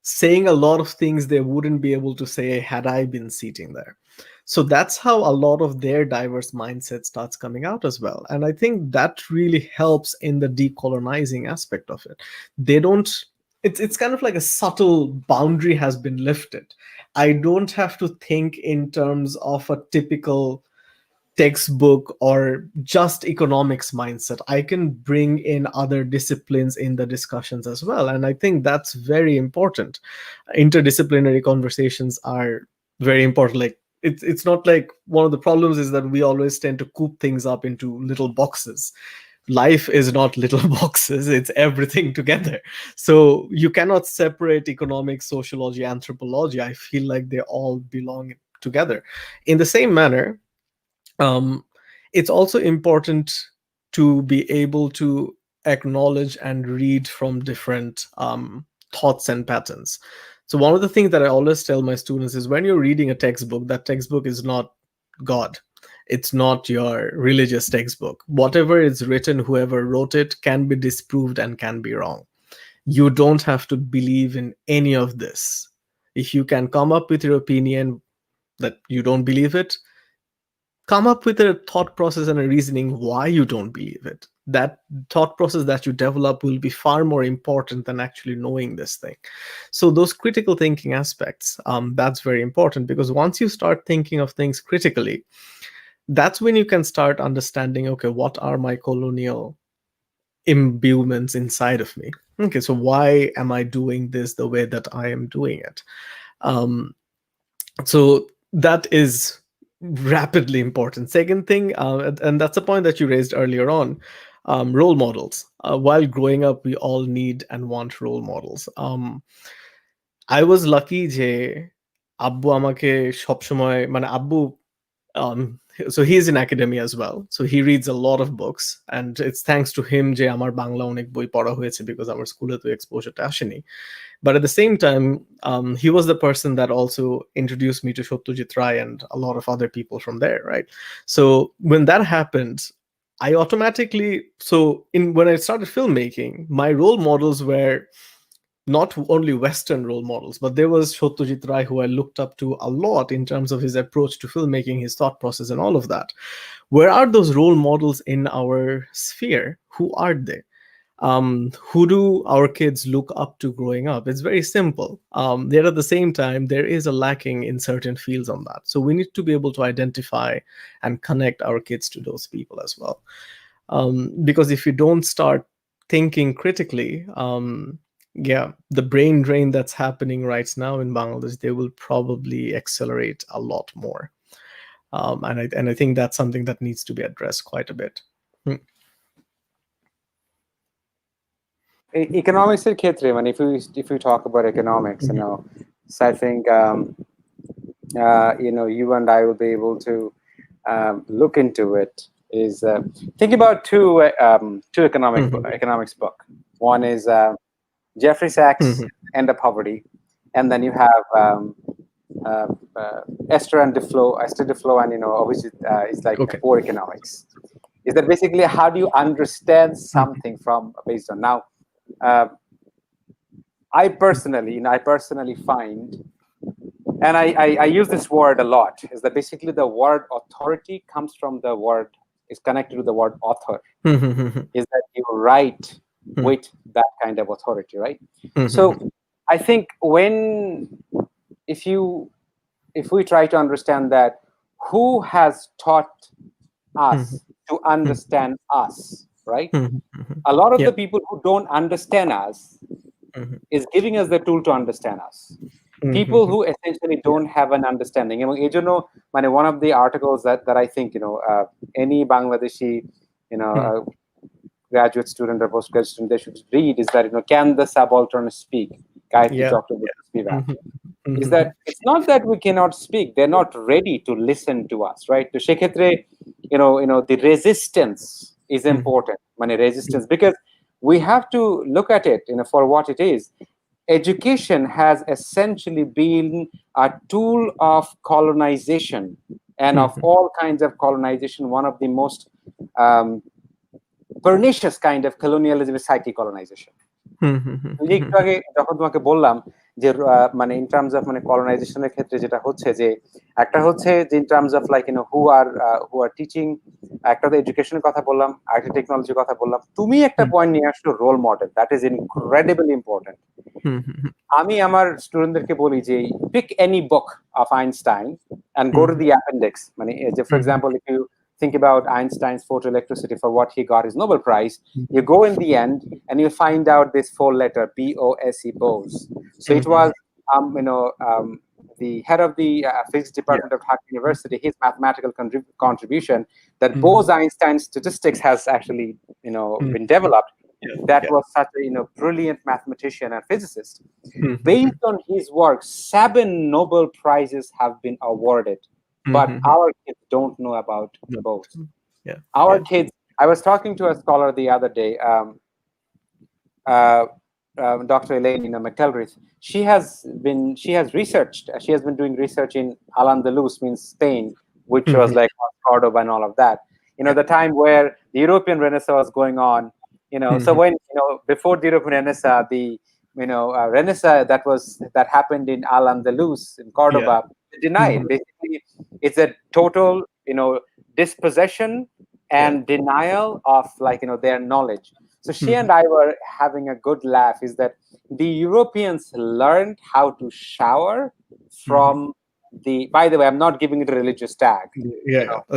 saying a lot of things they wouldn't be able to say had I been sitting there. So that's how a lot of their diverse mindset starts coming out as well. And I think that really helps in the decolonizing aspect of it. They don't, it's kind of like a subtle boundary has been lifted. I don't have to think in terms of a typical textbook or just economics mindset. I can bring in other disciplines in the discussions as well. And I think that's very important. Interdisciplinary conversations are very important. Like it's not like one of the problems is that we always tend to coop things up into little boxes. Life is not little boxes, it's everything together. So you cannot separate economics, sociology, anthropology. I feel like they all belong together. In the same manner, it's also important to be able to acknowledge and read from different thoughts and patterns. So one of the things that I always tell my students is when you're reading a textbook, that textbook is not God. It's not your religious textbook. Whatever is written, whoever wrote it can be disproved and can be wrong. You don't have to believe in any of this. If you can come up with your opinion that you don't believe it, come up with a thought process and a reasoning why you don't believe it. That thought process that you develop will be far more important than actually knowing this thing. So those critical thinking aspects, that's very important, because once you start thinking of things critically, that's when you can start understanding, okay, what are my colonial imbuements inside of me? Okay, so why am I doing this the way that I am doing it? So that is rapidly important. Second thing, and that's a point that you raised earlier on, role models. While growing up, we all need and want role models. I was lucky যে আব্বু আমাকে সবসময় মানে আব্বু um, so he's in academia as well. So he reads a lot of books, and it's thanks to him যে আমার বাংলা অনেক বই পড়া হয়েছে, because আমার স্কুলে তো এক্সপোজারটা আসেনি. But at the same time, he was the person that also introduced me to Satyajit Ray and a lot of other people from there, right? So when that happened, I automatically, so in when I started filmmaking, my role models were not only Western role models, but there was Satyajit Ray, who I looked up to a lot in terms of his approach to filmmaking, his thought process, and all of that. Where are those role models in our sphere? Who are they? Who do our kids look up to growing up? It's very simple. Yet at the same time, there is a lacking in certain fields on that. So we need to be able to identify and connect our kids to those people as well. Because if you don't start thinking critically, yeah, the brain drain that's happening right now in Bangladesh, they will probably accelerate a lot more. And I think that's something that needs to be addressed quite a bit. Economics ক্ষেত্রে মানে if we talk about economics, so I think you and I will be able to look into it. Is think about two economics book. One is Jeffrey Sachs, End of Poverty, and then you have uh, Esther DeFlo, and obviously it's like Okay. poor economics. Is that basically how do you understand something from based on now? I personally find, and I use this word a lot, is that basically the word authority comes from the word, is connected to the word author. Is that you write with that kind of authority, right? So I think if we try to understand that, who has taught us to understand us, right? A lot of the people who don't understand us is giving us the tool to understand us. People who essentially don't have an understanding. One of the articles that I think any Bangladeshi graduate student or postgraduate student they should read is that can the subaltern speak? Gayatri Chakraborty Spivak. Is that it's not that we cannot speak; they're not ready to listen to us, right? To Shekhetre, the resistance is important. Resistance, because we have to look at it, for what it is. Education has essentially been a tool of colonization, and of all kinds of colonization, one of the most pernicious kind of colonialism is psychic colonization. একটু আগে যখন তোমাকে বললাম যে in terms of কলোনাইজেশনের ক্ষেত্রে যেটা হচ্ছে যে একটা হচ্ছে যে in terms of like who are teaching, একটা তো এডুকেশনের কথা বললাম, আরেকটা টেকনোলজির কথা বললাম, তুমি একটা পয়েন্ট নিয়ে আসছো role model, that is incredibly important. আমি আমার স্টুডেন্টদেরকে বলি যে pick any book of Einstein and go to the appendix, যে for example if you think about Einstein's photoelectricity for what he got his Nobel Prize, you go in the end and you find out this 4-letter BOSE, Bose. So it was, the head of the physics department of Dhaka University, his mathematical contribution that Bose-Einstein statistics has actually, been developed. That was such a brilliant mathematician and physicist. Based on his work, 7 Nobel Prizes have been awarded. But our kids don't know about both. Our kids. I was talking to a scholar the other day, Dr. Elaine McElrath. She has researched. She has been doing research in Al-Andalus, means Spain, which was like Cordoba and all of that. The time where the European Renaissance was going on. So when before the European Renaissance, the Renaissance that happened in Al-Andalus in Cordoba, denied. Basically, it's a total dispossession and denial of their knowledge. So she and I were having a good laugh, is that the Europeans learned how to shower from the, by the way, I'm not giving it a religious tag.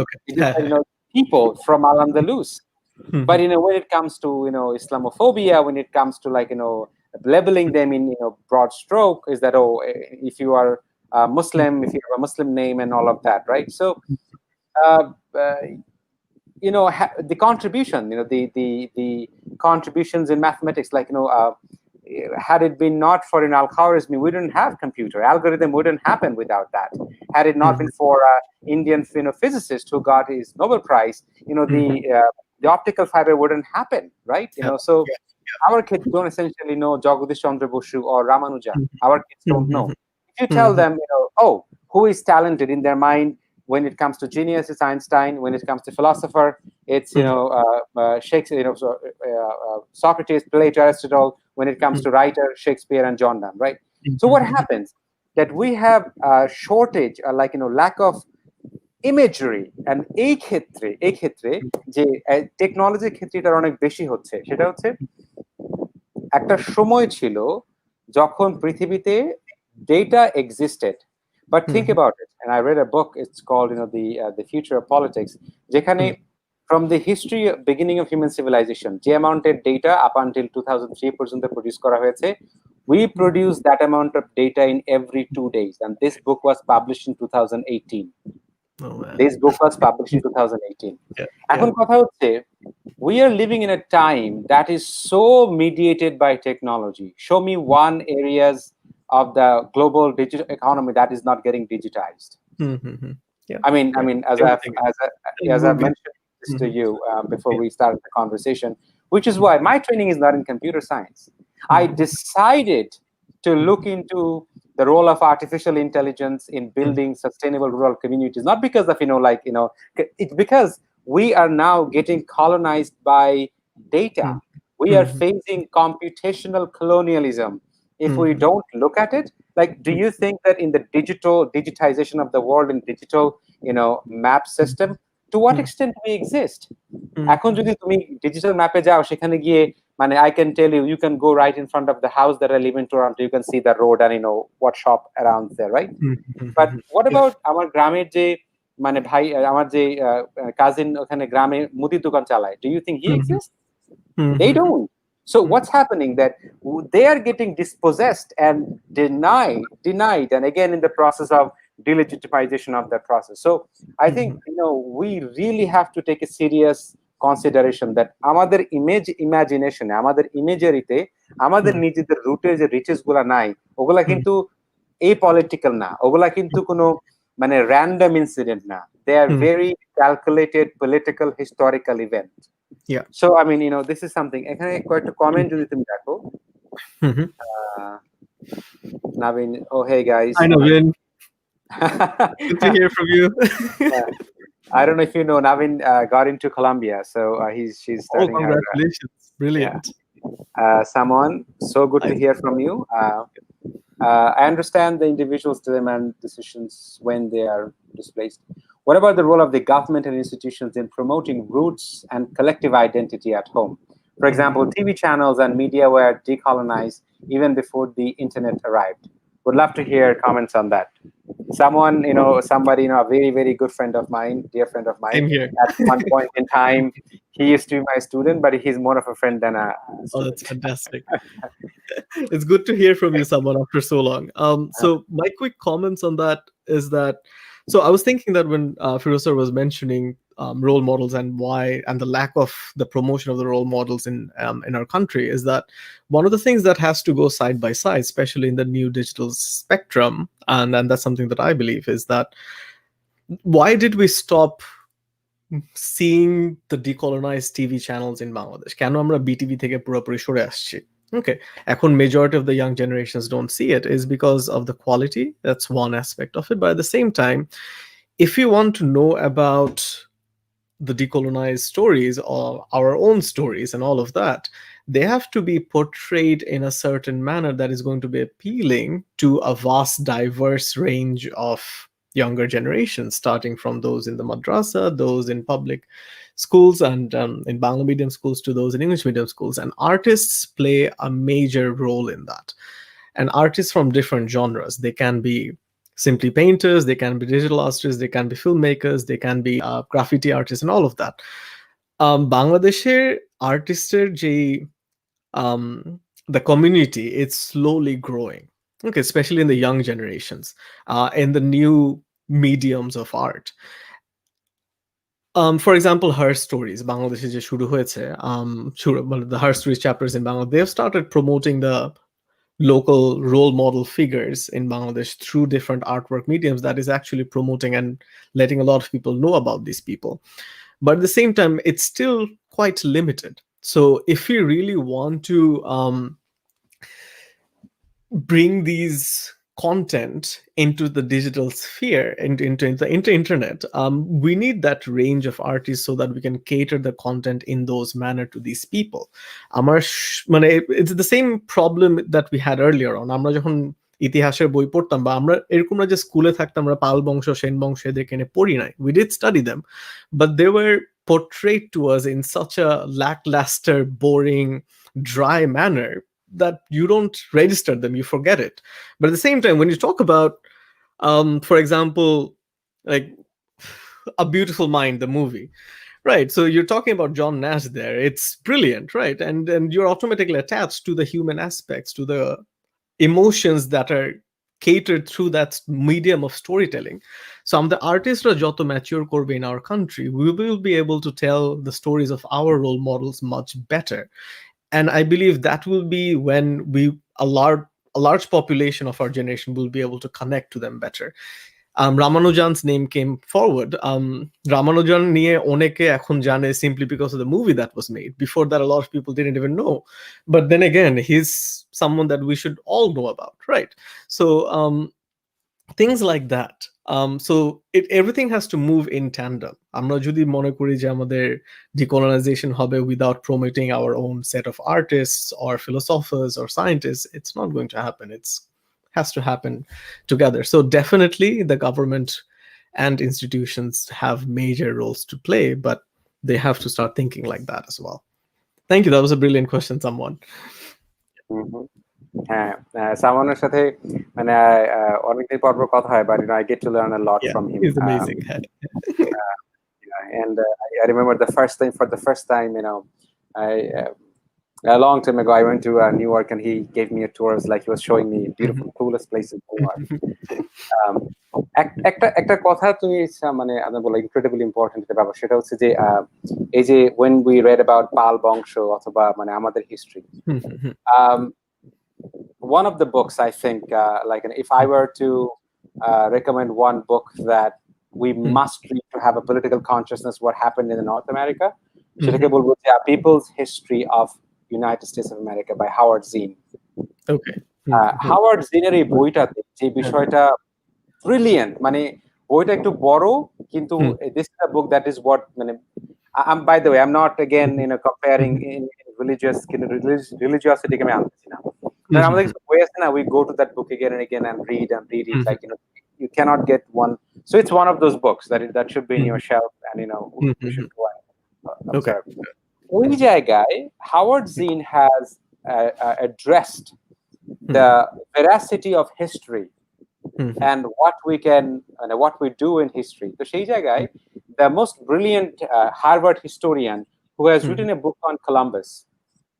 Okay. It is, people from Al-Andalus. But when it comes to Islamophobia, when it comes to labeling them in broad stroke, is that if you are Muslim, if you have a Muslim name and all of that, right? So the contribution, the contributions in mathematics, had it been not for Al-Khwarizmi, we wouldn't have computer. Algorithm wouldn't happen without that. Had it not been for Indian physicist who got his Nobel Prize, the optical fiber wouldn't happen, right? So our kids don't essentially know Jagadish Chandra Basu or Ramanuja. Our kids don't know. If you tell them, who is talented in their mind, when it comes to genius, it's Einstein. When it comes to philosopher, It's Shakespeare, Socrates, Plato, Aristotle. When it comes to writer, Shakespeare and John Donne, right? So what happens that we have a shortage, lack of imagery, and এই ক্ষেত্রে যে টেকনোলজির ক্ষেত্রে এটা অনেক বেশি হচ্ছে, সেটা হচ্ছে একটা সময় ছিল যখন পৃথিবীতে data existed. But think about it, and I read a book, it's called the future of politics, যেখানে from the history beginning of human civilization যে অ্যামাউন্টের data up until 2003 পর্যন্ত প্রডিউস করা হয়েছে, we produce that amount of data in every 2 days, and this book was published in 2018. Oh man. This book was published in 2018. Yeah. এখন কথা হচ্ছে, we are living in a time that is so mediated by technology. Show me one areas of the global digital economy that is not getting digitized. Yeah. I mean, as I've mentioned this to you before we started the conversation, which is why my training is not in computer science. I decided to look into the role of artificial intelligence in building sustainable rural communities, not because of it's because we are now getting colonized by data. We are facing computational colonialism if we don't look at it. Like, do you think that in the digitization of the world, in digital map system, to what extent we exist? এখন যদি তুমি digital ম্যাপে যাও, সেখানে গিয়ে I can tell you, you can go right in front of the house that I live in Toronto, you can see the road and what shop around there, right? But what about আমার গ্রামের যে ভাই, আমার যে cousin ওখানে গ্রামে মুদির দোকান চালায়, do you think he exists? They don't. So what's happening, that they are getting dispossessed and denied, and again in the process of delegitimization of that process. So I think we really have to take a serious consideration that আমাদের imagination, আমাদের imageryতে আমাদের নিজেদের রুটের যে reaches গুলা নাই, ওগুলা কিন্তু apolitical না, ওগুলা কিন্তু কোনো random incident না. They are very calculated political historical event. Yeah. So I mean, this is something. এখানে কয়েকটা কমেন্ট যদি তুমি দেখো, Navin, oh hey guys. Hi Navin. Good to hear from you. I don't know if you know, Navin got into Columbia, so she's starting her. Congratulations! Brilliant. Someone, so good to hear from you. I understand the individuals demand decisions when they are displaced. What about the role of the government and institutions in promoting roots and collective identity at home? For example, TV channels and media were decolonized even before the internet arrived. Would love to hear comments on that. Somebody, a very, very good friend of mine, dear friend of mine. Same here. At one point in time, he used to be my student, but he's more of a friend than a student. Oh, that's fantastic. It's good to hear from you, someone, after so long. So my quick comments on that is that, so I was thinking that when Firoz was mentioning role models and why, and the lack of the promotion of the role models in our country, is that one of the things that has to go side by side, especially in the new digital spectrum, and that's something that I believe, is that why did we stop seeing the decolonized TV channels in Bangladesh? কেন আমরা BTV থেকে পুরোপুরি সরে আসছি? Okay, এখন majority of the young generations don't see it is because of the quality. That's one aspect of it. But at the same time, if you want to know about the decolonized stories or our own stories and all of that, they have to be portrayed in a certain manner that is going to be appealing to a vast, diverse range of younger generations, starting from those in the madrasa, those in public schools, and in Bangla medium schools, to those in English medium schools. And artists play a major role in that. And artists from different genres, they can be simply painters, they can be digital artists, they can be filmmakers, they can be graffiti artists, and all of that. Bangladesher artister the community, it's slowly growing. Okay, especially in the young generations, in the new mediums of art. For example, Her Stories, Bangladesh je shuru hoyeche, the Her Stories chapters in Bangladesh, they've started promoting the local role model figures in Bangladesh through different artwork mediums that is actually promoting and letting a lot of people know about these people. But at the same time, it's still quite limited. So if we really want to bring these content into the digital sphere, into internet, we need that range of artists so that we can cater the content in those manner to these people. মানে it's the same problem that we had earlier on. আমরা যখন ইতিহাসের বই পড়তাম বা আমরা এরকম না যে স্কুলে থাকতাম আমরা পাল বংশ সেন বংশ এদেরকে নিয়ে পড়ি নাই, we did study them, but they were portrayed to us in such a lackluster, boring, dry manner that you don't register them, you forget it. But at the same time, when you talk about, for example, like A Beautiful Mind, the movie, right? So you're talking about John Nash there. It's brilliant, right? And you're automatically attached to the human aspects, to the emotions that are catered through that medium of storytelling. So the artists যত mature করবে in our country, we will be able to tell the stories of our role models much better. And I believe that will be when a large population of our generation will be able to connect to them better. Ramanujan's name came forward. Ramanujan niye oneke ekhon jane simply because of the movie that was made. Before that, a lot of people didn't even know. But then again, he's someone that we should all know about, right? So things like that. So everything has to move in tandem. আমরা যদি মনে করি যে আমাদের decolonization হবে without promoting our own set of artists or philosophers or scientists, it's not going to happen. It's has to happen together. So definitely the government and institutions have major roles to play, but they have to start thinking like that as well. Thank you. That was a brilliant question, someone. হ্যাঁ, সামানের সাথে মানে অনেকদিন পর পর কথা হয়, but I get to learn a lot from him. He's amazing. And I remember the first time, I a long time ago I went to New York and he gave me a tour. It was like he was showing me beautiful, coolest places in New York. একটা কথা তুমি মানে আমি বলা incredibly important একটা ব্যাপার, সেটা হচ্ছে যে এই যে when we read about পাল বংশ অথবা মানে আমাদের history, one of the books I think like if I were to recommend one book that we must read to have a political consciousness what happened in North America, সেটাকে বলবো যে People's History of United States of America by Howard Zinn. Okay. Howard Zinner এই বইটাতে যে বিষয়টা brilliant, মানে বইটা একটু বড় কিন্তু this is a book that is what মানে I'm, by the way, I'm not again comparing in religiosity আমি আনতেছি না, আমাদের কিছু বই আছে না, we go to that book again and again and read it, like you cannot get one, so it's one of those books that should be in your shelf and you should go and observe. ওই জায়গায় Howard Zinn has addressed the veracity of history and what we can and what we do in history. So সেই জায়গায় the most brilliant Harvard historian who has written a book on Columbus,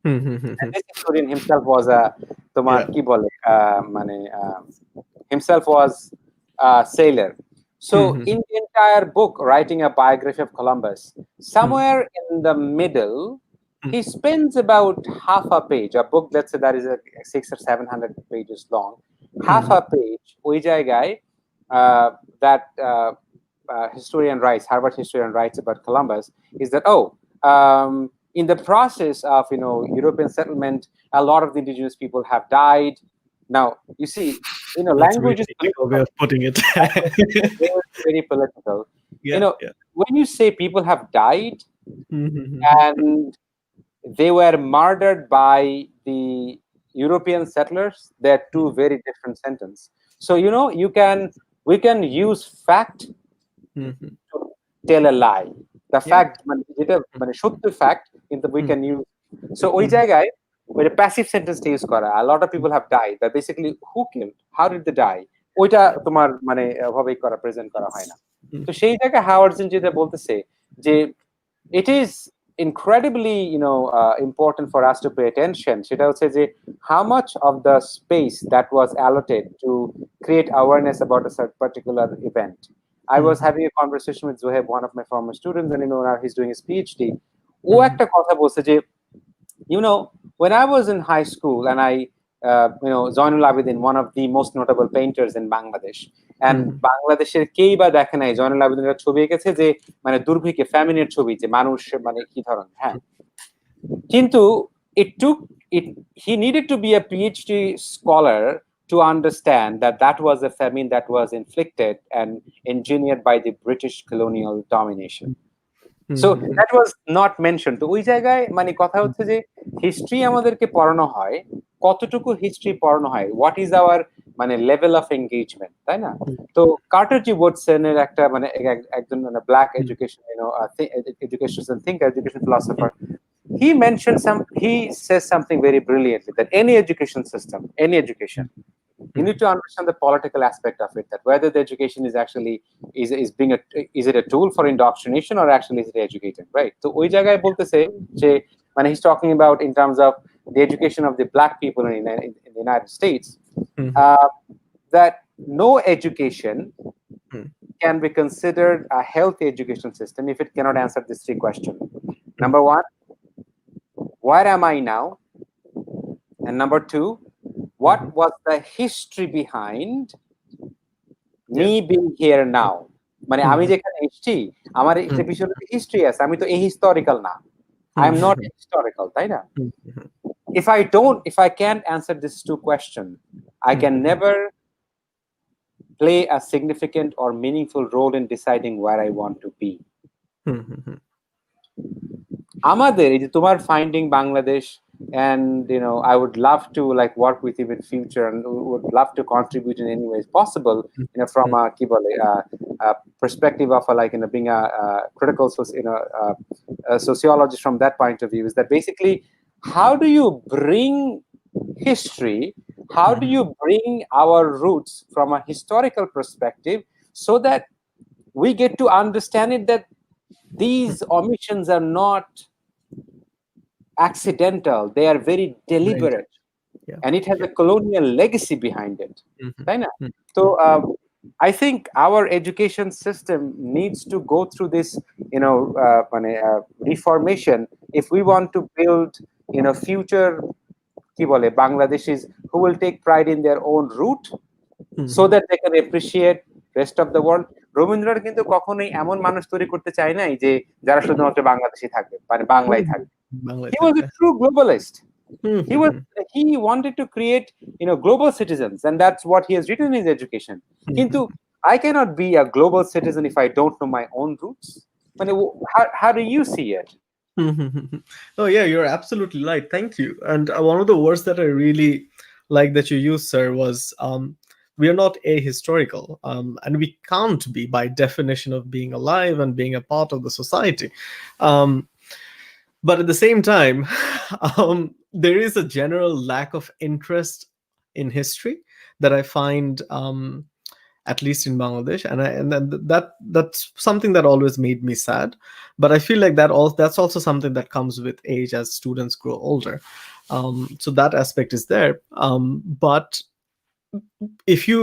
and this historian himself was a তোমার কি বলে মানে himself was a sailor. So in the entire book, writing a biography of Columbus, somewhere in the middle, he spends about half a page, a book, let's say that is 600 or 700 pages long, half a page, ওই জায়গায় that historian writes, Harvard historian writes about Columbus, is that, in the process of, European settlement, a lot of the indigenous people have died. Now, you see, language is political way of putting it. very political. When you say people have died and they were murdered by the European settlers, they're two very different sentences. So, we can use fact to tell a lie. The fact, মানে সত্য fact, কিন্তু we can use. So, ওই জায়গায় with a passive sentence to use করা, a lot of people have died, but basically who killed, how did they die, ওইটা তোমার মানে ভাবেই করা প্রেজেন্ট করা হয় না। তো সেই জায়গায় হাওয়ার্ড জিন যেটা বলতেছে যে it is incredibly important for us to pay attention, সেটা হচ্ছে যে how much of the space that was allotted to create awareness about a certain particular event. I was having a conversation with Zoheb, one of my former students, and now he's doing his PhD. ও একটা কথা বলছে যে when I was in high school and I Zainul Abidin, one of the most notable painters in Bangladesh, and বাংলাদেশের কেই বা দেখে নাই জয়নুল আবেদিনের ছবি এঁকেছে যে মানে দুর্ভিক্ষে ফ্যামিনের ছবি, যে মানুষ মানে কি ধরনের, হ্যাঁ, কিন্তু he needed to be a PhD scholar to understand that that was a famine that was inflicted and engineered by the British colonial domination. So that was not mention. তো ওই জায়গায় মানে কথা হচ্ছে যে হিস্ট্রি আমাদেরকে পড়ানো হয়, কতটুকু হিস্ট্রি পড়ানো হয়, হোয়াট ইজ আওয়ার মানে লেভেল অফ এঙ্গেজমেন্ট, তাই না? তো কার্টার জি ওয়াটসনের একটা মানে একজন মানে black education education thinker, education philosopher, he mentioned he says something very brilliantly, that any education system, any education, you need to understand the political aspect of it, that whether the education is actually is being a, is it a tool for indoctrination or actually is it educating, right? So ওই জায়গায় বলতেছে যে মানে he's talking about in terms of the education of the black people in the United States, uh, that no education can be considered a healthy education system if it cannot answer these three questions. Number one, where am I now? And number two, what was the history behind me being here now? মানে আমি যেখানে এসেছি আমার একটা পিছনে history আছে, আমি তো এই হিস্টোরিক্যাল না, I am not historical, তাই না? If I can't answer these two questions, I can never play a significant or meaningful role in deciding where I want to be. আমাদের এই যে তোমার finding Bangladesh, and I would love to like work with you in future and would love to contribute in any ways possible, from a কি বলে perspective of like being a critical sociologist from that point of view, is that basically how do you bring history, how do you bring our roots from a historical perspective so that we get to understand it, that these omissions are not accidental, they are very deliberate, and it has a colonial legacy behind it, right? So I think our education system needs to go through this reformation if we want to build future কি বলে Bangladeshis who will take pride in their own root, so that they can appreciate rest of the world. Rabindranath কিন্তু কখনোই এমন মানুষ তৈরি করতে চায় নাই যে যারা শুধুমাত্র বাংলাদেশি থাকবে, মানে বাংলায় থাকবে। He was a true globalist. He wanted to create global citizens, and that's what he has written in his education. Kintu I cannot be a global citizen if I don't know my own roots. How do you see it? Oh yeah, you're absolutely right. Thank you. And one of the words that I really like that you used, sir, was we are not ahistorical, and we can't be by definition of being alive and being a part of the society. But at the same time, there is a general lack of interest in history that I find, at least in Bangladesh, and that's something that always made me sad. But I feel like that's also something that comes with age as students grow older. So that aspect is there. But if you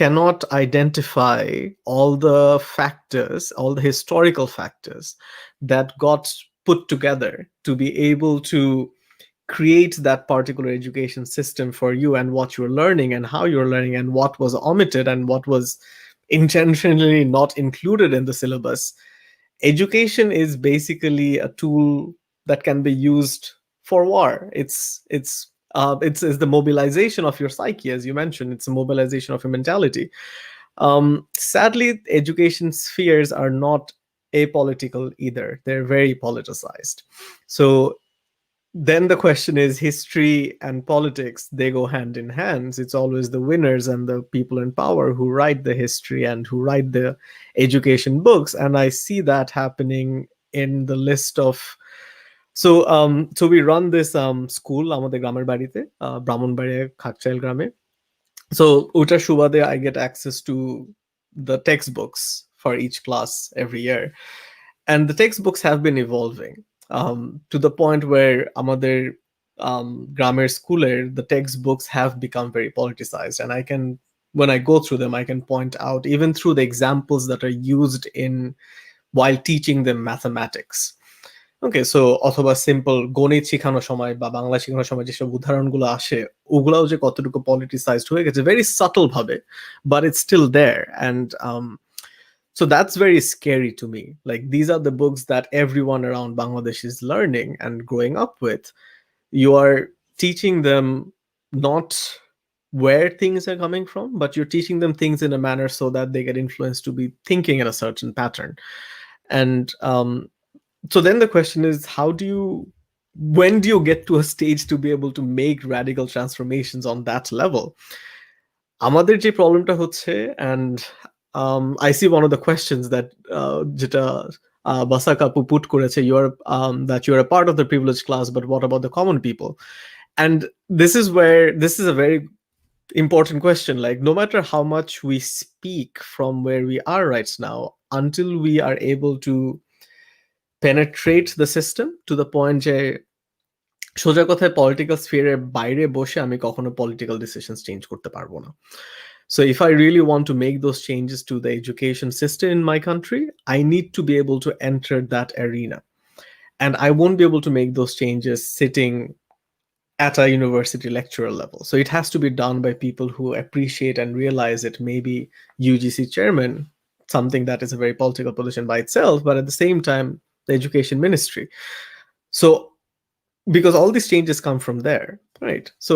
cannot identify all the factors, all the historical factors that got put together to be able to create that particular education system for you, and what you're learning and how you're learning and what was omitted and what was intentionally not included in the syllabus, education is basically a tool that can be used for war. It's the mobilization of your psyche, as you mentioned. It's a mobilization of your mentality. Sadly, education spheres are not apolitical either. They're very politicized. So then the question is, history and politics, they go hand in hand. It's always the winners and the people in power who write the history and who write the education books. And I see that happening in the list of, so we run this school আমাদের গ্রামের বাড়িতে, ব্রাহ্মণবাড়িয়া খাকচাইল গ্রামে. So ওটার সুবাদে I get access to the textbooks for each class every year, and the textbooks have been evolving to the point where আমাদের grammar schooler, the textbooks have become very politicized. And I can, when I go through them, I can point out even through the examples that are used in while teaching them mathematics. Okay, so অথবা simple গণিত শেখানোর সময় বা বাংলা শেখানোর সময় যেসব উদাহরণগুলো আসে, ওগুলাও যে কতটুকু politicized হয়ে গেছে very subtle ভাবে, but it's still there. And so that's very scary to me. Like, these are the books that everyone around Bangladesh is learning and growing up with. You are teaching them not where things are coming from, but you're teaching them things in a manner so that they get influenced to be thinking in a certain pattern. And so then the question is, when do you get to a stage to be able to make radical transformations on that level? আমাদের যে প্রবলেমটা হচ্ছে, and I see one of the questions that যেটা Basak Apu put করেছে, that you're a part of the privileged class, but what about the common people? And this is a very important question. Like, no matter how much we speak from where we are right now, until we are able to penetrate the system to the point যে সোজা কথায় political স্ফিয়ারের বাইরে বসে আমি কখনো political decisions change করতে পারবো না। So if I really want to make those changes to the education system in my country, I need to be able to enter that arena. And I won't be able to make those changes sitting at a university lecturer level. So it has to be done by people who appreciate and realize it. Maybe UGC chairman, something that is a very political position by itself, but at the same time, the education ministry. So because all these changes come from there, right? So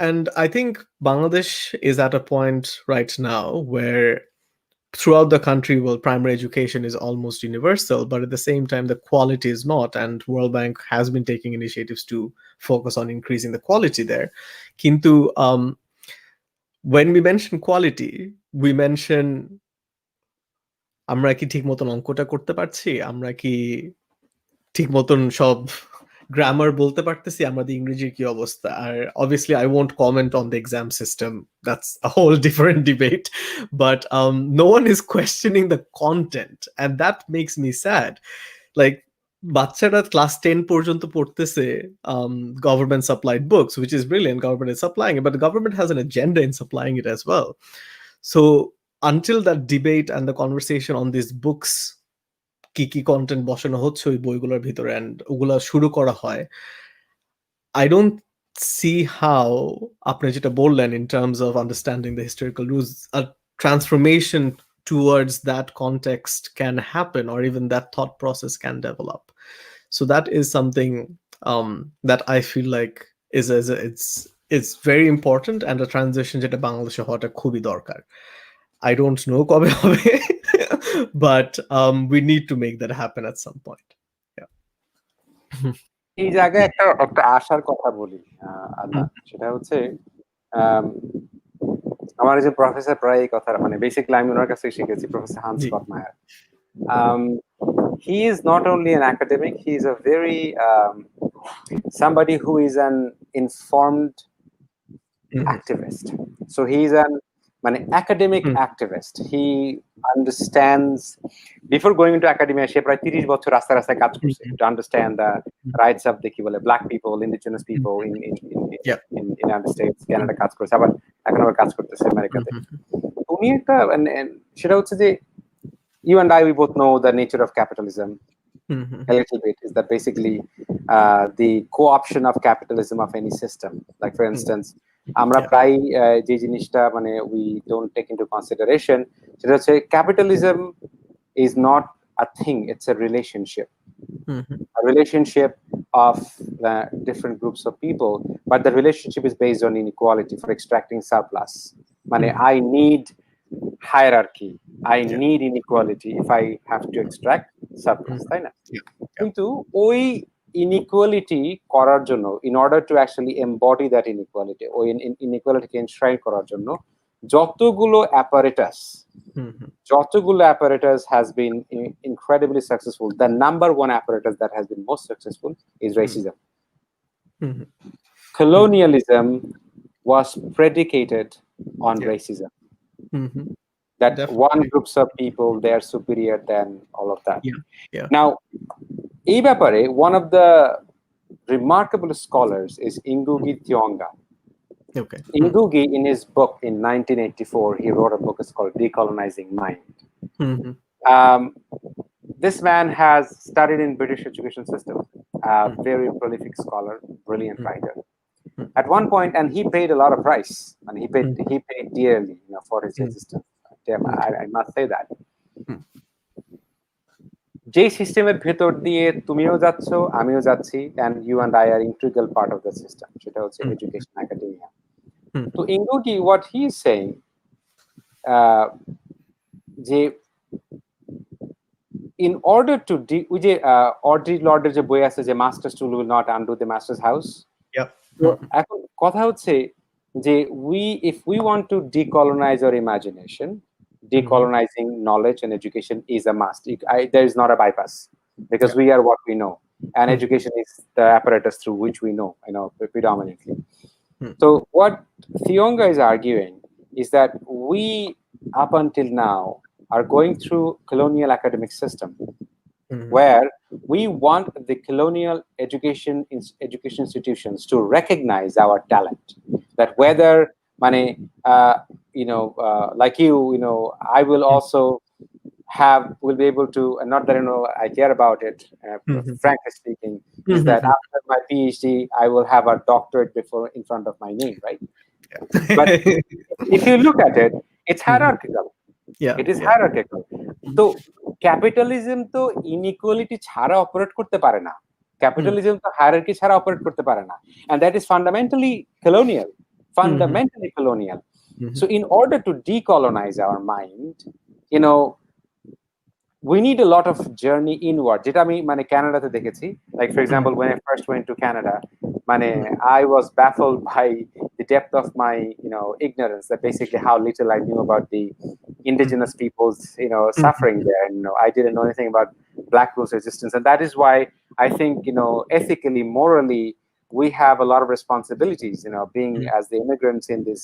and I think Bangladesh is at a point right now where throughout the country, well, primary education is almost universal, but at the same time the quality is not, and World Bank has been taking initiatives to focus on increasing the quality there. Kintu when we mention quality, we mention আমরা কি ঠিক মতন অঙ্কটা করতে পারছি, আমরা কি ঠিক মতন সব গ্রামার বলতে পারতেছি, আমাদের ইংরেজির কি অবস্থা। আর obviously I won't comment on the exam system, that's a whole different debate, but no one is questioning the content, and that makes me sad. Like, বাচ্চারা ক্লাস 10 পর্যন্ত পড়তেছে government supplied books, which is brilliant, government is supplying it, but the government has an agenda in supplying it as well. So until that debate and the conversation on these books, কি কি content বসানো হচ্ছে ওই বইগুলোর ভিতরে, and ওগুলা শুরু করা হয়, I don't see how আপনি যেটা বললেন in terms of understanding the historical roots, a transformation towards that context can happen, or even that thought process can develop. So that is something that I feel like it's very important, and a transition যেটা বাংলাদেশে হওয়াটা খুবই দরকার। I don't know কবে হবে, but we need to make that happen at some point. Yeah. এই জায়গায় একটা একটা আশার কথা বলি আল্লাহ, সেটা হচ্ছে আমার যে প্রফেসর প্রায় এই কথা, মানে বেসিক্যালি আমি ওনার কাছে শিখেছি, professor Hans Kottmeier. He is not only an academic, he is a very somebody who is an informed activist. So he is an academic activist. He understands, before going into academia, সে প্রায় 30 বছর রাস্তায় রাস্তায় কাজ করছে to understand the rights of the কি বলে black people, indigenous people in United States, Canada কাজ করছে, আবার এখন আবার কাজ করতেছে আমেরিকাতে। উনি একটা, সেটা হচ্ছে যে you and I, we both know the nature of capitalism a little bit, is that basically the co-option of capitalism of any system. Like for instance, আমরা প্রায় যে জিনিসটা we don't take into consideration, সেটা হচ্ছে capitalism is not a thing, it's a relationship. A relationship of different groups of people, but the relationship is based on inequality for extracting surplus. I need hierarchy, I need inequality if I have to extract surplus, তাই না? কিন্তু ওই inequality করার জন্য, in order to actually embody that inequality, ওই inequality কে enshrine করার জন্য যতগুলো apparatus has been incredibly successful. The number one apparatus that has been most successful is racism. Colonialism was predicated on racism. That one groups of people, they are superior than all of that. Now, এই ব্যাপারে one of the remarkable scholars is Ngugi Thiong'o. Ngugi, in his book in 1984, he wrote a book, it's called Decolonizing Mind. This man has studied in British education system, a very prolific scholar, brilliant writer. At one point, and he paid a lot of price, and he paid dearly, for his existence. I must say that. যে সিস্টেমের ভেতর দিয়ে তুমিও যাচ্ছ, আমিও যাচ্ছি, and you and I are integral part of the system, সেটা হচ্ছে এডুকেশন একাডেমিয়া। তো ইঙ্গুটি what he is saying uh, যে in order to ওই যে অড্রি লর্ডের যে বই আছে যে masters tool will not undo the masters house. Yep. তো এখন কথা হচ্ছে যে if we want to decolonize our imagination, decolonizing knowledge and education is a must. There is not a bypass because Yeah. we are what we know, and education is the apparatus through which we know, predominantly. So what Thionga is arguing is that we, up until now, are going through colonial academic system where we want the colonial education institutions to recognize our talent. That whether money, like I will also will be able to, and not that I care about it, frankly speaking, is that after my PhD I will have a doctorate before in front of my name, right? But if you look at it, it's hierarchical. Yeah. It is hierarchical. তো capitalism তো inequality ছাড়া operate করতে পারে না, capitalism তো hierarchy ছাড়া operate করতে পারে না, and that is fundamentally colonial. So in order to decolonize our mind, we need a lot of journey inward, যেটা আমি মানে কানাডাতে দেখেছি। Like for example, when I first went to Canada, মানে I was baffled by the depth of my ignorance, that basically how little I knew about the indigenous people's suffering there, and I didn't know anything about Black rule resistance. And that is why I think ethically, morally, we have a lot of responsibilities, being as the immigrants in this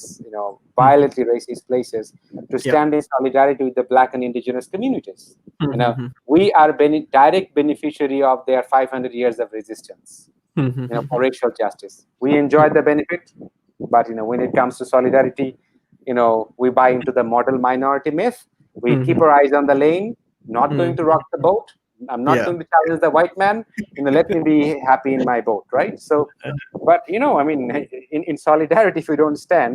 violently racist places, to stand in solidarity with the Black and indigenous communities. We are direct beneficiary of their 500 years of resistance for racial justice. We enjoy the benefit, but when it comes to solidarity, we buy into the model minority myth. We keep our eyes on the lane, not going to rock the boat. I'm not going to challenge the white man. Let me be happy in my boat, right? So, but I mean, in solidarity, if we don't stand,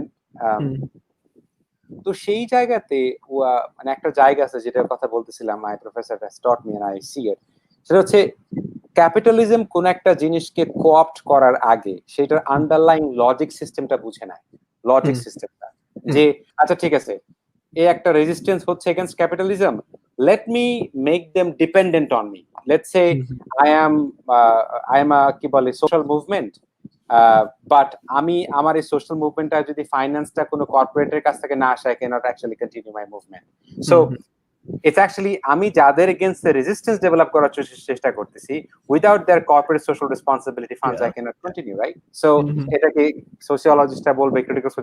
তো সেই জায়গাতে মানে একটা জায়গা আছে যেটার কথা বলতেছিলাম, my professor has taught me and I see it, সেটা হচ্ছে ক্যাপিটালিজম কোন একটা জিনিসকে কোঅপ্ট করার আগে সেটার আন্ডারলাইং লজিক সিস্টেমটা বুঝে নেয়, লজিক সিস্টেমটা, যে আচ্ছা ঠিক আছে, এই একটা রেজিস্ট্যান্স হচ্ছে against capitalism, let me make them dependent on me. Let's say I am a কি বলে সোশ্যাল মুভমেন্ট, বাট আমার এই সোশ্যাল মুভমেন্টটা যদি ফাইন্যান্সটা কোনো কর্পোরেটের কাছ থেকে না আসে, I cannot actually continue my movement. So it's actually আমি যাদের এগেইনস্ট রেজিস্ট্যান্স ডেভেলপ করার চেষ্টা করতেছি, without their corporate social responsibility funds I cannot continue, right? So এটাকে সোশিওলজিস্টরা বলবে, ক্রিটিক্যাল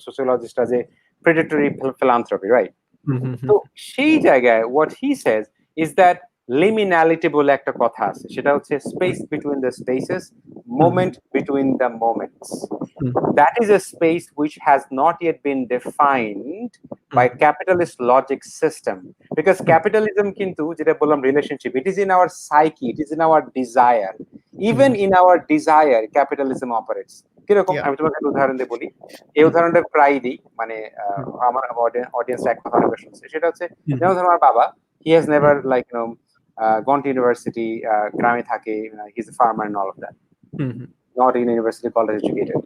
সোশিওলজিস্টরা, যে predatory philanthropy, right? তো সেই জায়গায় what he says is that liminality বলে একটা কথা আছে, সেটা হচ্ছে space between the spaces, moment between the moments. That is a space which has not yet been defined by capitalist logic system, because capitalism কিন্তু যেটা বললাম relationship, it is in our psyche, it is in our desire. Even in our desire capitalism operates. কিরকম, আমি তোমাকে একটা উদাহরণ দিয়ে বলি, এই উদাহরণটা প্রায় দিই, মানে আমার অডিয়েন্স এক কথা শুনছে, সেটা হচ্ছে যেমন ধরো আমার বাবা, he has never gone to university, গ্রামে থাকে, he's a farmer and all of that, not in university, college educated.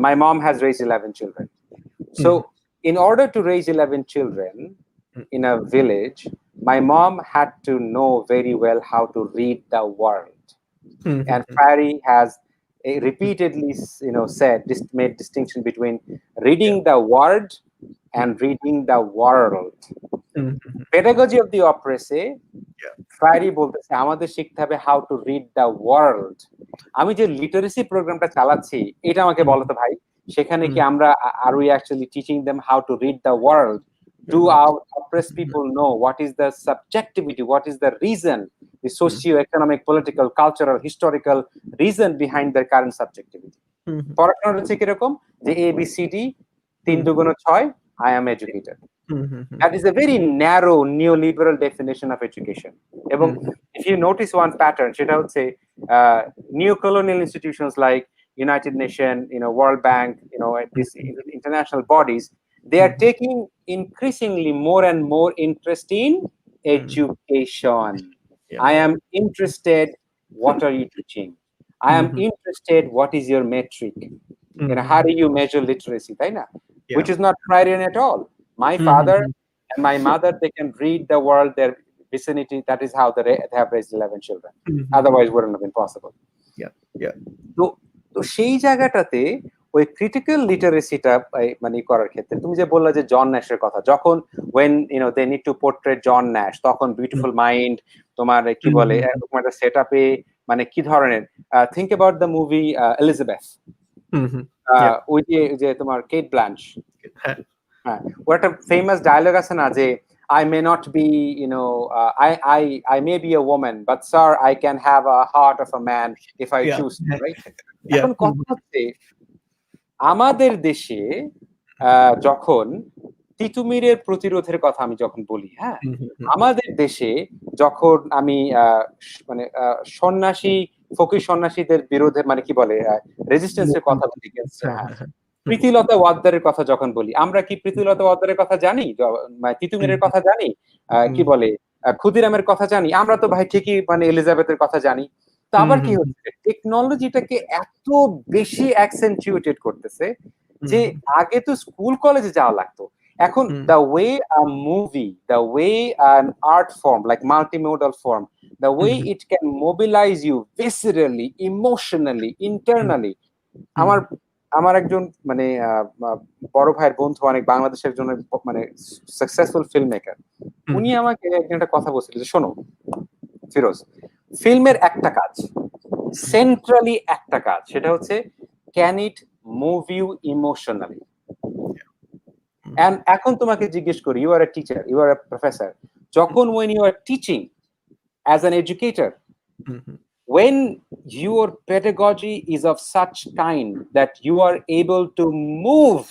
My mom has raised 11 children. So in order to raise 11 children in a village, my mom had to know very well how to read the world. And Fari has repeatedly made distinction between reading the word and reading the world. Pedagogy of the oppressed, ফ্রাইরি বলতেছে আমাদের শিখতে হবে how to read the world. আমি যে literacy প্রোগ্রামটা চালাচ্ছি, এটা আমাকে বলো তো ভাই, সেখানে কি আমরা are we actually teaching them how to read the world? Do our oppressed people know what is the subjectivity, what is the reason, the socio-economic, political, cultural, historical reason behind their current subjectivity? পড়াশোনা হচ্ছে কিরকম, যে ABCD 3 2 6, I am educated. That is a very narrow neoliberal definition of education. এবং if you notice one pattern, সেটা হচ্ছে neo-colonial institutions like United Nations, World Bank, these international bodies, they are taking increasingly more and more interest in education. I am interested, what are you teaching? I am interested, what is your metric? how Mhm. do you measure literacy, তাই না? Yeah. Which is not criterion at all. My father Mhm. and my mother, they can read the world, their vicinity. That is how they have raised 11 children. Mhm. Otherwise, wouldn't have been possible. Yeah. Yeah. তো তো সেই জায়গাটাতে ওই critical লিটারেসিটা মানে করার ক্ষেত্রে তুমি যে বললা যে জন ন্যাশের কথা, যখন when they need to portrait John Nash, তখন Mhm. বিউটিফুল মাইন্ড তোমার কি বলে Mhm. এরকম একটা সেট আপে মানে কি ধরনের, think about the movie Elizabeth, Mhm. Yeah. ওই যে তোমার কেট ব্ল্যাঞ্চ, হ্যাঁ। হ্যাঁ, ওর একটা ফেমাস ডায়লগ আছে না যে I may not be, I may be a woman, but sir, I can have a heart of a man if I Yeah. choose to, right? Yeah. এখন কথা হচ্ছে আমাদের দেশে যখন তিতুমিরের প্রতিরোধের কথা আমি যখন বলি, হ্যাঁ, Mhm. আমাদের দেশে যখন আমি মানে সন্ন্যাসী ফকির সন্ন্যাসীদের বিরুদ্ধে মানে কি বলে রেজিস্ট্যান্সের কথা বলি, হ্যাঁ, হ্যাঁ, হ্যাঁ, হ্যাঁ। প্রীতিলতা ওয়াদ্দারের কথা যখন বলি, আমরা কি প্রীতিলতা ওয়াদ্দারের কথা জানি? মানে তিতুমিরের কথা জানি? কি বলে ক্ষুদিরামের কথা জানি? আমরা তো ভাই ঠিকই মানে এলিজাবেথের কথা জানি। তো আবার কি হচ্ছে, টেকনোলজিটাকে এত বেশি অ্যাকসেন্টুয়েটেড করতেছে যে আগে তো স্কুল কলেজে যাওয়া লাগতো, এখন the way a movie, the way an art form like multimodal form, the way it can mobilise you viscerally, emotionally, internally. আমার আমার একজন মানে বড় ভাইয়ের বন্ধু, অনেক বাংলাদেশের জন্য মানে সাকসেসফুল ফিল্ম মেকার, উনি আমাকে একদিন একটা কথা বলছিল যে শোনো ফিরোজ, ফিল্মের একটা কাজ, সেন্ট্রালি একটা কাজ, সেটা হচ্ছে can it move you emotionally. এখন তোমাকে জিজ্ঞেস করি, you are a teacher, you are a professor, যখন when you are teaching as an educator, when your pedagogy is of such kind that you are able to move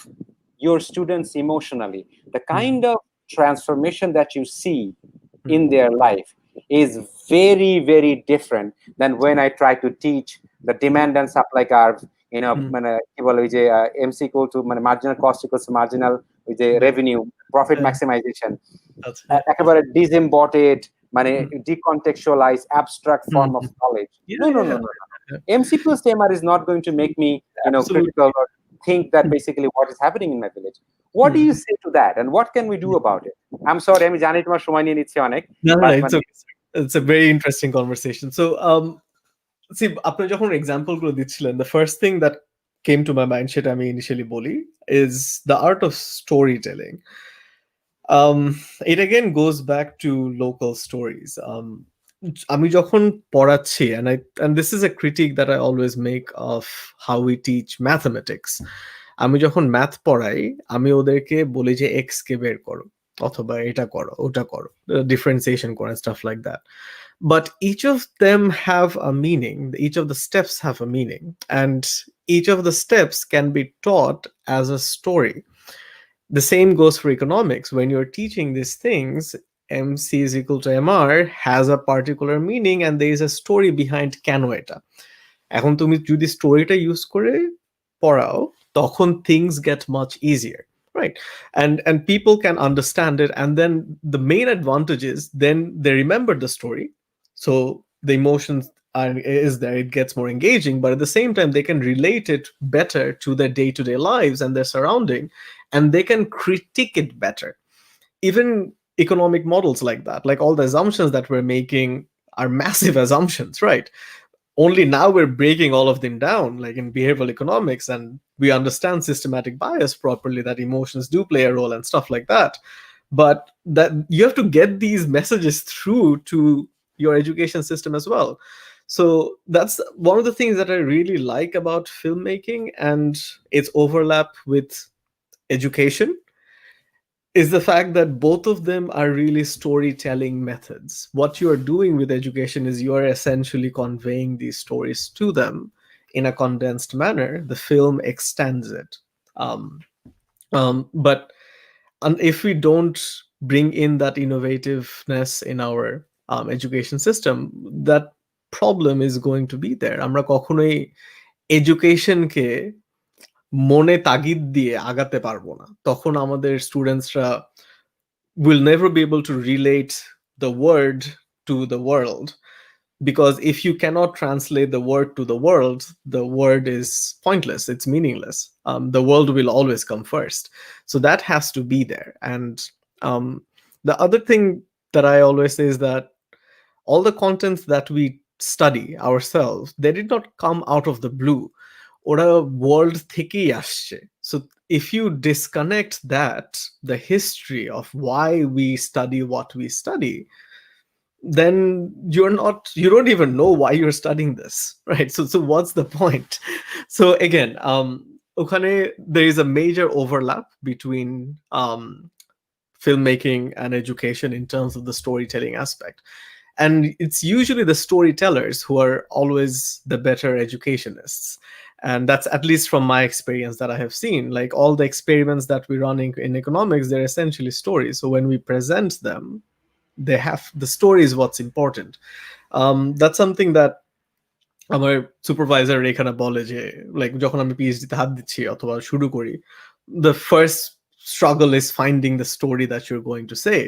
your students emotionally, the kind of transformation that you see in their life is very, very different than when I try to teach the demand and supply curve, মানে কি বলে ওই যে MC equal to মানে marginal cost equals to marginal ওই যে revenue, profit maximisation, একেবারে disembedded মানে decontextualise abstract form of knowledge. No, no, no, no, no. MC plus MR is not going to make me, critical or think that basically what is happening in my village. What do you say to that, and what can we do about it? I'm sorry, আমি জানি তোমার সময় নিয়ে নিচ্ছি অনেক, No, no, but it's okay. It's a very interesting conversation. So, see, আপনি যখন example গুলো দিচ্ছিলেন, the first thing that came to my mind, সেটা আমি initially বলি, is the art of storytelling. It again goes back to local stories. আমি যখন পড়াচ্ছি, and this is a critique that I always make of how we teach mathematics. আমি যখন math পড়াই, আমি ওদেরকে বলি যে এক্স কে বের করো, অথবা এটা করো, ওটা করো, ডিফারেন্সিয়েশন করো, staff like that. But each of them have a meaning. Each of the steps have a meaning, and each of the steps can be taught as a story. The same goes for economics. When you're teaching these things, MC is equal to MR has a particular meaning, and there is a story behind কেন এটা। এখন তুমি যদি স্টোরিটা use করে পড়াও, তখন things get much easier, right? And people can understand it, and then the main advantage is then they remember the story, so the emotions is there, it gets more engaging, but at the same time they can relate it better to their day-to-day lives and their surrounding, and they can critique it better. Even economic models like that, like all the assumptions that we're making are massive assumptions, right? Only now we're breaking all of them down, like in behavioral economics, and we understand systematic bias properly, that emotions do play a role and stuff like that. But that you have to get these messages through to your education system as well. So that's one of the things that I really like about filmmaking and its overlap with education, is the fact that both of them are really storytelling methods. What you are doing with education is you are essentially conveying these stories to them in a condensed manner. The film extends it. But if we don't bring in that innovativeness in our education system, that problem is going to be there. আমরা কখনোই এডুকেশনকে মনে তাগিদ দিয়ে আগাতে পারবো না, তখন আমাদের স্টুডেন্টসরা will never be able to relate the word to the world. because if you cannot translate the word to the world, the word is pointless, it's meaningless. The world will always come first, so that has to be there. And um, the other thing that I always say is that all the contents that we study ourselves, they did not come out of the blue, ওরা world থেকেই আসছে. So if you disconnect that, the history of why we study what we study, then you don't even know why you're studying this, right? So what's the point? So again, ওখানে there is a major overlap between filmmaking and education in terms of the storytelling aspect. And it's usually the storytellers who are always the better educationists. And that's at least from my experience that I have seen. Like all the experiments that we run in economics, they're essentially stories. So when we present them, they have the story is what's important. That's something that আমার supervisor এখানে বলে যে like যখন আমি পিএইচডিতে হাত দিচ্ছি অথবা শুরু করি, the first struggle is finding the story that you're going to say.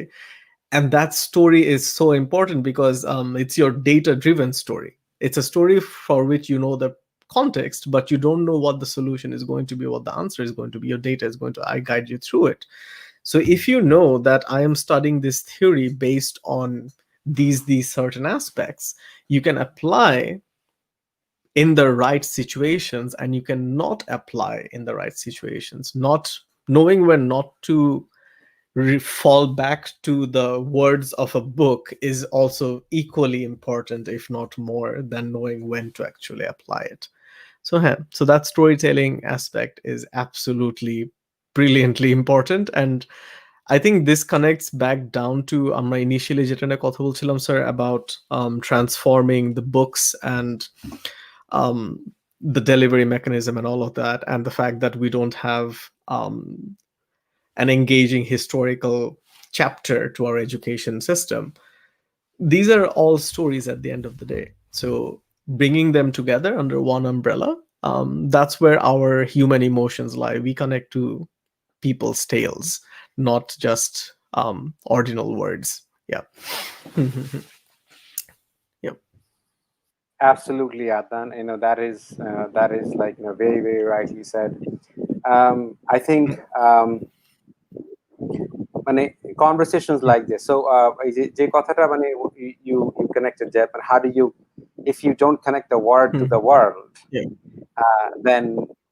And that story is so important because it's your data driven story. It's a story for which you know the context, but you don't know what the solution is going to be, what the answer is going to be. Your data is going to guide you through it. So if you know that I am studying this theory based on these certain aspects, you can apply in the right situations, and you cannot apply in the right situations. Not knowing when not to fall back to the words of a book is also equally important, if not more, than knowing when to actually apply it. So that storytelling aspect is absolutely brilliantly important. And I think this connects back down to আমরা initially যেটা নিয়ে কথা বলছিলাম sir about transforming the books and the delivery mechanism and all of that, and the fact that we don't have an engaging historical chapter to our education system. These are all stories at the end of the day. So bringing them together under one umbrella, that's where our human emotions lie. We connect to people's tales, not just ordinal words. Yeah. Yep. Absolutely, Adnan. That is like very very rightly said. I think মানে conversations like this. So এই যে কথাটা মানে you connected that, but how do you, if you don't connect the word to the world, Yeah. then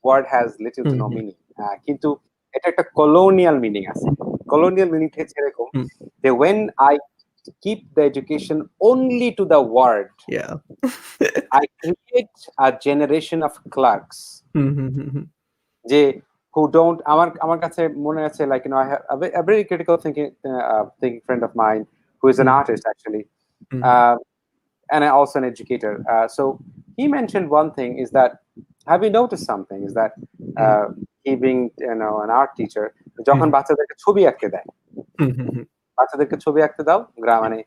word has little to no meaning. কিন্তু এটা একটা colonial meaning আছে. Colonial meaning হচ্ছে এরকম যে when I keep the education only to the word, Yeah. I create a generation of clerks যে who don't, আমার কাছে মনে আছে, like I have a very critical thinking friend of mine who is an artist actually, and also an educator. So he mentioned one thing is that, have you noticed something is that he being an art teacher, যখন বাচ্চাদেরকে ছবি আঁকতে দেয়, বাচ্চাদেরকে ছবি আঁকতে দাও মানে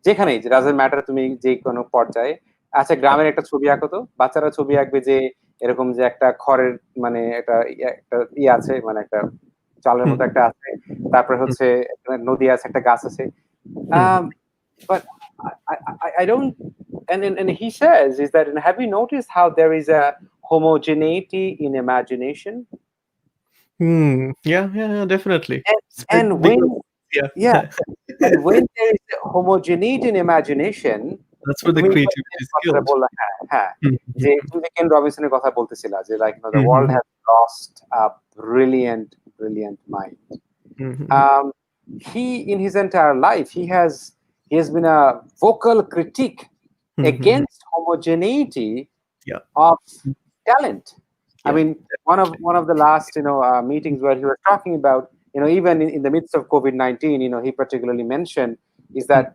যেখানেই ডাজন্ট ম্যাটার, তুমি যে কোনো পর্যায়ে, আচ্ছা গ্রামের একটা ছবি আঁকো, তো বাচ্চারা ছবি আঁকবে যে এরকম যে একটা খড়ের মানে একটা আছে, মানে একটা চালের মতো একটা আছে, তারপরে হচ্ছে নদী আছে, একটা গাছ আছে, but I don't, and he says is that, and have you noticed how there is a homogeneity in imagination? Yeah, definitely. And when Yeah. and when there is a homogeneity in imagination, That's where the creativity is killed. হ্যাঁ, যে তুমি কেন রবিনসনের কথা বলতেছিলা যে like the world has lost a brilliant mind. He, in his entire life, he has been a vocal critique against homogeneity of talent. I mean, one of the last meetings where he was talking about, even in the midst of COVID-19, he particularly mentioned is that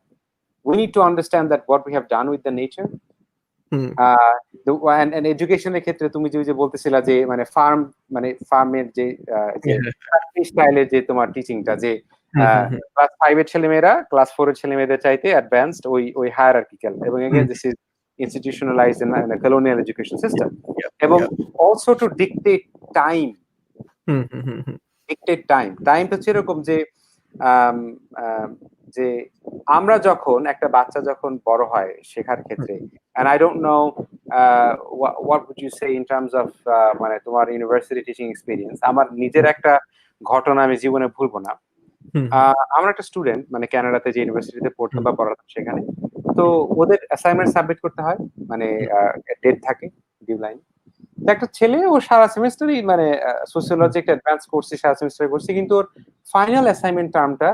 we need to understand that what we have done with the nature, and educational ক্ষেত্রে তুমি যে বলতেছিলা যে মানে ফার্মের যে স্টাইলের যে তোমার টিচিংটা, যে ক্লাস 5 এর ছেলেমেয়েরা ক্লাস 4 এর ছেলেমেয়েদের চাইতে অ্যাডভান্সড ওই হায়ারার্কিক্যাল, এবং again this is institutionalized in a colonial education system, এবং also to dictate time. Dictate time. Time হচ্ছে এরকম যে আম, আম, যে আমরা যখন একটা বাচ্চা যখন বড় হয় শেখার ক্ষেত্রে, and I don't know what would you say in terms of মানে তোমার ইউনিভার্সিটি টিচিং এক্সপিরিয়েন্স। আমার নিজের একটা ঘটনা আমি জীবনে ভুলবো না। আমার একটা স্টুডেন্ট মানে কানাডাতে যে ইউনিভার্সিটিতে পড়তাম বা পড়াতাম সেখানে, তো ওদের অ্যাসাইনমেন্ট সাবমিট করতে হয়, মানে ডেট থাকে, ডিডলাইন। একটা ছেলে ও সারা সেমিস্টারই মানে সোসিওলজি একটা অ্যাডভান্স করছে, সারা সেমিস্টার করছে, কিন্তু ওর ফাইনাল অ্যাসাইনমেন্ট টার্মটা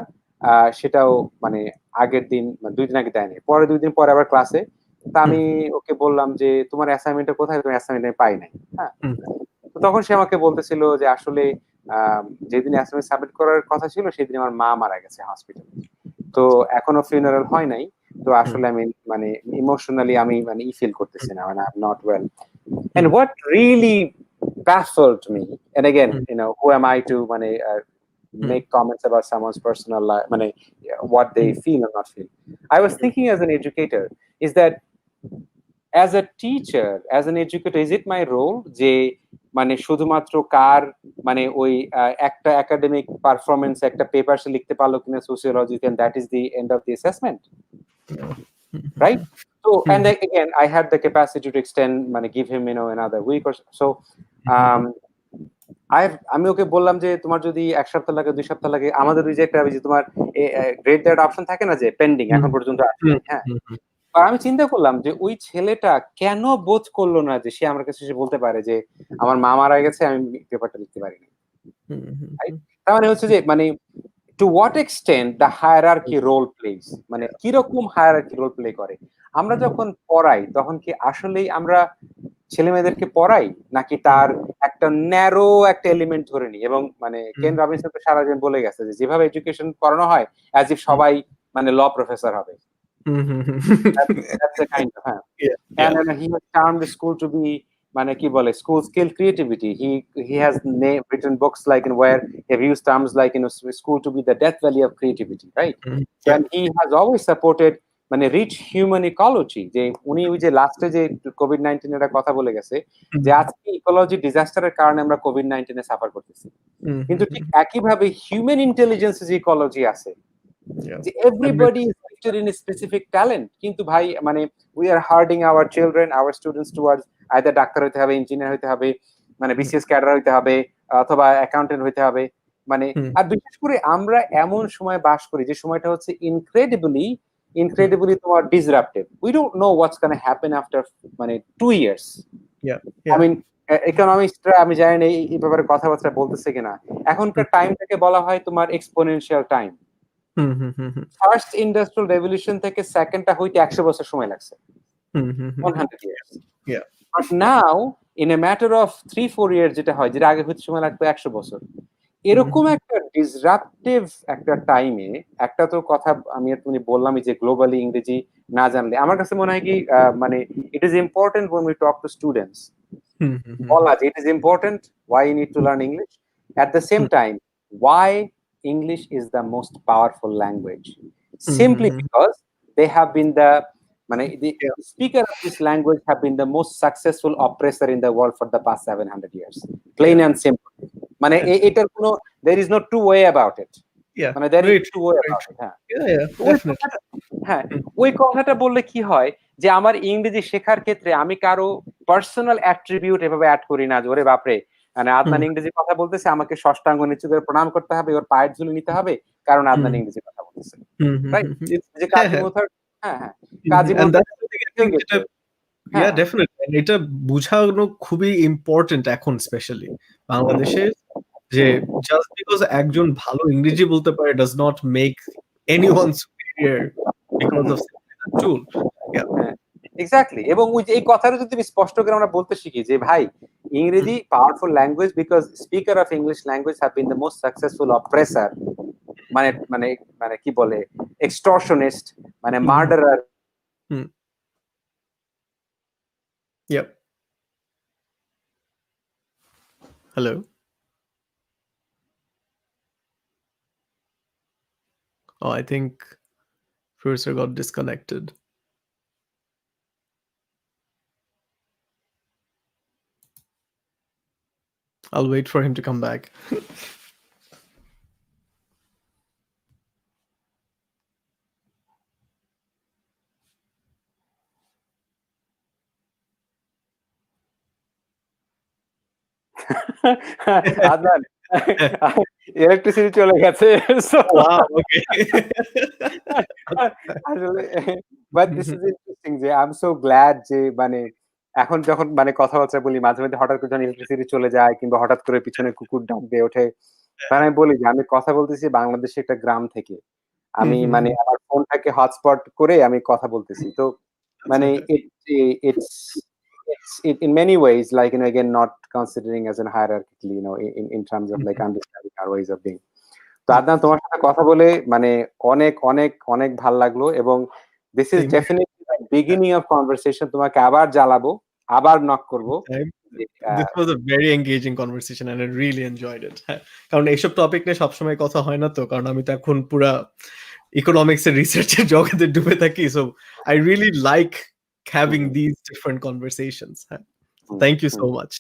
সেটাও মানে আগের দিন মানে 2 দিন আগে দেয়নি, পরে 2 দিন পরে আবার ক্লাসে। তা আমি ওকে বললাম যে তোমার অ্যাসাইনমেন্টটা কোথায়, তোমার অ্যাসাইনমেন্ট আমি পাই নাই। হ্যাঁ, তো তখন সে আমাকে বলতেছিল যে আসলে যেদিন অ্যাসাইনমেন্ট সাবমিট করার কথা ছিল সেদিন আমার মা মারা গেছে হসপিটালে, তো এখনো ফিউনারাল হয় নাই। তো আসলে আমি মানে ইমোশনালি আমি মানে ফিল করতেছি না, মানে I am not well. And what really baffled me, and again, who am I to make comments about someone's personal life, what they feel or not feel. I was thinking as an educator, is that as a teacher, as an educator, is it my role যে মানে শুধুমাত্র কার মানে ওই একটা academic performance একটা paper সে লিখতে পারলো কিনা sociology, and that is the end of the assessment, right? So and then again I had the capacity to extend give him another week or so. um আমি ওকে বললাম যে তোমার যদি 1 সপ্তাহ লাগে 2 সপ্তাহ লাগে, আমাদের ওই যে একটা ওই যে তোমার গ্রেড দেওয়ার অপশন থাকে না, যে পেন্ডিং এখন পর্যন্ত আসে নাই। হ্যাঁ, আর আমি চিন্তা করলাম যে ওই ছেলেটা কেন বোধ করলো না যে সে আমার কাছে এসে বলতে পারে যে আমার মা মারা গেছে, আমি পেপারটা লিখতে পারিনি। তার মানে হচ্ছে যে মানে to what extent the hierarchy role plays, মানে কিরকম হায়ারার্কি রোল প্লে করে। আমরা যখন পড়াই তখন কি আসলেই আমরা ছেলে মেয়েদেরকে পড়াই, নাকি তার একটা ন্যারো একটা এলিমেন্ট ধরে নিই? এবং মানে কেন রবিনসন তো সারা জীবন বলে গেছে যে যেভাবে এডুকেশন করানো হয় অ্যাজ ইফ সবাই মানে ল প্রফেসর হবে। That's the kind of, and he has termed the school to be মানে কি বলে school skill creativity. He has written books like in where he have used terms like school to be the death valley of creativity, right? And he has always supported মানে rich human ecology, যে উনি ওই যে লাস্টে যে COVID-19 এর কথা বলে গেছে যে আজকে ইকোলজি ডিজাস্টারের কারণে আমরা কোভিড-19 এ সাফার করতেছি, কিন্তু ঠিক একইভাবে হিউম্যান ইন্টেলিজেন্স যে ইকোলজি আছে, যে everybody is gifted in specific talent, কিন্তু ভাই মানে we are herding our children, hour students towards either doctor হইতে হবে, ইঞ্জিনিয়ার হইতে হবে, মানে বিসিএস ক্যাডার হইতে হবে, অথবা অ্যাকাউন্টেন্ট হইতে হবে। মানে আর বিশেষ করে আমরা এমন সময় বাস করি যে সময়টা হচ্ছে ইনক্রেডিবলি তোমার disruptive. We don't know what's gonna happen after মানে 2 ইয়ার্স। আই মিন ইকোনমিক্সরা আমি জানি না এই ব্যাপারে কথাবার্তা বলতেছে কিনা, এখনকার টাইমটাকে বলা হয় তোমার exponential time. First industrial revolution থেকে সেকেন্ডটা হইতে 100 বছর সময় লাগছে, 100 years. But now in a matter of 3-4 years যেটা হয়, যেটা আগে হইতে সময় লাগতো 100 বছর, এরকম একটা ডিসরাপটিভ একটা টাইমে একটা তো কথা আমি আর তুমি বললামই যে গ্লোবালি ইংরেজি না জানলে, আমার কাছে মনে হয় কি মানে it is important when we talk to students বলা যে it is important why you need to learn English, at the same time why English is the most powerful language, simply because they have been the the speaker of this language have been the most successful oppressor in the world for the past 700 years, plain and simple. মানে এটার কোনো there is no two way about it, মানে there is two way about it. হ্যাঁ, ওই কথাটা বললে কি হয় যে আমার ইংরেজি শেখার ক্ষেত্রে আমি কারো পার্সোনাল অ্যাট্রিবিউট এভাবে অ্যাড করি না যে ওরে বাপরে মানে আদনান ইংরেজি কথা বলতেছে, আমাকে ষষ্ঠাঙ্গ নিচু করে প্রণাম করতে হবে, ওর পায়ের ধুলো নিতে হবে কারণ আদনান ইংরেজি কথা বলতেছে, রাইট? যে কাজী মুথার, হ্যাঁ হ্যাঁ, কাজী মুথার ডেফিনেটলি এটা বুঝানো খুবই ইম্পর্টেন্ট এখন, স্পেশালি বাংলাদেশে, যে জাস্ট বিকজ একজন ভালো ইংরেজি বলতে পারে does not make anyone superior because of that tool. Exactly. এবং ওই যে এই কথাটা যদি স্পষ্ট করে আমরা বলতে শিখি যে ভাই ইংরেজি powerful language because speaker of English language have been the most successful oppressor, মানে মানে মানে কি বলে এক্সটর্শনিস্ট, মানে murderer. Yep. Hello. Oh, I think Professor got disconnected. I'll wait for him to come back. Adnan, electricity চলে গেছে। So, Wow, okay. আসলে but this is interesting যে আই এম সো গ্ল্যাড যে মানে এখন যখন মানে কথাবার্তা বলি মাঝে, মাঝে হঠাৎ করে যখন ইলেকট্রিসিটি চলে যায় কিংবা হঠাৎ করে পিছনে কুকুর ডাক দিয়ে ওঠে। মানে আমি বলি যে আমি কথা বলতেছি বাংলাদেশের একটা গ্রাম থেকে। আমি মানে আমার ফোনটাকে হটস্পট করে আমি কথা বলতেছি। তো আচ্ছা, মানে হ্যাঁ। it's in many ways like again not considering as an hierarchically in terms of like understanding our ways of being. তো আদনান তোমার সাথে কথা বলে মানে অনেক, অনেক, অনেক ভাল লাগলো এবং this is Same here. definitely the beginning of conversation তোমাকে আবার জ্বালাবো, আবার নক করব। Time. যে This was a very engaging conversation and I really enjoyed it. হ্যাঁ, কারণ এইসব টপিক নিয়ে সবসময় কথা হয় না তো, কারণ আমি তো এখন পুরা ইকোনমিক্স এর রিসার্চের জগতে ডুবে থাকি। So I really like having hmm, these different conversations. হ্যাঁ, হুম, thank you hmm. so much.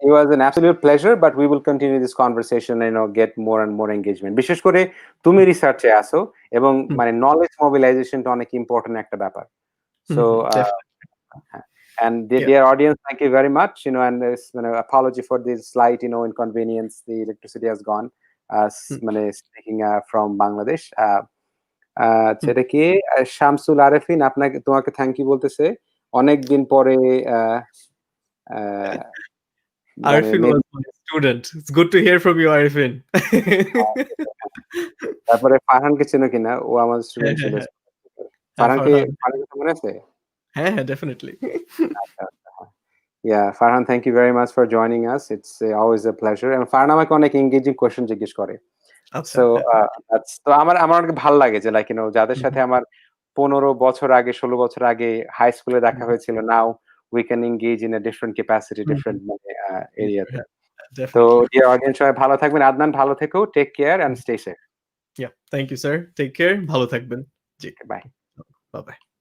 It was an absolute pleasure, but we will continue this conversation and get more and more engagement. বিশেষ করে তুমি রিসার্চে আসো এবং হুম, মানে knowledge মোবিলাইজেশনটা অনেক important একটা ব্যাপার। হুম, So hmm, definitely. and Yeah. dear audience, thank you very much. And this apology for this slight inconvenience. The electricity has gone. হুম, মানে speaking from Bangladesh. হুম। সেটা কি শামসুল আরেফিন আপনাকে তোমাকে থ্যাংক ইউ বলতেছে অনেকদিন পরে আহ, আহ, মানে Arifin was my student. It's good to hear from you, Arifin. তারপরে ফারহানকে চেনো কিনা ও আমার হ্যাঁ, স্টুডেন্ট হ্যাঁ, ছিল হ্যাঁ। হ্যাঁ, ফারহানকে ফারহান। ফারহানকে তো মনে আছে হ্যাঁ, হ্যাঁ, definitely. আচ্ছা আচ্ছা হ্যাঁ। Yeah, Farhan, thank you very much for joining us. It's always a pleasure. And Farhan আমাকে অনেক engaging question জিজ্ঞেস করে। আচ্ছা, So হ্যাঁ। তো আমার আমার অনেক ভাল লাগে যে লাইক যাদের হুম, সাথে হুম, আমার 15 বছর আগে 16 বছর আগে হাই স্কুলে দেখা হুম, হয়েছিল নাও we can engage in a different capacity hmm, hmm. different মানে এরিয়াতে। Yeah, তো definitely. ডিয়ার অডিয়েন্স সবাই ভালো থাকবেন। আদনান ভালো থেকো। Take care and hmm. Stay safe. Yeah, thank you, sir. Take care. ভালো থাকবেন। জি। বাই। Bye-bye.